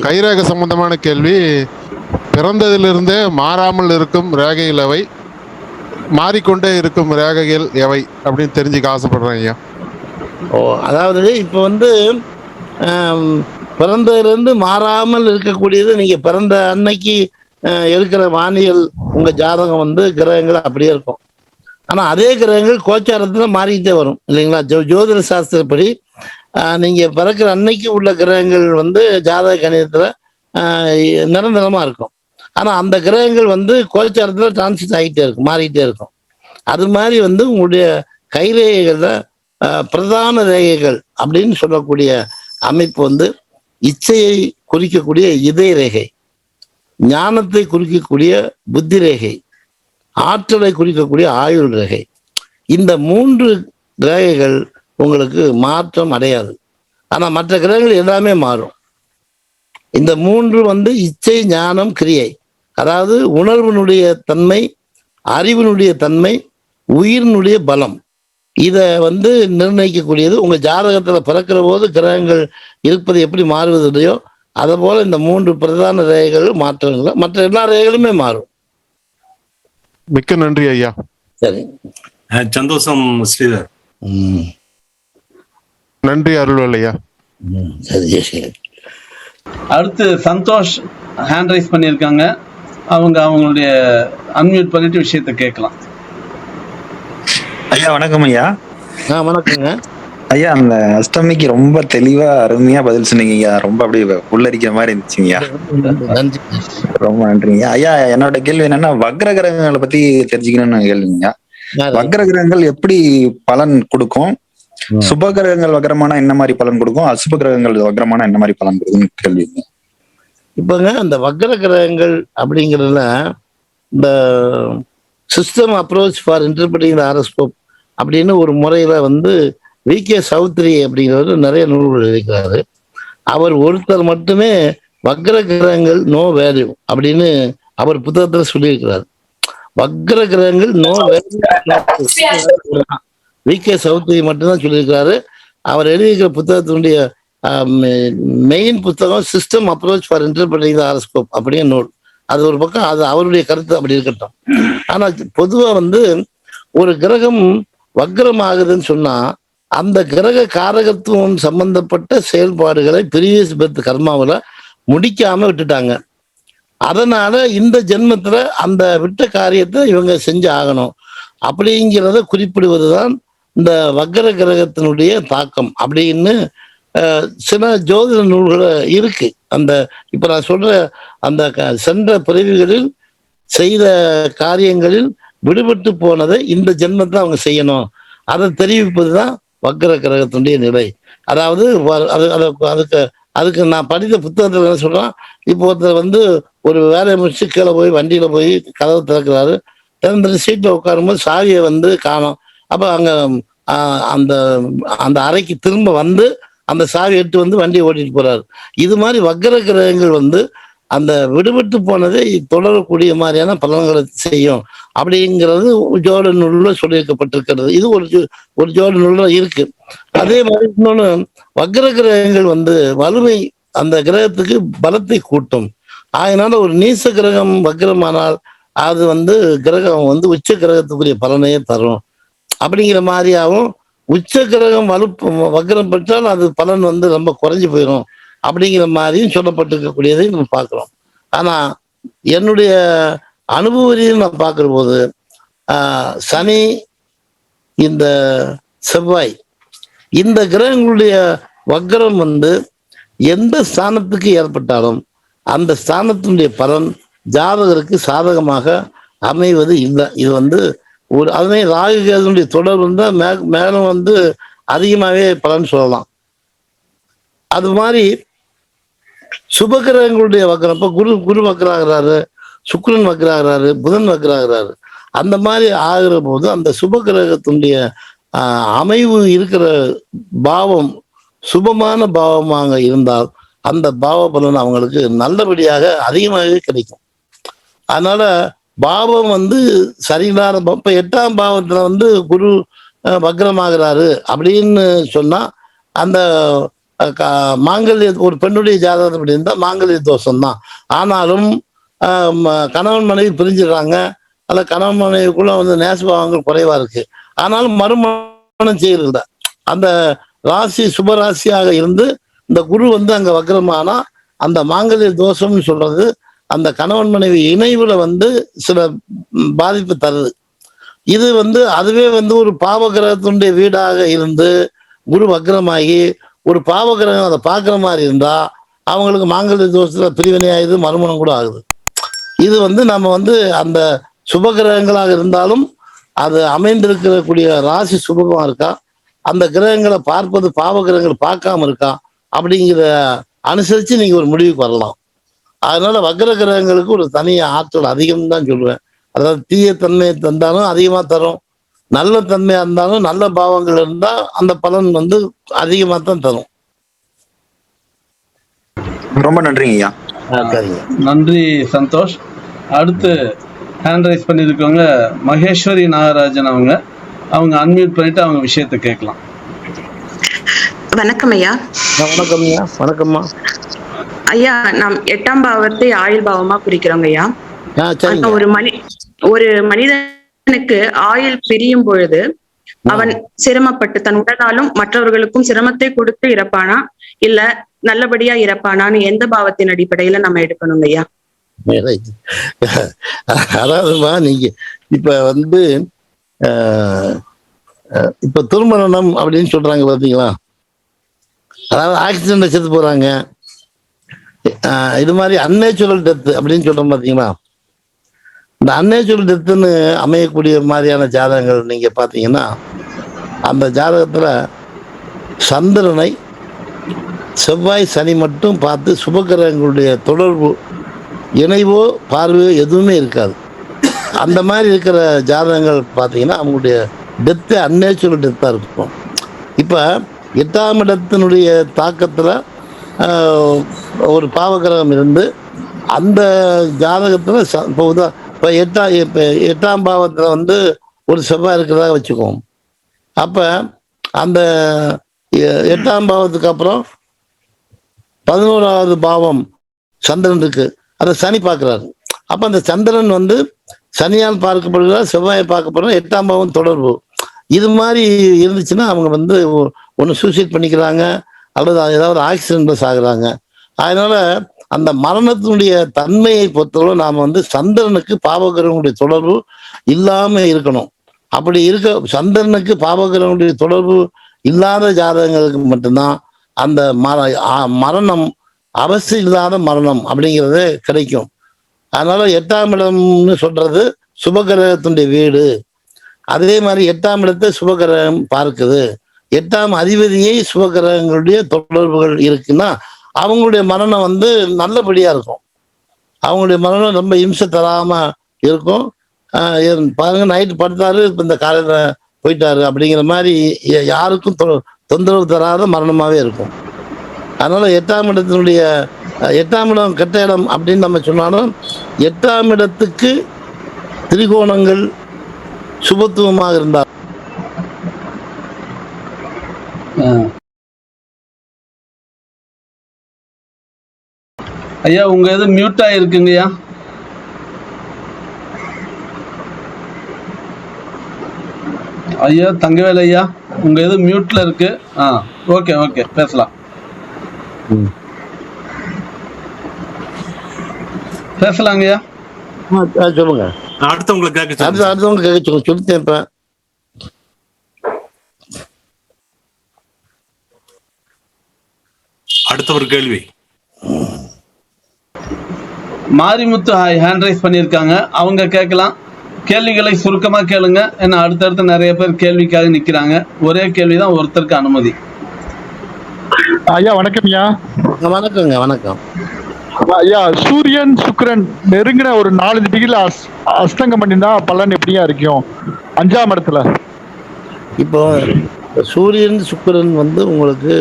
கைரேகை சம்பந்தமான கேள்வி. பிறந்ததிலிருந்தே மாறாமல் இருக்கும் ரேகைகள் எவை, மாறிக்கொண்டே இருக்கும் ரேகைகள் எவை அப்படின்னு தெரிஞ்சுக்க ஆசைப்படுறேன் ஐயா. அதாவது இப்போ பிறந்ததிலிருந்து மாறாமல் இருக்கக்கூடியது நீங்க பிறந்த அன்னைக்கு இருக்கிற வானியல் உங்க ஜாதகம் கிரகங்கள் அப்படியே இருக்கும். ஆனா அதே கிரகங்கள் கோச்சாரத்துல மாறிக்கிட்டே வரும் இல்லைங்களா? ஜோதிட சாஸ்திரப்படி நீங்க பிறக்கிற அன்னைக்கு உள்ள கிரகங்கள் வந்து ஜாதக கணிதத்துல நிரந்தரமா இருக்கும். ஆனா அந்த கிரகங்கள் வந்து கோச்சாரத்துல டிரான்சிட் ஆகிட்டே இருக்கும், மாறிக்கிட்டே இருக்கும். அது மாதிரி வந்து உங்களுடைய கைரேகைகள்ல பிரதான ரேகைகள் அப்படின்னு சொல்லக்கூடிய அமைப்பு வந்து இச்சையை குறிக்கக்கூடிய இதய ரேகை, ஞானத்தை குறிக்கக்கூடிய புத்தி ரேகை, ஆற்றலை குறிக்கக்கூடிய ஆயுள் ரேகை. இந்த 3 ரேகைகள் உங்களுக்கு மாற்றம் அடையாது. ஆனா மற்ற கிரகங்கள் எல்லாமே மாறும். இந்த 3 வந்து இச்சை, ஞானம், கிரியை, அதாவது உணர்வினுடைய தன்மை, அறிவினுடைய தன்மை, உயிரினுடைய பலம், இதை வந்து நிர்ணயிக்கக்கூடியது. உங்க ஜாதகத்துல பிறக்கிற போது கிரகங்கள் இருப்பது எப்படி மாறுவது இல்லையோ அதை போல இந்த 3 பிரதான ரேகைகள் மாற்றம் இல்லை, மற்ற எல்லா ரேகைகளுமே மாறும். மிக்க நன்றி ஐயா. சரி, சந்தோஷம் ஸ்ரீதர். நன்றி அருள்வேல் ஐயா. சரி. அடுத்து சந்தோஷ் ஹேண்ட் ரைஸ் பண்ணியிருக்காங்க. அவங்களுடைய அன்மியூட் பண்ணிட்டு விஷயத்தை கேட்கலாம். ஐயா வணக்கம் ஐயா. வணக்கங்க ஐயா. அந்த அஷ்டமிக்கு ரொம்ப தெளிவா அருமையா பதில் சொன்னீங்க ஐயா. ரொம்ப அப்படியே உள்ளரிக்கிற மாதிரி இருந்துச்சுங்கய்யா. ரொம்ப நன்றிங்க ஐயா. என்னோட கேள்வி என்னன்னா, வக்ர கிரகங்களை பத்தி தெரிஞ்சுக்கணும்னு கேள்விங்க. வக்ர கிரகங்கள் எப்படி பலன் கொடுக்கும்? சுப கிரகங்கள் வக்ரமான என்ன மாதிரி பலன் கொடுக்கும்? அசுப கிரகங்கள் வக்ரமான என்ன மாதிரி பலன் கொடுக்கும்னு கேள்விங்க. இப்பங்க இந்த வக்ர கிரகங்கள் அப்படிங்கிறதுல இந்த system approach for interpreting the horoscope அப்படின்னு ஒரு முறையில வந்து வி.கே. சௌத்ரி அப்படிங்கிறவர் நிறைய நூல்கள் எழுதிக்கிறாரு. அவர் ஒருத்தர் மட்டுமே வக்ர கிரகங்கள் நோ வேல்யூ அப்படின்னு அவர் புத்தகத்துல சொல்லியிருக்கிறார். வக்ர கிரகங்கள் நோ வேல்யூ வி.கே. சௌத்ரி மட்டும்தான் சொல்லியிருக்கிறாரு. அவர் எழுதியிருக்கிற புத்தகத்தினுடைய மெயின் புத்தகம் system approach for interpreting the horoscope அப்படிங்கிற நூல். அது ஒரு பக்கம், அது அவருடைய கருத்து அப்படி இருக்கட்டும். ஆனா பொதுவா வந்து ஒரு கிரகம் வக்ரம் ஆகுதுன்னு சொன்னா அந்த கிரக காரகத்துவம் சம்பந்தப்பட்ட செயல்பாடுகளை ப்ரீவியஸ் பர்த் கர்மாவில் முடிக்காம விட்டுட்டாங்க. அதனால இந்த ஜென்மத்துல அந்த விட்ட காரியத்தை இவங்க செஞ்சு ஆகணும் அப்படிங்கிறத குறிப்பிடுவதுதான் இந்த வக்ர கிரகத்தினுடைய தாக்கம் அப்படின்னு சில ஜோதிட நூல்கள் இருக்கு. அந்த இப்ப நான் சொல்ற அந்த சென்ற பிறவிகளில் செய்த காரியங்களில் விடுபட்டு போனதை இந்த ஜென்மத்தை அவங்க செய்யணும், அதை தெரிவிப்பதுதான் வக்ர கிரகத்தினுடைய நிலை. அதாவது அதுக்கு நான் படித்த புத்தகத்துல என்ன சொல்றேன், இப்போ ஒருத்தர் வந்து ஒரு வேலையை முடிச்சு கீழே போய் வண்டியில போய் கதவை திறக்கிறாரு, திறந்துட்டு சீட்டில் உட்காரும்போது சாவியை வந்து காணோம். அப்ப அங்க அந்த அந்த அறைக்கு திரும்ப வந்து அந்த சாவி எடுத்து வந்து வண்டியை ஓட்டிட்டு போறாரு. இது மாதிரி வக்ர கிரகங்கள் வந்து அந்த விடுபட்டு போனதை தொடரக்கூடிய மாதிரியான பலன்களை செய்யும் அப்படிங்கிறது ஜோட நூல்ல சொல்லியிருக்கப்பட்டிருக்கிறது. இது ஒரு ஜோட நூல்ல இருக்கு. அதே மாதிரி இன்னொன்னு, வக்ர கிரகங்கள் வந்து வலிமை அந்த கிரகத்துக்கு பலத்தை கூட்டும். அதனால ஒரு நீச கிரகம் வக்ரமானால் அது வந்து கிரகம் வந்து உச்ச கிரகத்துக்குரிய பலனையே தரும் அப்படிங்கிற மாதிரியாகவும், உச்ச கிரகம் வக்ரம் பெற்றால் அது பலன் வந்து ரொம்ப குறைஞ்சு போயிடும் அப்படிங்கிற மாதிரியும் சொல்லப்பட்டிருக்கக்கூடியதை நம்ம பார்க்கிறோம். ஆனா என்னுடைய அனுபவத்தையும் நான் பார்க்கிற போது சனி, இந்த செவ்வாய், இந்த கிரகங்களுடைய வக்ரம் வந்து எந்த ஸ்தானத்துக்கு ஏற்பட்டாலும் அந்த ஸ்தானத்தினுடைய பலன் ஜாதகருக்கு சாதகமாக அமைவது இல்லை. இது வந்து ஒரு அதுவே ராகு கேதுனுடைய தொடர்பு இருந்தால் மேலும் வந்து அதிகமாகவே பலன் சொல்லலாம். அது மாதிரி சுபகிரகங்களுடைய வக்ரம், இப்போ குரு வக்ராகிறாரு, சுக்கிரன் வக்ராகிறாரு, புதன் வக்ராகிறாரு, அந்த மாதிரி ஆகிற போது அந்த சுபகிரகத்தினுடைய அமைவு இருக்கிற பாவம் சுபமான பாவமாக இருந்தால் அந்த பாவ பலன் அவங்களுக்கு நல்லபடியாக அதிகமாகவே கிடைக்கும். அதனால பாவம் வந்து சரியில்லாத இப்ப 8ஆம் பாவத்துல வந்து குரு வக்ரமாகிறாரு அப்படின்னு சொன்னா அந்த மாங்கல்ய ஒரு பெண்ணுடைய ஜாதகம் அப்படி இருந்தா மாங்கல்ய தோஷம்தான். ஆனாலும் கணவன் மனைவி பிரிஞ்சிடறாங்க, அல்ல கணவன் மனைவிக்குள்ள வந்து நேசபாவங்கள் குறைவா இருக்கு. ஆனாலும் மறுமணம் செய்யறதில்ல. அந்த ராசி சுபராசியாக இருந்து இந்த குரு வந்து அங்க வக்ரமானா அந்த மாங்கல்ய தோஷம்னு சொல்றது அந்த கணவன் மனைவி இணைவுல வந்து சில பாதிப்பு தருது. இது அதுவே ஒரு பாவ கிரகத்தினுடைய வீடாக இருந்து குரு வக்ரமாகி ஒரு பாவ கிரகம் அதை பார்க்குற மாதிரி இருந்தா அவங்களுக்கு மாங்கல்ய தோஷத்துல பிரிவினை ஆகுது, மறுமணம் கூட ஆகுது. இது நம்ம அந்த சுப கிரகங்களாக இருந்தாலும் அது அமைந்திருக்கக்கூடிய ராசி சுபகமா இருக்கா, அந்த கிரகங்களை பார்ப்பது பாவ கிரகங்கள் பார்க்காம இருக்கா அப்படிங்கிற அனுசரித்து நீங்கள் ஒரு முடிவுக்கு வரலாம். அதனால வக்ர கிரகங்களுக்கு ஒரு தனி ஆற்றல் அதிகம் தான் சொல்லுவேன். அதாவது தீய தன்மை தந்தாலும் அதிகமாக தரும், நல்ல தன்மையாக இருந்தாலும் நல்ல பாவங்கள் இருந்தால் அந்த பலன் அதிகமாக தான் தரும். ரொம்ப நன்றிங்க ஐயா. சரிங்க, நன்றி சந்தோஷ். அடுத்து ஹேண்ட் ரைஸ் பண்ணியிருக்கவங்க மகேஸ்வரி நாகராஜன். அவங்க அன்மியூட் பண்ணிட்டு அவங்க விஷயத்தை கேட்கலாம். வணக்கம் ஐயா. வணக்கம் ஐயா. வணக்கம்மா ஐயா. நாம் 8ஆம் பாவத்தை ஆயுள் பாவமா குறிக்கிறோங்க ஐயா. ஒரு மனிதனுக்கு ஆயுள் பிரியும் பொழுது அவன் சிரமப்பட்டு தன் உடலாலும் மற்றவர்களுக்கும் சிரமத்தை கொடுத்து இறப்பானா இல்ல நல்லபடியா இறப்பானான்னு எந்த பாவத்தின் அடிப்படையில நம்ம எடுக்கணுங்க ஐயா? அதாவதுமா நீங்க இப்ப திருமணம் அப்படின்னு சொல்றாங்க பாத்தீங்களா, அதாவது ஆக்சிடென்ட் செத்து போறாங்க, இது மாதிரி அன்நேச்சுரல் டெத் அப்படின்னு சொல்றோம் பாத்தீங்களா. இந்த அன்நேச்சுரல் டெத்துன்னு அமையக்கூடிய மாதிரியான ஜாதகங்கள் நீங்க பாத்தீங்கன்னா அந்த ஜாதகத்துல சந்திரனை செவ்வாய் சனி மட்டும் பார்த்து சுபகிரகங்களுடைய தொடர்பு இணைவோ பார்வையோ எதுவுமே இருக்காது. அந்த மாதிரி இருக்கிற ஜாதகங்கள் பார்த்தீங்கன்னா அவங்களுடைய டெத்து அன்நேச்சுரல் டெத்தாக இருக்கும். இப்போ 8ஆம் இடத்தினுடைய தாக்கத்தில் ஒரு பாவகிரகம் இருந்து அந்த ஜாதகத்தில் இப்போ 8ஆம் பாவத்தில் ஒரு செவ்வாய் இருக்கிறதாக வச்சுக்குவோம். அப்போ அந்த 8ஆம் பாவத்துக்கு அப்புறம் 11வது பாவம் சந்திரன் இருக்கு, அதை சனி பார்க்குறாரு. அப்போ அந்த சந்திரன் சனியால் பார்க்கப்படுகிறார், செவ்வாயை பார்க்கப்படுறார், 8ஆம் பாவம் தொடர்பு. இது மாதிரி இருந்துச்சுன்னா அவங்க ஒன்று சூசைட் பண்ணிக்கிறாங்க அல்லது ஏதாவது ஆக்சிடென்ட்ல சாகுறாங்க. அதனால அந்த மரணத்தினுடைய தன்மையை பொறுத்தவரை நாம் சந்திரனுக்கு பாவகிரகனுடைய தொடர்பு இல்லாம இருக்கணும். அப்படி சந்திரனுக்கு பாவகிரகனுடைய தொடர்பு இல்லாத ஜாதகங்களுக்கு மட்டும்தான் அந்த மரணம் அவசியம் இல்லாத மரணம் அப்படிங்கிறது கிடைக்கும். அதனால 8ஆம் இடம்னு சொல்றது சுபகிரகத்தினுடைய வீடு. அதே மாதிரி 8ஆம் இடத்தை சுபகிரகம் பார்க்குது. 8ஆம் அதிபதியை சுபகிரகங்களுடைய தொடர்புகள் இருக்குன்னா அவங்களுடைய மரணம் நல்லபடியா இருக்கும். அவங்களுடைய மரணம் ரொம்ப இம்சை தராம இருக்கும். பாருங்க, நைட்டு படுத்தாரு, இப்ப இந்த காலையில போயிட்டாரு அப்படிங்கிற மாதிரி யாருக்கும் தொந்தரவு தராத மரணமாவே இருக்கும். அதனால 8ஆம் இடத்தினுடைய 8ஆம் இடம் கெட்ட இடம் அப்படின்னு நம்ம சொன்னாலும் 8ஆம் இடத்துக்கு திரிகோணங்கள் சுபத்துவமாக இருந்தார். ஐயா உங்க இது மியூட் ஆயிருக்குங்கய்யா. ஐயா தங்கவேல் ஐயா உங்க இது மியூட்ல இருக்கு. ஓகே ஓகே பேசலாம். பேசலாங்கய்யா. சொல்லுங்க. அடுத்தவங்களுக்கு அடுத்தவங்க கேட்க சொல்லிட்டேன். இப்ப அடுத்த ஒரு கேள்வி மாரிமுத்து ஹேண்ட் ரைஸ் பண்ணியிருக்காங்க, அவங்க கேட்கலாம். கேள்விகளை சுருக்கமா கேளுங்க, ஏன்னா அடுத்தடுத்து நிறைய பேர் கேள்விக்காக நிக்கிறாங்க. ஒரே கேள்விதான், ஒருத்தருக்கு அனுமதி. ஐயா வணக்கம் ஐயா. வணக்கங்க. வணக்கம் ஐயா. சூரியன் சுக்கிரன் நெருங்கின ஒரு 4 டிகிரில அஸ்தங்கம் பண்ணியிருந்தா பலன் எப்படியா இருக்கும் 5ஆம் இடத்துல? இப்போ சூரியன் சுக்கிரன் உங்களுக்கு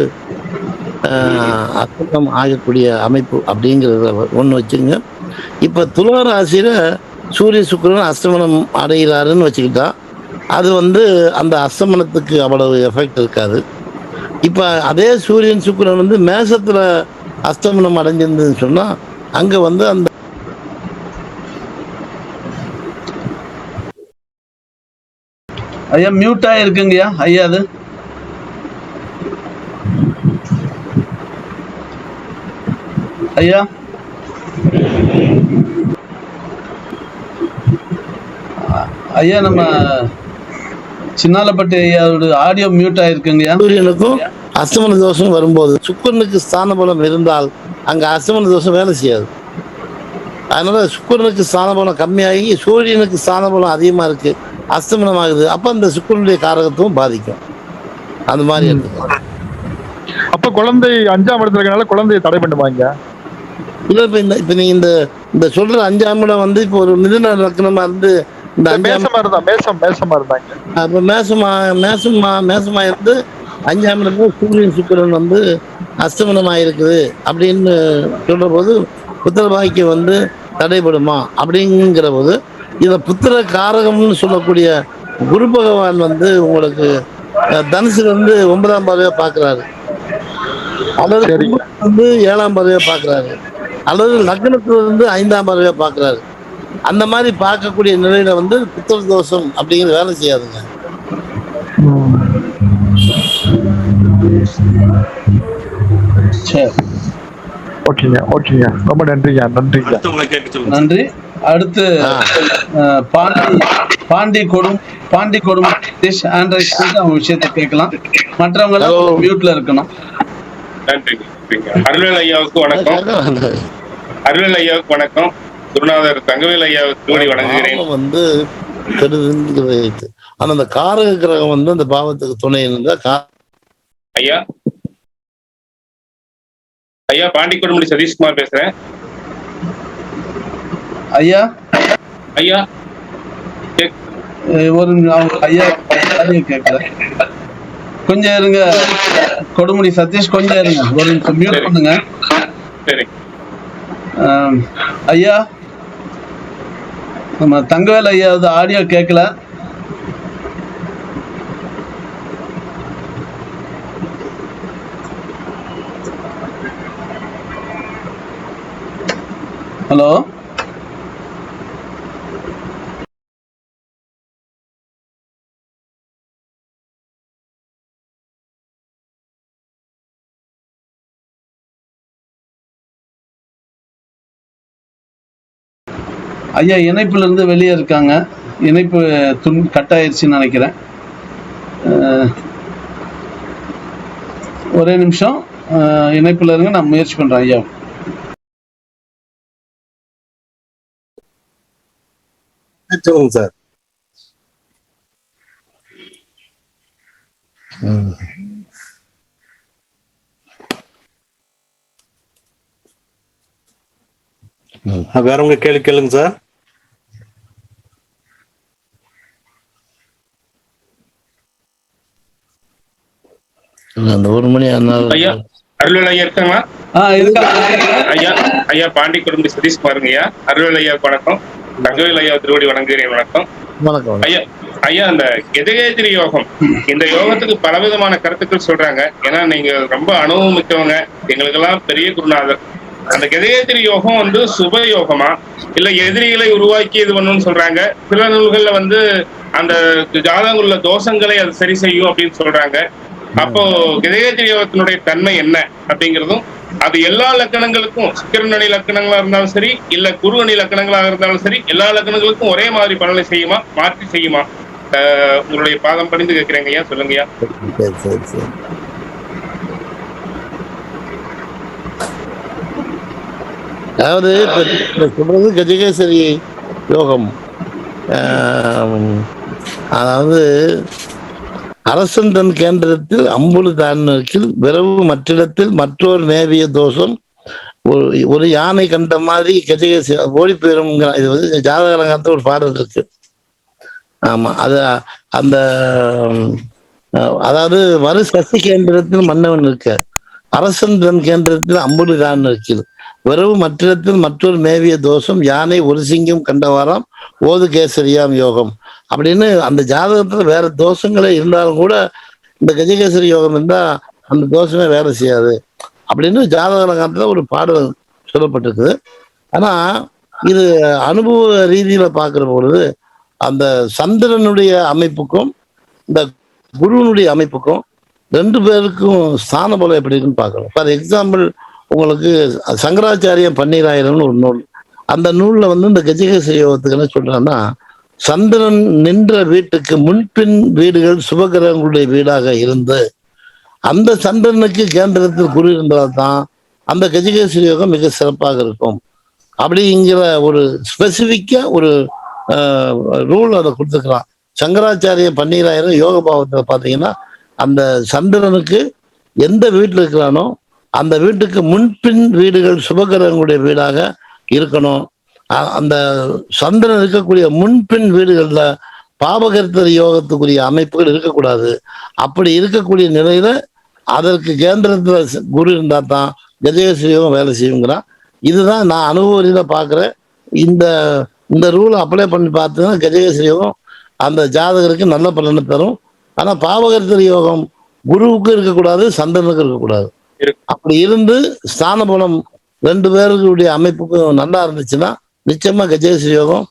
அஸ்தங்கம் ஆகக்கூடிய அமைப்பு அப்படிங்கிறத ஒன்று வச்சுங்க. இப்போ துலா ராசியில சூரிய சுக்கிரன் அஸ்தமனம் அடைகிறாருன்னு வச்சுக்கிட்டா அது அந்த அஸ்தமனத்துக்கு அவ்வளவு எஃபெக்ட் இருக்காது. இப்போ அதே சூரியன் சுக்கிரன் மேசத்துல அஸ்தமனம் அடைஞ்சிருந்ததுன்னு சொன்னா அங்க அந்த ஐயா மியூட் ஆயிருக்குங்கய்யா. ஐயா அது ஐயா ஐயா நம்ம சின்னாலப்பட்டி ஐயாவோட ஆடியோ மியூட் ஆயிருக்குங்கய்யா. சூரியனுக்கும் அஸ்தமன தோஷம் வரும்போது சுக்கிரனுக்கு ஸ்தான பலம் இருந்தால் அங்க அஸ்தமன தோஷம் வேலை செய்யாது. அதனால சுக்கிரனுக்கு ஸ்தான பலம் கம்மியாகி சூரியனுக்கு ஸ்தான பலம் அதிகமா இருக்கு, அஸ்தமனம் ஆகுது. அப்ப அந்த சுக்கிரனுடைய காரகத்துவம் பாதிக்கும். அந்த மாதிரி இருக்கு. அப்ப குழந்தை 5ஆம் இடத்துல இருக்கனால குழந்தையை தடை பண்ணுவாங்க. இல்ல இப்ப நீங்க இந்த சொல்ற 5ஆம் இடம் வந்து இப்போ ஒரு மிதுன லக்னமா இருந்து இந்த மேசமா இருந்தாங்க. அப்ப மேசமா இருந்து 5ஆம் இடத்துல சூரியன் சுக்கிரன் வந்து அஸ்தமனம் ஆயிருக்குது அப்படின்னு சொல்ற போது புத்திர பாக்கியம் வந்து தடைபடுமா அப்படிங்கிற போது இத புத்திர காரகம்னு சொல்லக்கூடிய குரு பகவான் வந்து உங்களுக்கு தனுசுல இருந்து 9ஆம் பார்வையா பாக்குறாரு, அல்லது வந்து 7ஆம் பார்வையா பாக்குறாரு, அல்லது லக்னத்துல இருந்து 5ஆம் பார்வையா பாக்குறாரு. அந்த மாதிரி பார்க்கக்கூடிய நிலையில வந்து புத்திர தோஷம் அப்படிங்கிற வேலை செய்யாதுங்க. ஓகேங்க ரொம்ப நன்றிங்க. நன்றி. அடுத்து பாண்டி கொடுமை அவங்க விஷயத்தை கேட்கலாம். மற்றவங்க எல்லாம் மியூட்ல இருக்கணும். நன்றி. அருள்வேல் ஐயாவுக்கு வணக்கம். அருள்வேல் ஐயாவுக்கு வணக்கம். குருநாதர் தங்கவேல் ஐயாவுக்கு வணங்குகிறேன். வந்து ஆனா அந்த காரக கிரகம் வந்து அந்த பாவத்துக்கு துணை இருந்தா ஐயா பாண்டி கொடுமுடி சதீஷ்குமார் பேசுறேன். ஐயா ஒரு ஐயா கேட்கல, கொஞ்சம் இருங்க. கொடுமுடி சதீஷ் கொஞ்சம் இருங்க, ஒரு நிமிஷம் மியூட் பண்ணுங்க. சரி ஐயா, நம்ம தங்கவேல் ஐயாவது ஆடியோ கேட்கல. ஹலோ, ஐயா இணைப்புல இருந்து வெளியே இருக்காங்க. இணைப்பு கட் ஆயிடுச்சுன்னு நினைக்கிறேன். ஒரே நிமிஷம் இணைப்புல இருங்க, நான் முயற்சி பண்றேன். ஐயா சொல்லுங்க சார். வேற உங்க கேள்வி கேளுங்க சார். அந்த 1 மணி ஐயா அருள்வேல் ஐயா இருக்காங்களா? ஐயா பாண்டி கொடுமுடி சதீஷ்குமாருங்க. ஐயா அருள்வேல் ஐயாவுக்கு வணக்கம். தங்கவேல் ஐயா திருவடி வணங்குகிறேன். வணக்கம் ஐயா. ஐயா அந்த கஜகேசரி யோகம், இந்த யோகத்துக்கு பலவிதமான கருத்துக்கள் சொல்றாங்க. ஏன்னா நீங்க ரொம்ப அனுபவம் மிக்கவங்க, எங்களுக்கெல்லாம் பெரிய குருநாதர். அந்த கஜகேசரி யோகம் வந்து சுப யோகமா இல்ல எதிரிகளை உருவாக்கி இது பண்ணணும்னு சொல்றாங்க. சில நூல்கள்ல வந்து அந்த ஜாதகம் உள்ள தோஷங்களை அது சரி செய்யும் அப்படின்னு சொல்றாங்க. அப்போ கஜகேசரி யோகத்தினுடைய தன்மை என்ன அப்படிங்கிறதும், அது எல்லா லக்கணங்களுக்கும் சுக்கிரன் அணி லக்கணங்களா இருந்தாலும் சரி இல்ல குரு அணி லக்கணங்களாக இருந்தாலும் சரி எல்லா லக்கணங்களுக்கும் ஒரே மாதிரி பலனை செய்யுமா, மாற்றி செய்யுமா? உங்களுடைய பாதம் பணிந்து கேட்கிறேங்க ஐயா, சொல்லுங்கய்யா. அதாவது சொல்றது கஜகேசரி யோகம், அதாவது அரசன் தன் கேந்திரத்தில் அம்புலு தானில் விரவு மற்றிடத்தில் மற்றொரு நேவிய தோஷம் ஒரு யானை கண்ட மாதிரி கஜகேசி ஓடி போயிரும். இது வந்து ஜாதகலங்கத்துல ஒரு பாடல் இருக்கு. ஆமா, அது அந்த அதாவது வரு சசி கேந்திரத்தில் மன்னவன் இருக்க, அரசன் தன் கேந்திரத்தில் அம்புலு தான் இருக்குது, விரவு மற்றிடத்தில் மற்றொரு மேவிய தோஷம், யானை ஒரு சிங்கம் கண்டவாராம் ஓது கேசரியாம் யோகம் அப்படின்னு அந்த ஜாதகத்துல வேற தோஷங்களே இருந்தாலும் கூட இந்த கஜகேசரி யோகம் இருந்தா அந்த தோஷமே வேலை செய்யாது அப்படின்னு ஜாதகத்துல ஒரு பாடல் சொல்லப்பட்டிருக்குது. ஆனா இது அனுபவ ரீதியில பார்க்கிற பொழுது அந்த சந்திரனுடைய அமைப்புக்கும் இந்த குருவனுடைய அமைப்புக்கும் 2 பேருக்கும் ஸ்தான பலம் எப்படி இருக்குன்னு பார்க்கணும். ஃபார் எக்ஸாம்பிள் உங்களுக்கு சங்கராச்சாரியம் 12,000 ஒரு நூல், அந்த நூல்ல வந்து இந்த கஜகேசரி யோகத்துக்கு என்ன சொல்றாங்கன்னா, சந்திரன் நின்ற வீட்டுக்கு முன்பின் வீடுகள் சுபகிரகங்களுடைய வீடாக இருந்து அந்த சந்திரனுக்கு கேந்திரத்தில் குரு இருந்தால்தான் அந்த கஜகேசரி யோகம் மிக சிறப்பாக இருக்கும். அப்படிங்கிற ஒரு ஸ்பெசிஃபிக்கா ஒரு ரூல் அதை கொடுத்துக்கலாம். சங்கராச்சாரிய 12,000 யோக பாவத்தில் பார்த்தீங்கன்னா அந்த சந்திரனுக்கு எந்த வீட்டில் இருக்கிறானோ அந்த வீட்டுக்கு முன்பின் வீடுகள் சுபகிரகங்களுடைய வீடாக இருக்கணும். அந்த சந்திரன் இருக்கக்கூடிய முன்பின் வீடுகள்ல பாபகர்த்தர் யோகத்துக்குரிய அமைப்புகள் இருக்கக்கூடாது. அப்படி இருக்கக்கூடிய நிலையில அதற்கு கேந்திரத்துல குரு இருந்தா தான் கஜகேசரி யோகம் வேலை செய்யுங்கிறான். இதுதான் நான் அனுபவரியில பாக்குறேன். இந்த ரூலை அப்ளை பண்ணி பார்த்தீங்கன்னா கஜகேசரி யோகம் அந்த ஜாதகருக்கு நல்ல பலனை தரும். ஆனா பாபகர்த்தர் யோகம் குருவுக்கு இருக்கக்கூடாது, சந்திரனுக்கு இருக்கக்கூடாது. அப்படி இருந்து ஸ்தான பலம் 2 பேருடைய அமைப்புக்கும் நல்லா இருந்துச்சுன்னா நிச்சயமா கஜகேசரி யோகம்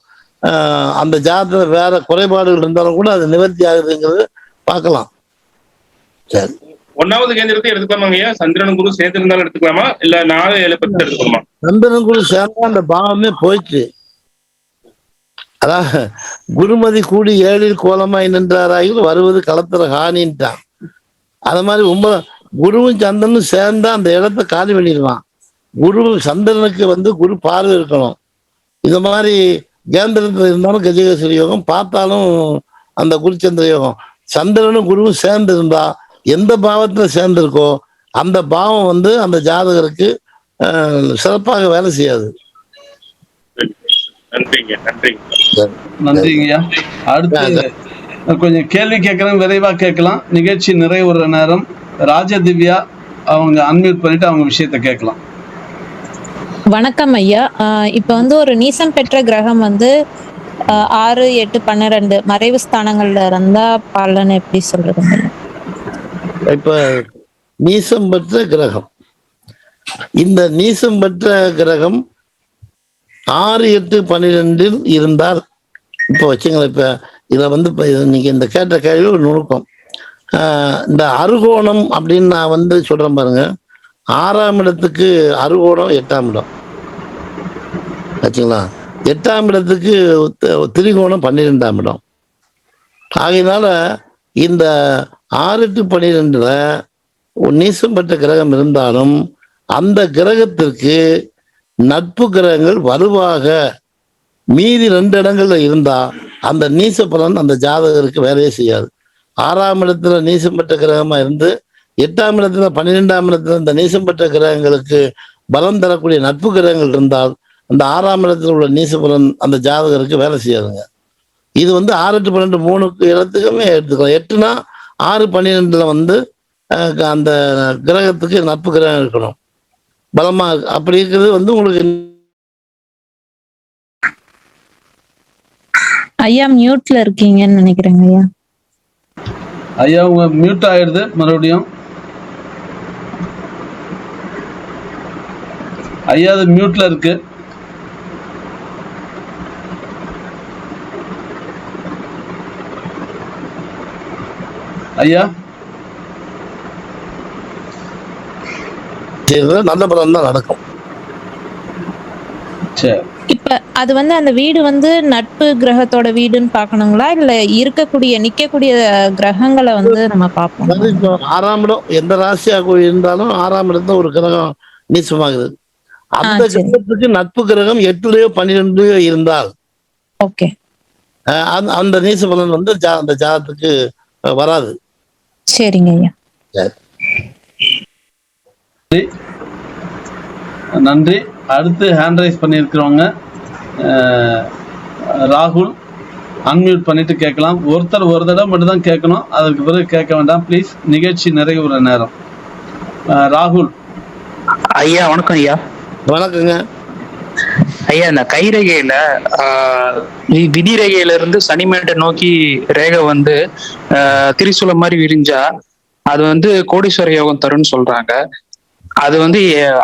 அந்த ஜாதகத்துல வேற குறைபாடுகள் இருந்தாலும் கூட அது நிவர்த்தி ஆகுதுங்கிறது பார்க்கலாம். சரி, 1வது கேந்திரத்தை எடுத்துக்கலாமாங்க ஐயா? சந்திரன் குரு சேர்த்து இருந்தாலும் எடுத்துக்கலாமா, இல்ல 4, 7, 10 எடுத்துக்கலாமா? சந்திரன் குரு சேர்ந்தா அந்த பாவமே போயிடுச்சு. அதான் குருமதி கூடி 7ல் கோலமாய் நின்றாராயில் வருவது களத்திர ஹானின்ட்டான். அது மாதிரி 9 குருவும் சந்திரனும் சேர்ந்தா அந்த இடத்த காலி பண்ணிடுவான். குரு சந்திரனுக்கு குரு பார்வை இருக்கணும். இந்த மாதிரி கேந்திரத்தில் இருந்தாலும் கஜகேசரி யோகம், பார்த்தாலும் அந்த குருச்சந்திர யோகம். சந்திரனும் குருவும் சேர்ந்து இருந்தா எந்த பாவத்துல சேர்ந்திருக்கோ அந்த பாவம் அந்த ஜாதகருக்கு சிறப்பாக வேலை செய்யாது. நன்றிங்கய்யா. அடுத்து கொஞ்சம் கேள்வி கேட்கறேன், விரைவா கேட்கலாம். நிகழ்ச்சி நிறைவுற நேரம். ராஜதிவ்யா அவங்க அன்மியூட் பண்ணிட்டு அவங்க விஷயத்த கேட்கலாம். வணக்கம் ஐயா. இப்ப ஒரு நீசம் பெற்ற கிரகம் 6, 8, 12 மறைவு ஸ்தானங்கள்ல இருந்தா பலன் எப்படி சொல்றதுங்க? இப்ப நீசம் பெற்ற கிரகம், இந்த நீசம் பெற்ற கிரகம் 6, 8, 12 இருந்தால் இப்போ வச்சுங்களேன். இப்ப இதை நீங்க இந்த கேட்ட கேள்வி ஒரு நுணுக்கம். இந்த அருகோணம் அப்படின்னு நான் சொல்றேன் பாருங்க. 6ஆம் இடத்துக்கு அருகோணம் 8ஆம் இடம் ஆச்சுங்களா. 8ஆம் இடத்துக்கு திரிகோணம் 12ஆம் இடம். ஆகையினால இந்த 6, 8, 12 நீசம் பெற்ற கிரகம் இருந்தாலும் அந்த கிரகத்திற்கு நட்பு கிரகங்கள் வலுவாக மீதி 2 இடங்கள்ல இருந்தா அந்த நீச பலன் அந்த ஜாதகருக்கு வேலையே செய்யாது. 6ஆம் இடத்துல நீசம் பெற்ற கிரகமா இருந்து 8ஆம் இடத்துல 12ஆம் இடத்துல இந்த நீசம் பெற்ற கிரகங்களுக்கு பலம் தரக்கூடிய நட்பு கிரகங்கள் இருந்தால் அந்த 6ஆம் இடத்துல உள்ள நீச பலன் அந்த ஜாதகருக்கு வேலை செய்யாதுங்க. இது 6, 8, 12 3 இடத்துக்குமே எடுத்துக்கலாம். 8னா 6, 12 அந்த கிரகத்துக்கு நட்பு கிரகம் இருக்கணும், பலமா. அப்படி இருக்கிறது உங்களுக்கு ஐயா மியூட்ல இருக்கீங்கன்னு நினைக்கிறேங்க ஐயா. ஐயா உங்க மியூட் ஆயிடுது மறுபடியும். ஐயா அது மியூட்ல இருக்கு. ஐயா நல்ல பலன் தான் நடக்கும். சரி, இப்ப அது அந்த வீடு நட்பு கிரகத்தோட வீடுன்னு பாக்கணுங்களா, இல்ல நிக்கக்கூடிய கிரகங்களை நம்ம பார்ப்போம்? 6ஆம் இடம் எந்த ராசியாக இருந்தாலும் 6ஆம் இடத்துல ஒரு கிரகம் நீசமாகுது. அந்த கிரகத்துக்கு நட்பு கிரகம் 8லயோ 12லயோ இருந்தால் ஓகே அந்த நீச பலன் அந்த ஜாதத்துக்கு வராது. சரிங்க ஐயா. நன்றி. அடுத்து ஹேண்ட் ரைஸ் பண்ணியிருக்கிறவங்க ராகுல் அன்மியூட் பண்ணிட்டு கேட்கலாம். ஒருத்தர் ஒரு தடவை மட்டும் தான் கேட்கணும், அதற்கு பிறகு கேட்க வேண்டாம் ப்ளீஸ். நிகழ்ச்சி நிறைவுற நேரம். ராகுல் ஐயா வணக்கம் ஐயா. வணக்கங்க ஐயா. இந்த கைரேகையில விதி ரேகையில இருந்து சனிமேட்டை நோக்கி ரேகை திரிசூலம் மாதிரி விரிஞ்சா அது கோடீஸ்வர யோகம் தரும்னு சொல்றாங்க. அது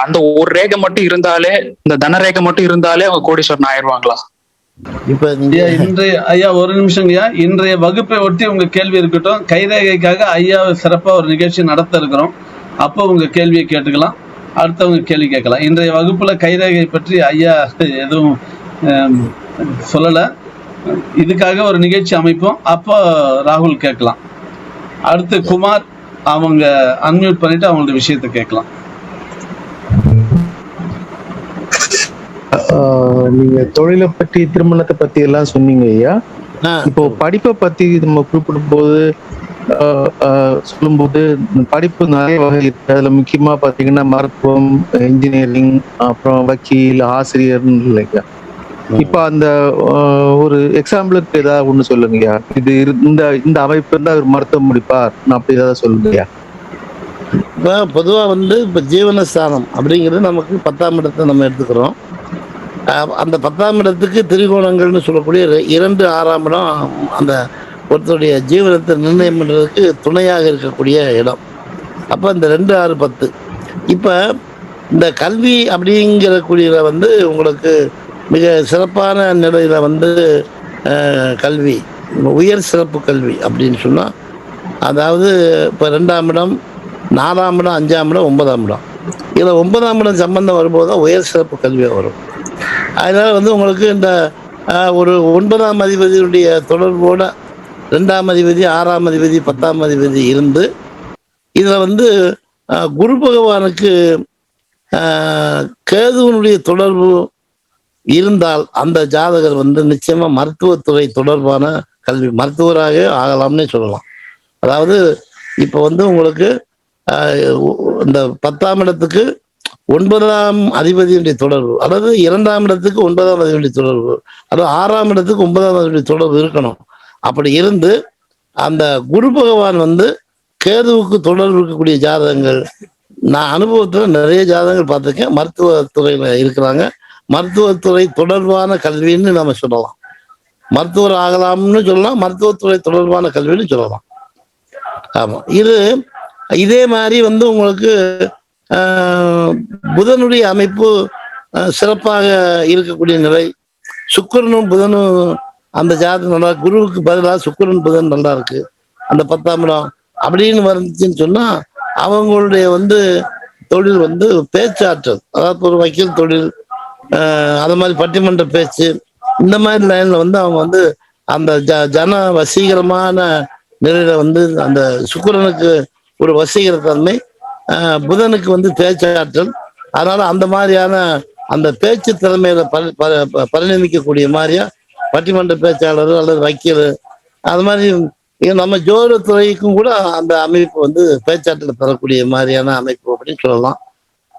அந்த ஒரு ரேகை மட்டும் இருந்தாலே, இந்த தன ரேகை மட்டும் இருந்தாலே அவங்க கோடீஸ்வரன் ஆயிடுவாங்களா? இப்ப இன்றைய ஐயா ஒரு நிமிஷம் ஐயா, இன்றைய வகுப்பை ஒட்டி உங்க கேள்வி இருக்கட்டும். கைரேகைக்காக ஐயா சிறப்பா ஒரு நிகழ்ச்சி நடத்த இருக்கிறோம். அப்போ உங்க கேள்வியை கேட்டுக்கலாம், அடுத்தவங்க கேள்வி கேட்கலாம். இன்றைய வகுப்புல கைரேகை பற்றி ஐயா எதுவும் சொல்லல. இதுக்காக ஒரு நிகழ்ச்சி அமைப்போம், அப்போ ராகுல் கேட்கலாம். அடுத்து குமார், அவங்க அன்மியூட் பண்ணிட்டு அவங்களோட விஷயத்தை கேட்கலாம். நீங்க தொழிலை பத்தி திருமணத்தை பத்தி எல்லாம் சொன்னீங்க ஐயா. இப்போ படிப்பை பத்தி நம்ம குறிப்பிடும் போது சொல்லும்போது படிப்பு நிறைய வகை இருக்கு. அதுல முக்கியமா பாத்தீங்கன்னா மருத்துவம், இன்ஜினியரிங், அப்புறம் வக்கீல், ஆசிரியர் இல்லையா. இப்ப அந்த ஒரு எக்ஸாம்பிளுக்கு ஏதாவது ஒண்ணு சொல்லுங்கய்யா. இது இந்த அமைப்பு இருந்தா ஒரு மருத்துவம் முடிப்பார், நான் அப்படி ஏதாவது சொல்லுங்கய்யா. இப்போ பொதுவாக வந்து இப்போ ஜீவனஸ்தானம் அப்படிங்கிறது நமக்கு 10ஆம் இடத்தை நம்ம எடுத்துக்கிறோம். அந்த 10ஆம் இடத்துக்கு திரிகோணங்கள்னு சொல்லக்கூடிய 2, 6ஆம் இடம் அந்த ஒருத்தருடைய ஜீவனத்தை நிர்ணயம் பண்ணுறதுக்கு துணையாக இருக்கக்கூடிய இடம். அப்போ இந்த 2, 6, 10 இப்போ இந்த கல்வி அப்படிங்கிறக்கூடிய வந்து உங்களுக்கு மிக சிறப்பான நிலையில் வந்து கல்வி, உயர் சிறப்பு கல்வி அப்படின்னு சொன்னால், அதாவது இப்போ 2ஆம் இடம், 4ஆம் இடம், 5ஆம் இடம், 9ஆம் இடம், இதில் 9ஆம் இடம் சம்பந்தம் வரும்போது தான் உயர் சிறப்பு கல்வியாக வரும். அதனால் வந்து உங்களுக்கு இந்த ஒரு 9ஆம் அதிபதியுடைய தொடர்போட 2ஆம் அதிபதி, 6ஆம் அதிபதி, 10ஆம் அதிபதி இருந்து இதில் வந்து குரு பகவானுக்கு கேதுவனுடைய தொடர்பு இருந்தால் அந்த ஜாதகர் வந்து நிச்சயமா மருத்துவத்துறை தொடர்பான கல்வி மருத்துவராக ஆகலாம்னே சொல்லலாம். அதாவது இப்போ வந்து உங்களுக்கு இந்த 10ஆம் இடத்துக்கு 9ஆம் அதிபதியுடைய தொடர்பு, அல்லது 2ஆம் இடத்துக்கு 9ஆம் அதிபதியுடைய தொடர்பு, அல்லது 6ஆம் இடத்துக்கு 9ஆம் அதிபதியுடைய தொடர்பு இருக்கணும். அப்படி இருந்து அந்த குரு பகவான் வந்து கேதுவுக்கு தொடர்பு இருக்கக்கூடிய ஜாதகங்கள் நான் அனுபவத்தில் நிறைய ஜாதகங்கள் பார்த்துருக்கேன். மருத்துவத்துறையில் இருக்கிறாங்க. மருத்துவத்துறை தொடர்பான கல்வின்னு நம்ம சொல்லலாம். மருத்துவர் ஆகலாம்னு சொல்லலாம், மருத்துவத்துறை தொடர்பான கல்வின்னு சொல்லலாம். ஆமாம், இதே மாதிரி வந்து உங்களுக்கு புதனுடைய அமைப்பு சிறப்பாக இருக்கக்கூடிய நிலை. சுக்கிரனும் புதனும் அந்த ஜாதகம் நல்லா, குருவுக்கு பதிலாக சுக்கிரன் புதன் நல்லா இருக்கு அந்த 10ஆம் இடம் அப்படின்னு வந்துச்சுன்னு சொன்னா அவங்களுடைய வந்து தொழில் வந்து பேச்சாற்றல், அதாவது ஒரு வக்கீல் தொழில், அது மாதிரி பட்டிமன்ற பேச்சு, இந்த மாதிரி லைன்ல வந்து அவங்க வந்து அந்த ஜன வசீகரமான நிலையில வந்து அந்த சுக்கிரனுக்கு ஒரு வசீகர தன்மை, புதனுக்கு வந்து பேச்சாற்றல். அதனால அந்த மாதிரியான அந்த பேச்சு திறமையில பரிணமிக்கக்கூடிய மாதிரியா பட்டிமன்ற பேச்சாளர் அல்லது வக்கீல், அது மாதிரி நம்ம ஜோதிடத்துறைக்கும் கூட அந்த அமைப்பு வந்து பேச்சாற்றல் தரக்கூடிய மாதிரியான அமைப்பு அப்படின்னு சொல்லலாம்.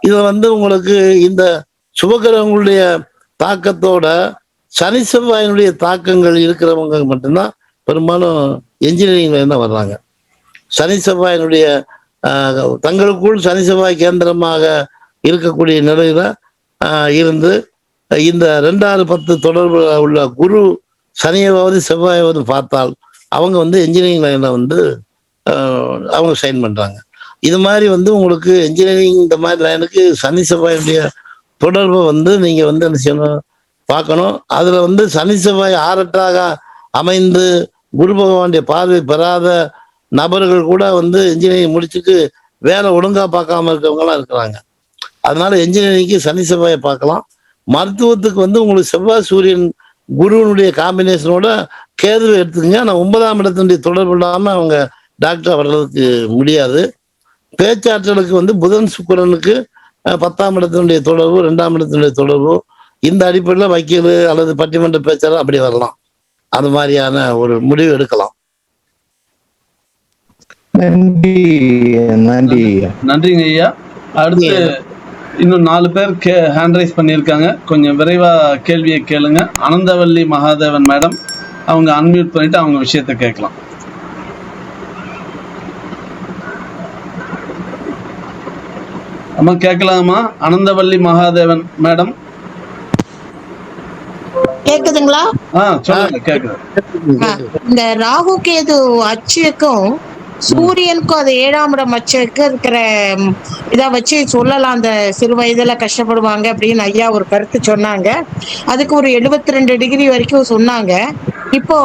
இது வந்து உங்களுக்கு இந்த சுபகிரகங்களுடைய தாக்கத்தோட சனி செவ்வாயினுடைய தாக்கங்கள் இருக்கிறவங்க மட்டும்தான் பெரும்பாலும் என்ஜினியரிங்ல தான் வர்றாங்க. சனி செவ்வாயினுடைய தங்களுக்குள் சனி செவ்வாய் கேந்திரமாக இருக்கக்கூடிய நிலையில இருந்து இந்த 2, 6, 10 தொடர்பு உள்ள குரு சனியாவது செவ்வாயாவது பார்த்தால் அவங்க வந்து என்ஜினியரிங் லைன்ல வந்து அவங்க சைன் பண்றாங்க. இது மாதிரி வந்து உங்களுக்கு என்ஜினியரிங் இந்த மாதிரி லைனுக்கு சனி செவ்வாயுடைய தொடர்பை வந்து நீங்க வந்து என்ன செய்யணும், பார்க்கணும். அதுல வந்து சனி செவ்வாய் ஆரட்டாக அமைந்து குரு பகவானுடைய பார்வை பெறாத நபர்கள் கூட வந்து இன்ஜினியரிங் முடிச்சுட்டு வேலை ஒழுங்கா பார்க்காம இருக்கவங்கலாம் இருக்கிறாங்க. அதனால என்ஜினியரிங்க்கு சனி செவ்வாயை பார்க்கலாம். மருத்துவத்துக்கு வந்து உங்களுக்கு செவ்வாய் சூரியன் குருவனுடைய காம்பினேஷனோட கேதுவை எடுத்துக்கங்க. ஆனால் 9ஆம் இடத்தினுடைய தொடர்பு இல்லாமல் அவங்க டாக்டர் வர்றதுக்கு முடியாது. பேச்சாற்றலுக்கு வந்து புதன் சுக்கிரனுக்கு 10ஆம் இடத்தினுடைய தொடர்பு, 2ஆம் இடத்தினுடைய தொடர்பு, இந்த அடிப்படையில் வக்கீல் அல்லது பட்டிமன்ற பேச்சாளர் அப்படி வரலாம். அது மாதிரியான ஒரு முடிவு எடுக்கலாம். நன்றிங்க ஐயா. அடுத்து இன்னும் 4 பேர் ஹேண்ட் ரைஸ் பண்ணியிருக்காங்க. கொஞ்சம் விரைவா கேள்வியை கேளுங்க. அனந்தவல்லி மகாதேவன் மேடம், அவங்க அன்மியூட் பண்ணிட்டு அவங்க விஷயத்தை கேட்கலாம். அம்மா கேட்கலாமா? அனந்தவல்லி மகாதேவன் மேடம் கேக்குதுங்களா? சொல்லுங்க. கேக்குது. இந்த ராகு கேது அச்சுக்கும் சூரியனுக்கும் அது 7ஆம் இடம் அச்சுக்கு இருக்கிற இதை வச்சு சொல்லலாம். அந்த சிறு வயதுல கஷ்டப்படுவாங்க அப்படின்னு ஐயா ஒரு கருத்து சொன்னாங்க. அதுக்கு ஒரு 72 டிகிரி வரைக்கும் சொன்னாங்க. இப்போ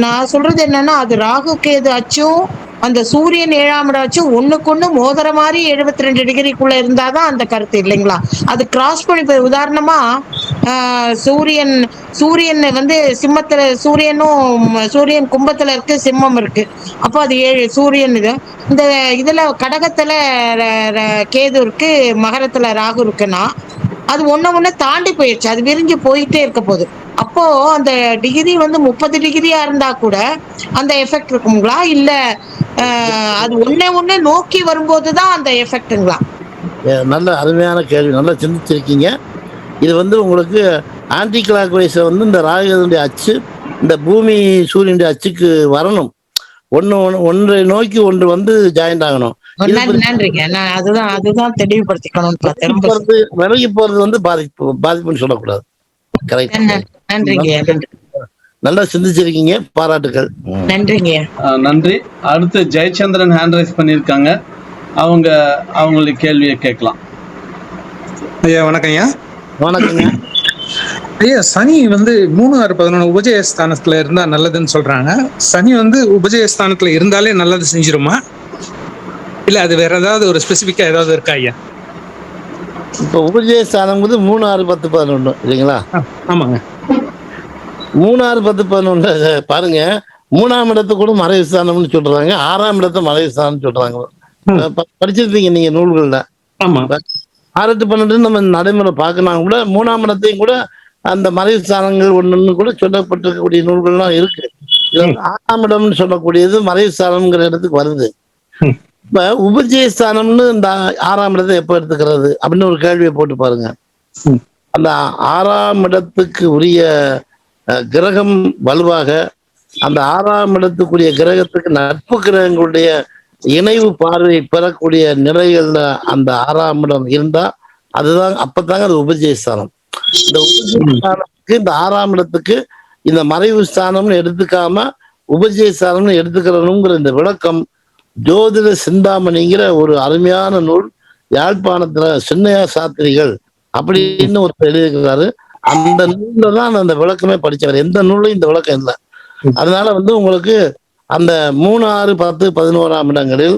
நான் சொல்றது என்னன்னா, அது ராகு கேது அச்சும் அந்த சூரியன் 7ஆம் இடம் வச்சு ஒண்ணுக்கு மோதிர மாதிரி 72 டிகிரிக்குள்ள இருந்தாதான் அந்த கருத்து இல்லைங்களா? அது கிராஸ் பண்ணி போய் உதாரணமா சூரியன் வந்து சிம்மத்துல சூரியன் கும்பத்துல இருக்கு, சிம்மம் இருக்கு. அப்போ அது 7 சூரியன். இந்த இதுல கடகத்துல கேது இருக்கு, மகரத்துல ராகு இருக்குன்னா அது ஒண்ணு தாண்டி போயிடுச்சு, அது விரிஞ்சு போயிட்டே இருக்க போகுது. அப்போ அந்த டிகிரி வந்து 30 டிகிரியா இருந்தா கூட அந்த எஃபெக்ட் இருக்குங்களா, இல்ல அது ஒண்ணே நோக்கி வரும்போதுதான் அந்த எஃபெக்ட்டுங்களா? நல்ல அருமையான கேள்வி, நல்லா சிந்திச்சிருக்கீங்க. இது வந்து உங்களுக்கு ஆன்டி கிளாக் வைஸை வந்து இந்த ராகுடைய அச்சு இந்த பூமி சூரியனுடைய அச்சுக்கு வரணும். ஒன்றை நோக்கி ஒன்று வந்து ஜாயிண்ட் ஆகணும். நன்றிங்க, நான் அதுதான் தெளிவுபடுத்திக்கணும். விலகி போறது வந்து பாதிப்புன்னு சொல்லக்கூடாது. கரெக்ட். நன்றிங்க. நல்லா சிந்திச்சிருக்கீங்க, பாராட்டுகள். நன்றிங்க. நன்றி. அடுத்து ஜெயச்சந்திரன் ஹேண்ட் ரைஸ் பண்ணியிருக்காங்க, அவங்களுடைய கேள்வியை கேட்கலாம். ஐயா வணக்கம். ஐயா வணக்கங்க. ஐயா, சனி வந்து 3, 6, 11 உபஜயஸ்தானத்துல இருந்தா நல்லதுன்னு சொல்றாங்க. சனி வந்து உபஜயஸ்தானத்துல இருந்தாலே நல்லது செஞ்சிருமா, இல்ல அது வேற ஏதாவது ஒரு ஸ்பெசிபிக்கா ஏதாவது இருக்கா ஐயா? இப்போ உபஜயஸ்தானம் 3, 6, 10, 11 இல்லைங்களா? ஆமாங்க. 3, 6, 10, 11 பாருங்க. 3ஆம் இடத்தை கூட மறைவு ஸ்தானம்னு சொல்றாங்க, 6ஆம் இடத்தை மறைவு ஸ்தானம்னு சொல்றாங்க. படிச்சிருப்பீங்க நீங்க நூல்கள்ல. 6, 8, 12 நம்ம நடைமுறை பார்க்கணும் கூட 3ஆம் இடத்தையும் கூட அந்த மறைவு ஸ்தானங்கள் ஒண்ணுன்னு கூட சொல்லப்பட்டிருக்கக்கூடிய நூல்கள்லாம் இருக்கு. 6ஆம் இடம்னு சொல்லக்கூடியது மறைவு ஸ்தானம்ங்கிற இடத்துக்கு வருது. இப்ப உபஜயஸ்தானம்னு இந்த 6ஆம் இடத்தை எப்ப எடுத்துக்கிறது அப்படின்னு ஒரு கேள்வியை போட்டு பாருங்க. அந்த 6ஆம் இடத்துக்கு உரிய கிரகம் வலுவாக, அந்த 6ஆம் இடத்துக்குரிய கிரகத்துக்கு நட்பு கிரகங்களுடைய இணைவு பார்வை பெறக்கூடிய நிலைகள்ல அந்த 6ஆம் இடம் இருந்தா அதுதான், அப்பதாங்க அது உபஜயஸ்தானம். இந்த உபஜயஸ்தானத்துக்கு இந்த 6ஆம் இடத்துக்கு இந்த மறைவு ஸ்தானம்னு எடுத்துக்காம உபஜயஸ்தானம்னு எடுத்துக்கிறனுங்கிற இந்த விளக்கம் ஜோதிட சிந்தாமணிங்கிற ஒரு அருமையான நூல், யாழ்ப்பாணத்துல சின்னையா சாத்திரிகள் அப்படின்னு ஒரு எழுதியிருக்கிறாரு. அந்த நூல்ல தான் அந்த விளக்கமே படிச்சவர், எந்த நூலும் இந்த விளக்கம் இல்லை. அதனால வந்து உங்களுக்கு அந்த 3, 6, 10, 11ஆம் இடங்களில்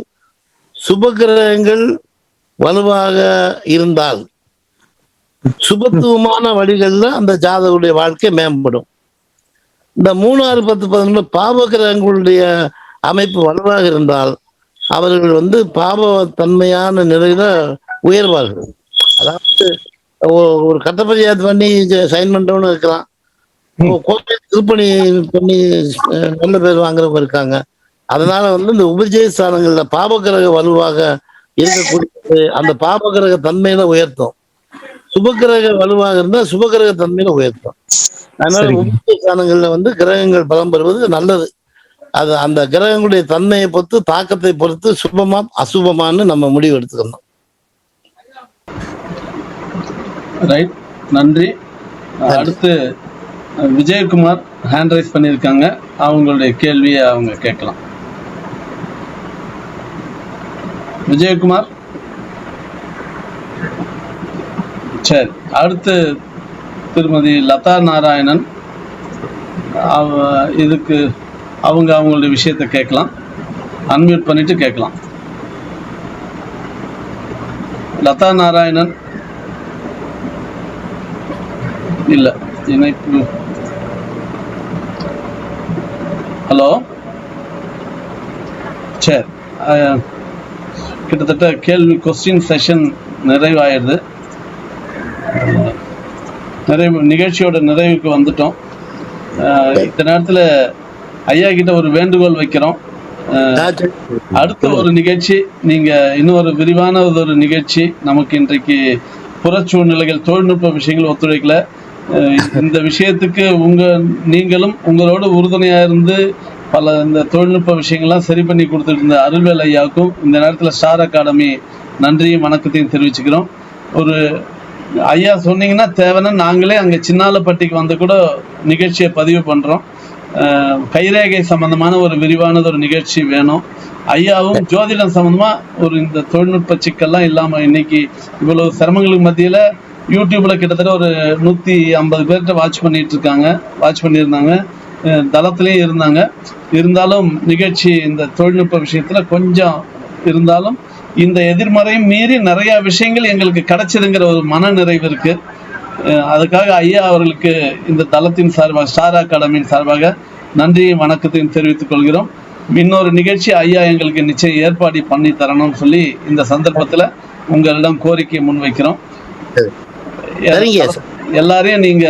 சுபகிரகங்கள் வலுவாக இருந்தால் சுபத்துவமான வழிகள்ல அந்த ஜாதகருடைய வாழ்க்கை மேம்படும். இந்த 3, 6, 10, 11 பாவ கிரகங்களுடைய அமைப்பு வலுவாக இருந்தால் அவர்கள் வந்து பாவ தன்மையான நிலையில உயர்வார்கள். அதாவது ஒரு கட்டப்பஞ்சாயத்து பண்ணி சைன் பண்றவனு இருக்கிறான், கோவில் திருப்பணி பண்ணி நல்ல பேர் வாங்குறவங்க இருக்காங்க. அதனால வந்து இந்த உபஜயஸ்தானங்கள்ல பாபகிரக வலுவாக இருக்கக்கூடிய அந்த பாபகிரக தன்மையில உயர்த்தும், சுபகிரக வலுவாக இருந்தா சுபகிரக தன்மையில உயர்த்தும். அதனால உபஜயஸ்தானங்கள்ல வந்து கிரகங்கள் பலம் பெறுவது நல்லது. அது அந்த கிரகங்களுடைய தன்மையை பொறுத்து, தாக்கத்தை பொறுத்து சுபமா அசுபமானு நம்ம முடிவு எடுத்துக்கணும். ரைட், நன்றி. அடுத்து விஜயகுமார் ஹேண்ட் ரைஸ் பண்ணியிருக்காங்க, அவங்களுடைய கேள்வியை அவங்க கேட்கலாம். விஜயகுமார். சரி, அடுத்து திருமதி லதா நாராயணன், இதுக்கு அவங்களுடைய விஷயத்தை கேட்கலாம். அன்மியூட் பண்ணிட்டு கேட்கலாம். லதா நாராயணன் இல்ல, இணைப்பு. ஹலோ. சரி, கிட்டத்தட்ட கேள்வி கொஸ்டின் செஷன் நிறைவாயிடுது. நிகழ்ச்சியோட நிறைவுக்கு வந்துட்டோம். இந்த நேரத்தில் ஐயா கிட்ட ஒரு வேண்டுகோள் வைக்கிறோம். அடுத்த ஒரு நிகழ்ச்சி, நீங்க இன்னொரு விரிவான ஒரு நிகழ்ச்சி, நமக்கு இன்றைக்கு புறச்சூழ்நிலைகள் தொழில்நுட்ப விஷயங்கள் ஒத்துழைக்கல. இந்த விஷயத்துக்கு நீங்களும் உங்களோட உறுதுணையா இருந்து பல இந்த தொழில்நுட்ப விஷயங்கள்லாம் சரி பண்ணி கொடுத்துட்டு இருந்த அருள்வேல் ஐயாவுக்கும் இந்த நேரத்தில் ஸ்டார் அகாடமி நன்றியும் வணக்கத்தையும் தெரிவிச்சுக்கிறோம். ஒரு ஐயா சொன்னீங்கன்னா தேவைன்னா நாங்களே அங்கே சின்னாலப்பட்டிக்கு வந்து கூட நிகழ்ச்சியை பதிவு பண்ணுறோம். கைரேகை சம்பந்தமான ஒரு விரிவானது ஒரு நிகழ்ச்சி வேணும். ஐயாவும் ஜோதிடம் சம்பந்தமா ஒரு இந்த தொழில்நுட்ப சிக்கல்லாம் இல்லாம இன்னைக்கு இவ்வளவு சிரமங்களுக்கு மத்தியில யூடியூப்ல கிட்டத்தட்ட ஒரு 150 பேர்கிட்ட வாட்ச் பண்ணியிருந்தாங்க. தளத்திலையும் இருந்தாங்க. இருந்தாலும் நிகழ்ச்சி இந்த தொழில்நுட்ப விஷயத்துல கொஞ்சம் இருந்தாலும் இந்த எதிர்மறையும் மீறி நிறைய விஷயங்கள் எங்களுக்கு கிடைச்சதுங்கிற ஒரு மன நிறைவு இருக்கு. அதுக்காக ஐயா அவர்களுக்கு இந்த தளத்தின் சார்பாக, ஸ்டார் அகாடமியின் சார்பாக நன்றியும் வணக்கத்தையும் தெரிவித்துக் கொள்கிறோம். இன்னொரு நிகழ்ச்சி ஐயா எங்களுக்கு நிச்சயம் ஏற்பாடு பண்ணி தரணும்னு சொல்லி இந்த சந்தர்ப்பத்துல உங்களிடம் கோரிக்கையை முன்வைக்கிறோம். எல்லாரையும் நீங்க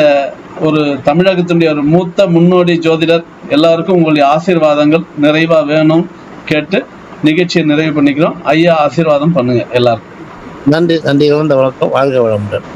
ஒரு தமிழகத்தினுடைய ஒரு மூத்த முன்னோடி ஜோதிடர், எல்லாருக்கும் உங்களுடைய ஆசீர்வாதங்கள் நிறைவா வேணும் கேட்டு நிகழ்ச்சியை நிறைவு பண்ணிக்கிறோம். ஐயா ஆசீர்வாதம் பண்ணுங்க எல்லாருக்கும். நன்றி. வணக்கம். வாழ்க வளமுடன்.